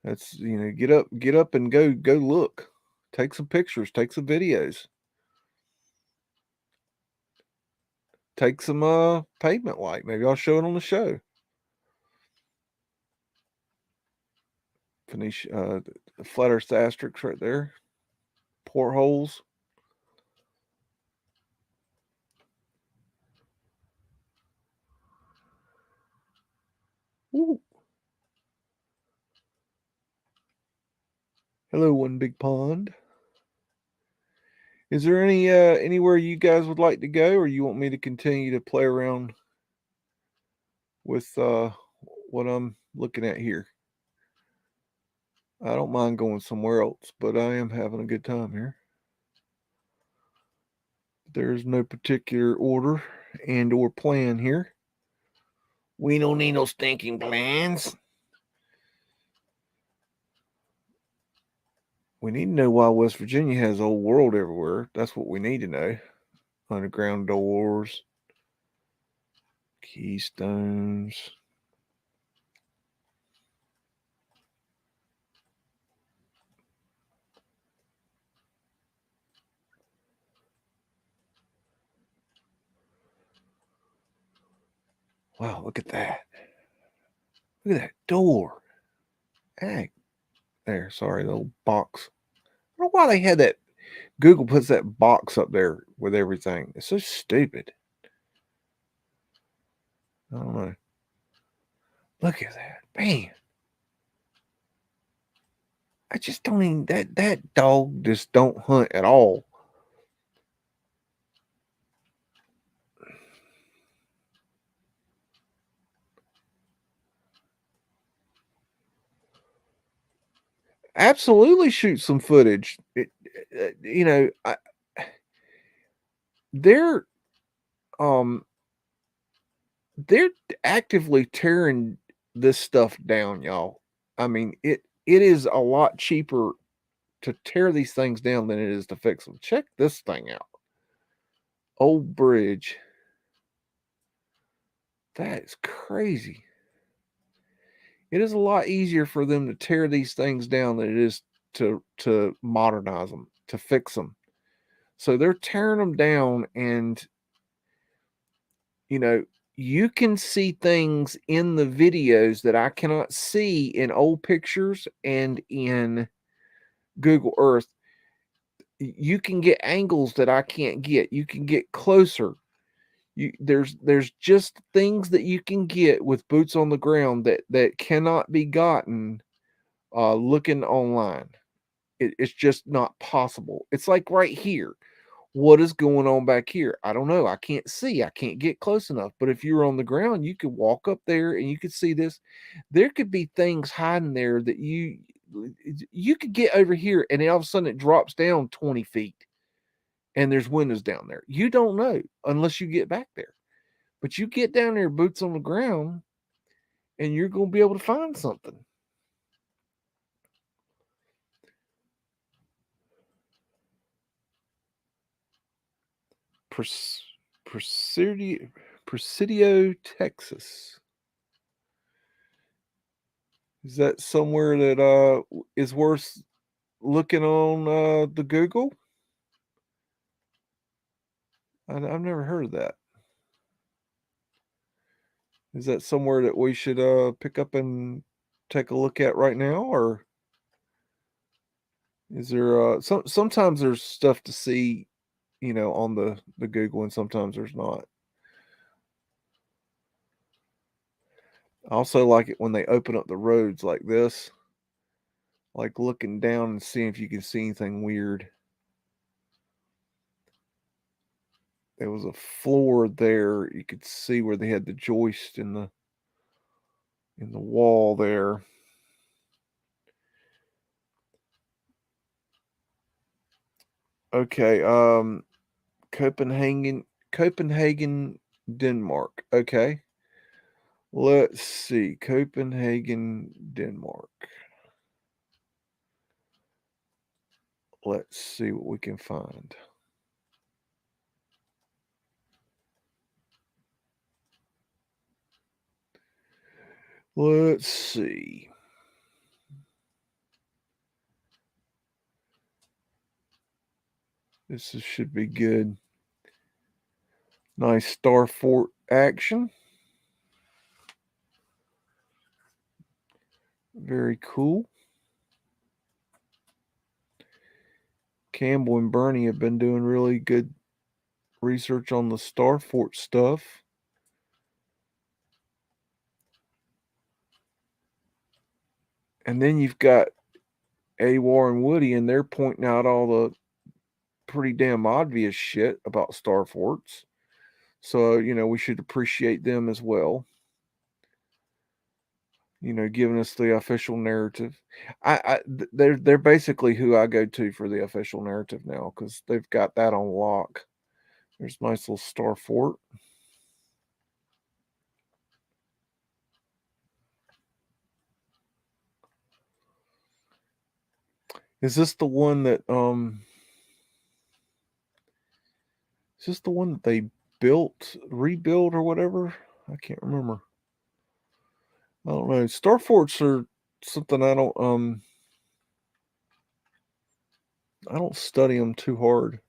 That's, you know, get up and go look. Take some pictures, take some videos. Take some pavement light. Maybe I'll show it on the show. Finish the flat earth asterisks right there. Portholes. Ooh. Hello, one big pond. Is there any anywhere you guys would like to go, or you want me to continue to play around with what I'm looking at here? I don't mind going somewhere else, but I am having a good time here. There's no particular order and or plan here. We don't need no stinking plans. We need to know why West Virginia has old world everywhere. That's what we need to know. Underground doors, keystones. Wow, look at that. Look at that door. Hey, there, sorry, the little box. I don't know why they had that. Google puts that box up there with everything. It's so stupid. I don't know. Look at that. Man. I just don't even that dog just don't hunt at all. Absolutely shoot some footage. You know, they're they're actively tearing this stuff down, y'all. I mean, it is a lot cheaper to tear these things down than it is to fix them. Check this thing out. Old bridge. That is crazy. It is a lot easier for them to tear these things down than it is to modernize them, to fix them. So they're tearing them down, and you know, you can see things in the videos that I cannot see in old pictures and in Google Earth. You can get angles that I can't get. You can get closer. There's just things that you can get with boots on the ground that cannot be gotten looking online. It's just not possible. It's like right here. What is going on back here? I don't know. I can't see. I can't get close enough. But if you were on the ground, you could walk up there and you could see this. There could be things hiding there that you could get over here, and then all of a sudden it drops down 20 feet and there's windows down there. You don't know unless you get back there. But you get down there, boots on the ground, and you're going to be able to find something. Presidio, Texas. Is that somewhere that is worth looking on the Google? I've never heard of that. Is that somewhere that we should pick up and take a look at right now, or is there sometimes there's stuff to see, you know, on the Google, and sometimes there's not. I also like it when they open up the roads like this, like looking down and seeing if you can see anything weird. There was a floor there. You could see where they had the joist in the wall there. Okay, Copenhagen, Denmark. Okay. Let's see. Copenhagen, Denmark. Let's see what we can find. Let's see. Should be good. Nice Star Fort action. Very cool. Campbell and Bernie have been doing really good research on the Star Fort stuff. And then you've got Awar and Woody, and they're pointing out all pretty damn obvious shit about star forts. So, we should appreciate them as well. Giving us the official narrative. They're basically who I go to for the official narrative now, because they've got that on lock. There's a nice little star fort. Is this the one that is this the one that they rebuilt or whatever? I can't remember. I don't know. Star forts are something I don't study them too hard.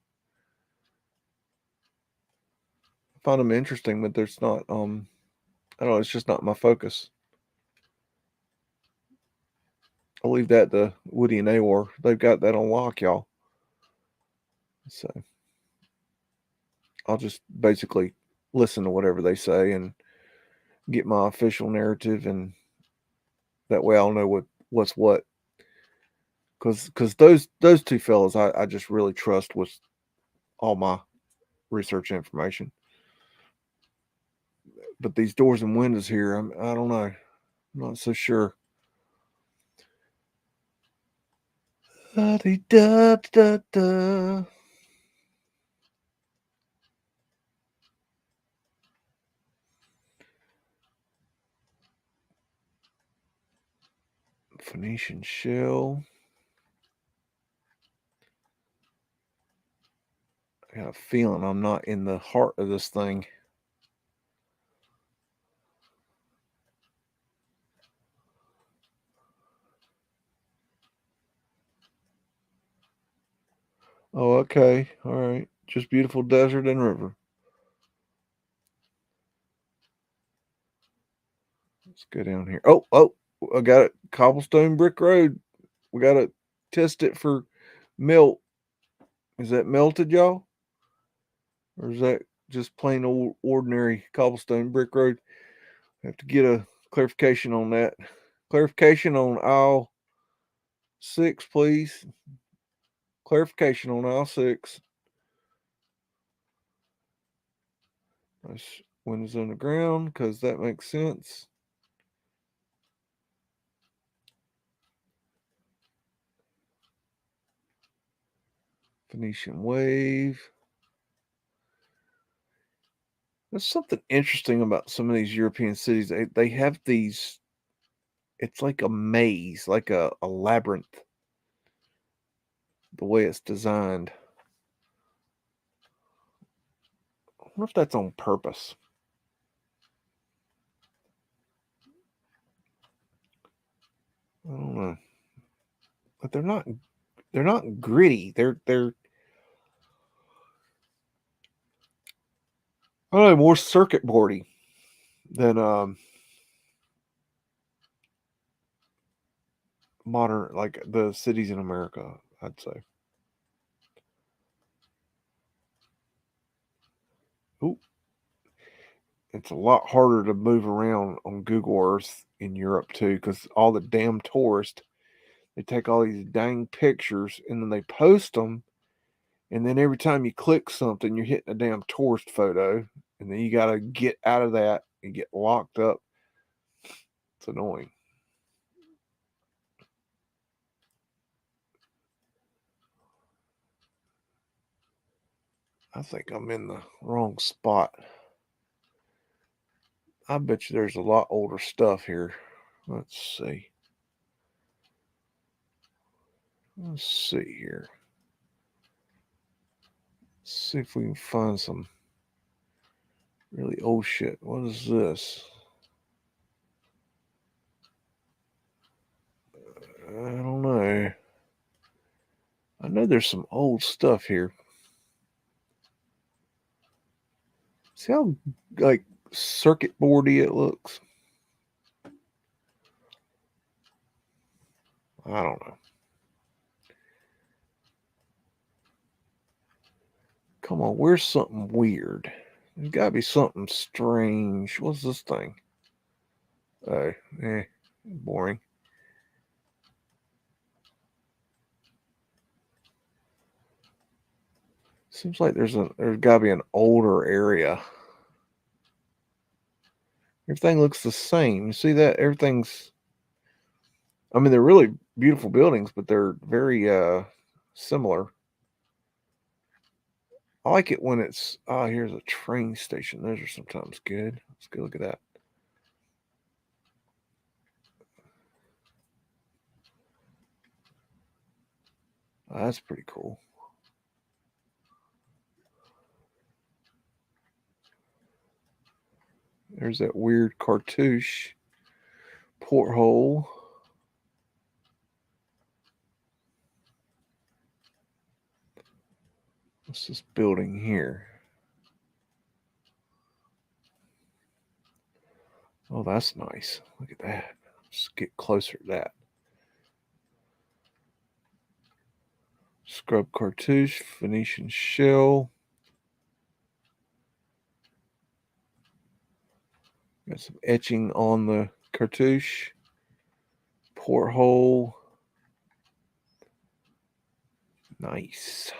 I find them interesting, but there's not I don't know, it's just not my focus. I'll leave that to Woody and Awar. They've got that on lock, y'all. So I'll just basically listen to whatever they say and get my official narrative, and that way I'll know what's what. Because those two fellas I just really trust with all my research information. But these doors and windows here, I don't know. I'm not so sure. Da-dee-da-da-da. Phoenician shell. I got a feeling I'm not in the heart of this thing. Oh, okay. All right. Just beautiful desert and river. Let's go down here. Oh, I got it. Cobblestone brick road. We got to test it for melt. Is that melted, y'all? Or is that just plain old ordinary cobblestone brick road? I have to get a clarification on that. Clarification on aisle 6, please. Clarification on aisle 6. Nice windows on the ground, because that makes sense. Phoenician wave. There's something interesting about some of these European cities. They have these, it's like a maze, like a labyrinth, the way it's designed. I wonder if that's on purpose. I don't know. But they're not gritty. They're I don't know, more circuit boardy than modern, like the cities in America, I'd say. Ooh. It's a lot harder to move around on Google Earth in Europe too, because all the damn tourists, they take all these dang pictures and then they post them, and then every time you click something, you're hitting a damn tourist photo, and then you got to get out of that and get locked up. It's annoying. I think I'm in the wrong spot. I bet you there's a lot older stuff here. Let's see. Let's see here. Let's see if we can find some really old shit. What is this? I don't know. I know there's some old stuff here. See how like circuit boardy it looks? I don't know. Come on, where's something weird? There's got to be something strange. What's this thing? Oh, boring. Seems like there's got to be an older area. Everything looks the same. You see that? Everything's, I mean, they're really beautiful buildings, but they're very similar. I like it when it's, here's a train station. Those are sometimes good. Let's go look at that. Oh, that's pretty cool. There's that weird cartouche porthole. What's this building here? Oh, that's nice. Look at that. Let's get closer to that. Scrub cartouche, Venetian shell. Got some etching on the cartouche. Porthole. Nice.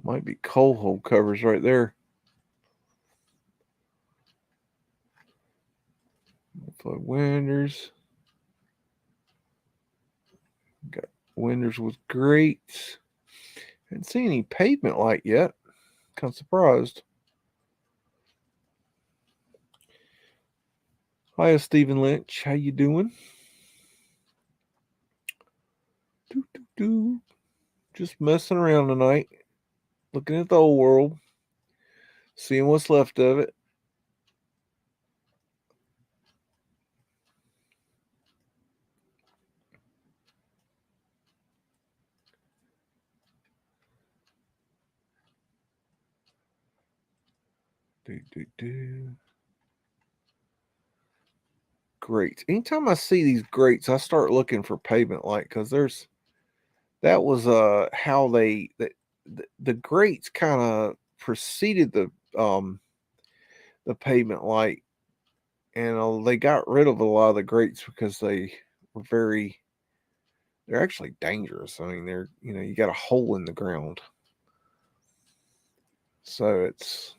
Might be coal hole covers right there. Mudflood windows. Got windows with grates. Haven't seen any pavement light yet. Kind of surprised. Hiya, Stephen Lynch. How you doing? Just messing around tonight. Looking at the old world. Seeing what's left of it. Grates. Anytime I see these grates, I start looking for pavement light because that was how the grates kind of preceded the pavement light, and they got rid of a lot of the grates because they were they're actually dangerous. I mean, you got a hole in the ground, so it's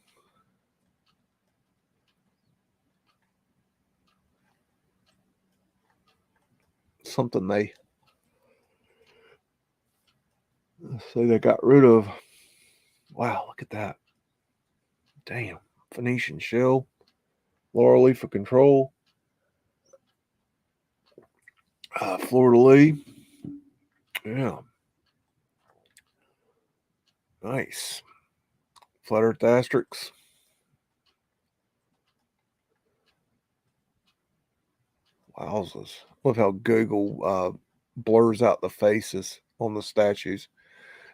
something they say they got rid of. Wow, look at that. Damn. Venetian shell. Laurel leaf for control. Fleur-de-lis. Yeah. Nice. Flat earth asterisks. Wowzers. Love how Google blurs out the faces on the statues.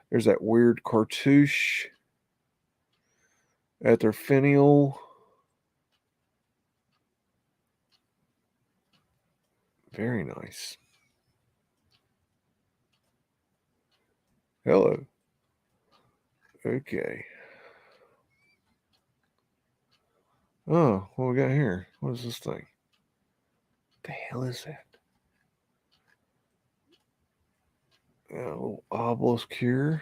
There's that weird cartouche at their finial. Very nice. Hello. Okay. Oh, what we got here? What is this thing? What the hell is that? Yeah, a little obelisk here.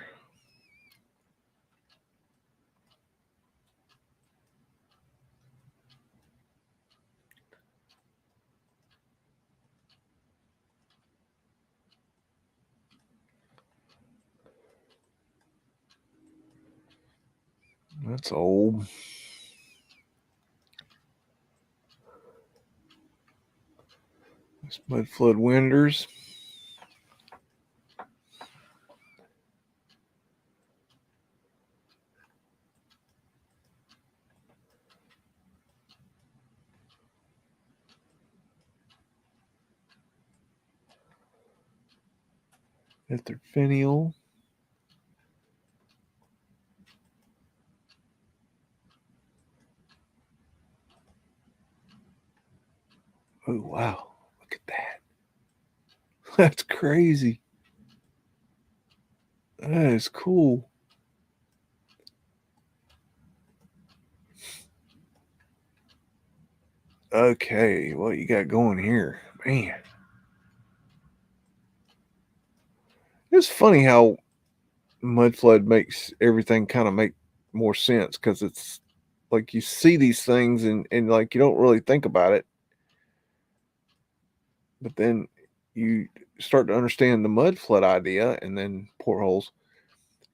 That's old. It's Mudflood windows. At their finial. Oh, wow. Look at that. That's crazy. That is cool. Okay, what you got going here? Man. It's funny how Mudflood makes everything kind of make more sense, because it's like you see these things and like you don't really think about it, but then you start to understand the Mudflood idea, and then portholes,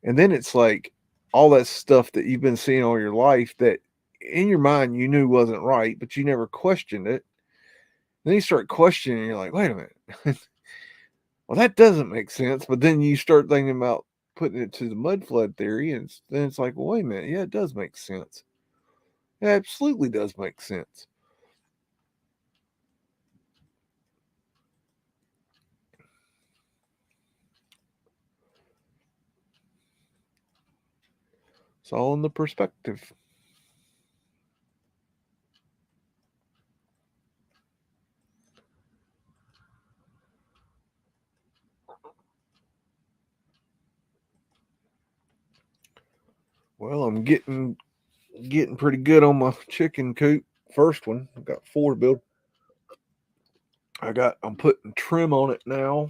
and then it's like all that stuff that you've been seeing all your life that in your mind you knew wasn't right, but you never questioned it. Then you start questioning, and you're like, wait a minute. Well, that doesn't make sense. But then you start thinking about putting it to the mud flood theory, and then it's like, well, wait a minute. Yeah, it does make sense. It absolutely does make sense. It's all in the perspective. Well, I'm getting pretty good on my chicken coop. First one, I've got 4 to build. I'm putting trim on it now,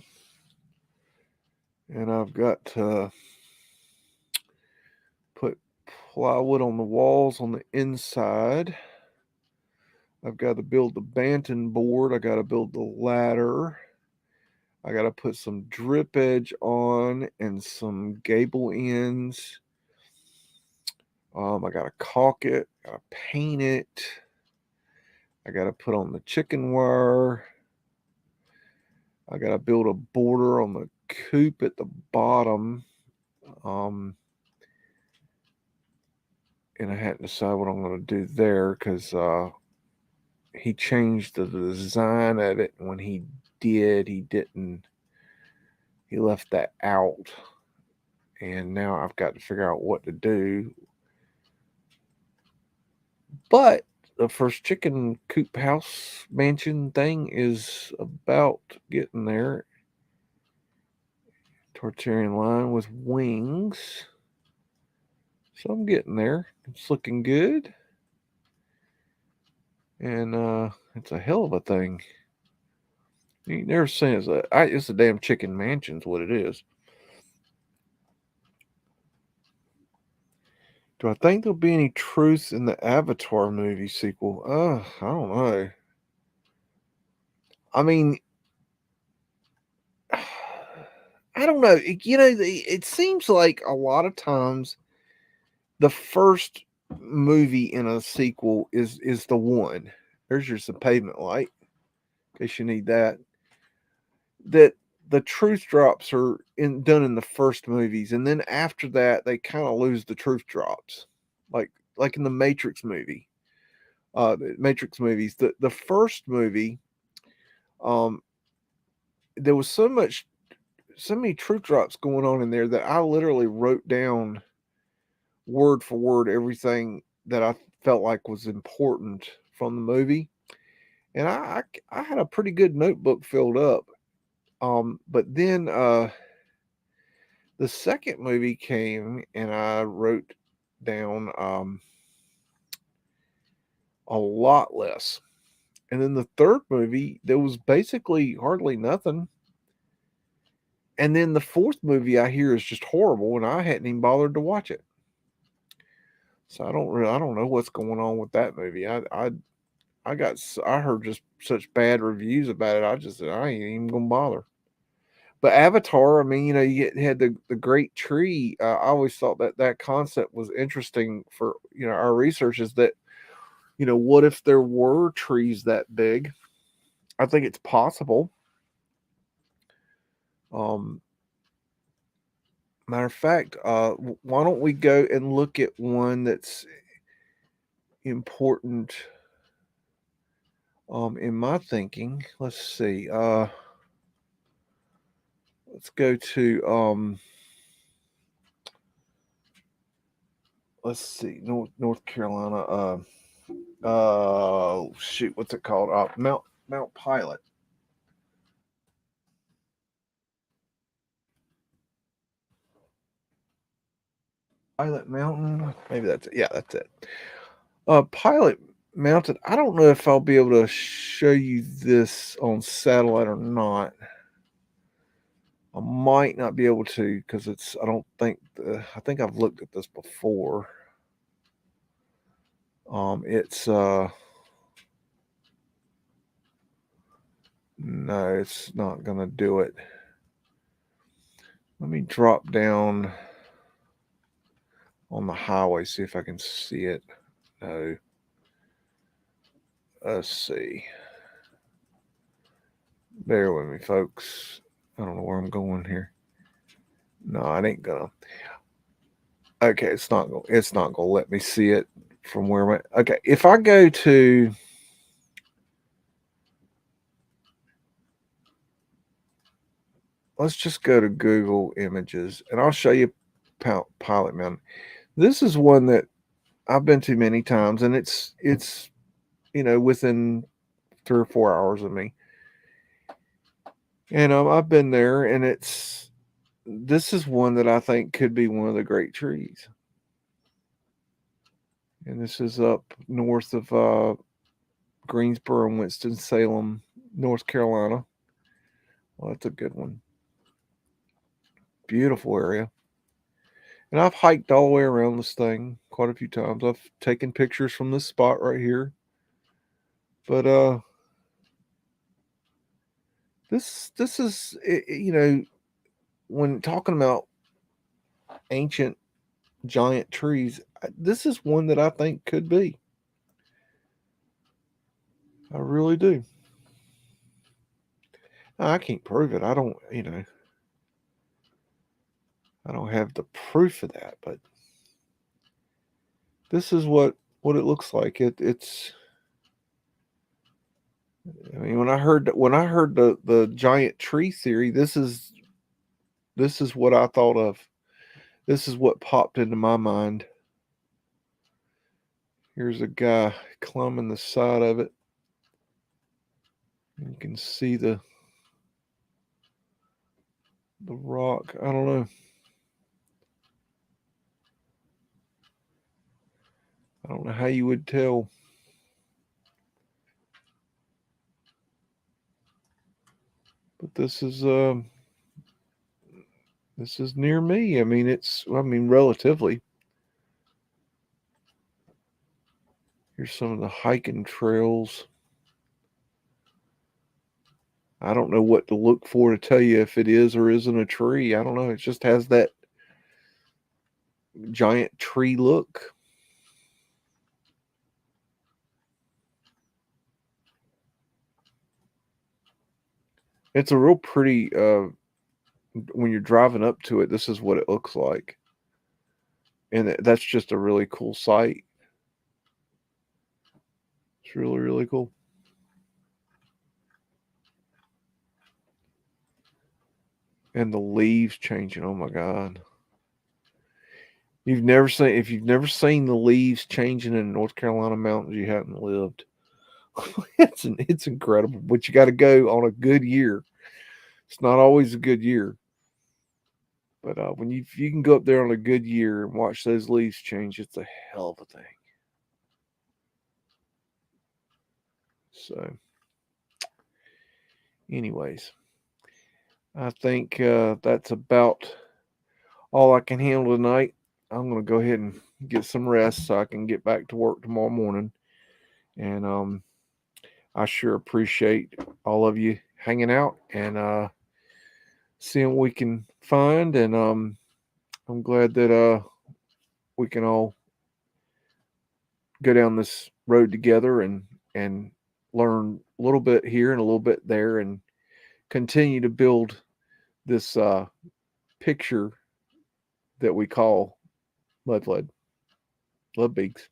and I've got to put plywood on the walls on the inside. I've got to build the banton board. I got to build the ladder. I got to put some drip edge on and some gable ends. I got to caulk it. Got to paint it. I got to put on the chicken wire. I got to build a border on the coop at the bottom. And I hadn't decided what I'm going to do there, because he changed the design of it. When he did, he left that out. And now I've got to figure out what to do. But the first chicken coop house mansion thing is about getting there. Tartarian line with wings. So I'm getting there. It's looking good. And it's a hell of a thing. You never seen it. It's a damn chicken mansion's what it is. Do I think there'll be any truth in the Avatar movie sequel? I don't know. I mean, I don't know. It seems like a lot of times the first movie in a sequel is the one. There's your pavement light, in case you need that. That the truth drops are done in the first movies, and then after that they kind of lose the truth drops, like in the Matrix movie. The Matrix movies, the first movie, there was so many truth drops going on in there that I literally wrote down word for word everything that I felt like was important from the movie, and I had a pretty good notebook filled up. But then the second movie came, and I wrote down a lot less. And then the third movie, there was basically hardly nothing. And then the fourth movie I hear is just horrible, and I hadn't even bothered to watch it. So I don't know what's going on with that movie. I heard just such bad reviews about it. I said I ain't even gonna bother. But Avatar, I mean, you had the great tree. I always thought that concept was interesting for our research. Is that what if there were trees that big? I think it's possible. Matter of fact, why don't we go and look at one that's important in my thinking? Let's see. Let's go to let's see, North Carolina. Shoot, what's it called? Mount Pilot. Pilot Mountain. Maybe that's it. Yeah, that's it. Pilot mounted. I don't know if I'll be able to show you this on satellite or not. I might not be able to because I don't think, I think I've looked at this before. No, it's not going to do it. Let me drop down on the highway, see if I can see it. No. Let's see. Bear with me, folks. I don't know where I'm going here. No, I ain't gonna. Okay, it's not gonna let me see it from where I'm at. Okay, if I go to let's just go to Google Images, and I'll show you Pilot Mountain. This is one that I've been to many times, and it's within 3 or 4 hours of me. And I've been there, and this is one that I think could be one of the great trees. And this is up north of Greensboro and Winston-Salem, North Carolina. Well, that's a good one. Beautiful area. And I've hiked all the way around this thing quite a few times. I've taken pictures from this spot right here. But this is, when talking about ancient giant trees, this is one that I think could be. I really do. I can't prove it. I don't have the proof of that, but this is what it looks like. It's I mean, when I heard the giant tree theory, this is what I thought of. This is what popped into my mind. Here's a guy climbing the side of it. You can see the rock. I don't know. I don't know how you would tell. But this is near me. I mean, relatively. Here's some of the hiking trails. I don't know what to look for to tell you if it is or isn't a tree. I don't know. It just has that giant tree look. It's a real pretty, when you're driving up to it, this is what it looks like. And that's just a really cool sight. It's really, really cool. And the leaves changing. Oh my God. If you've never seen the leaves changing in North Carolina mountains, you haven't lived. It's incredible, but you got to go on a good year. It's not always a good year, but if you can go up there on a good year and watch those leaves change, it's a hell of a thing. So, anyways, I think that's about all I can handle tonight. I'm going to go ahead and get some rest so I can get back to work tomorrow morning. And I sure appreciate all of you hanging out and seeing what we can find. And I'm glad that we can all go down this road together and learn a little bit here and a little bit there and continue to build this picture that we call Mudflood. Love, Beags.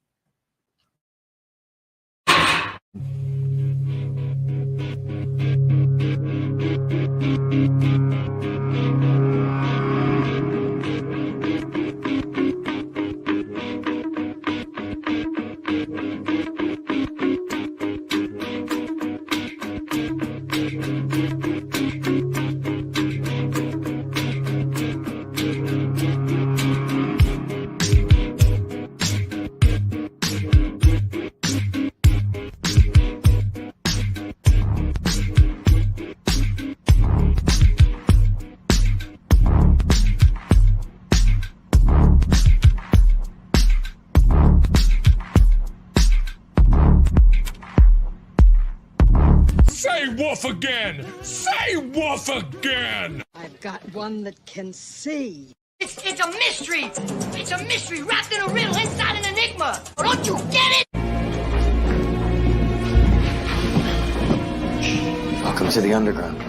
woof again! Say woof again! I've got one that can see. It's a mystery! It's a mystery wrapped in a riddle inside an enigma! Don't you get it? Welcome to the underground.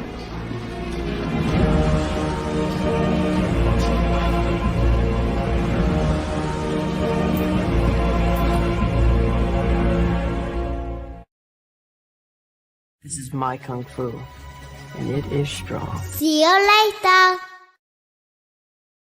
This is my kung fu, and it is strong. See you later.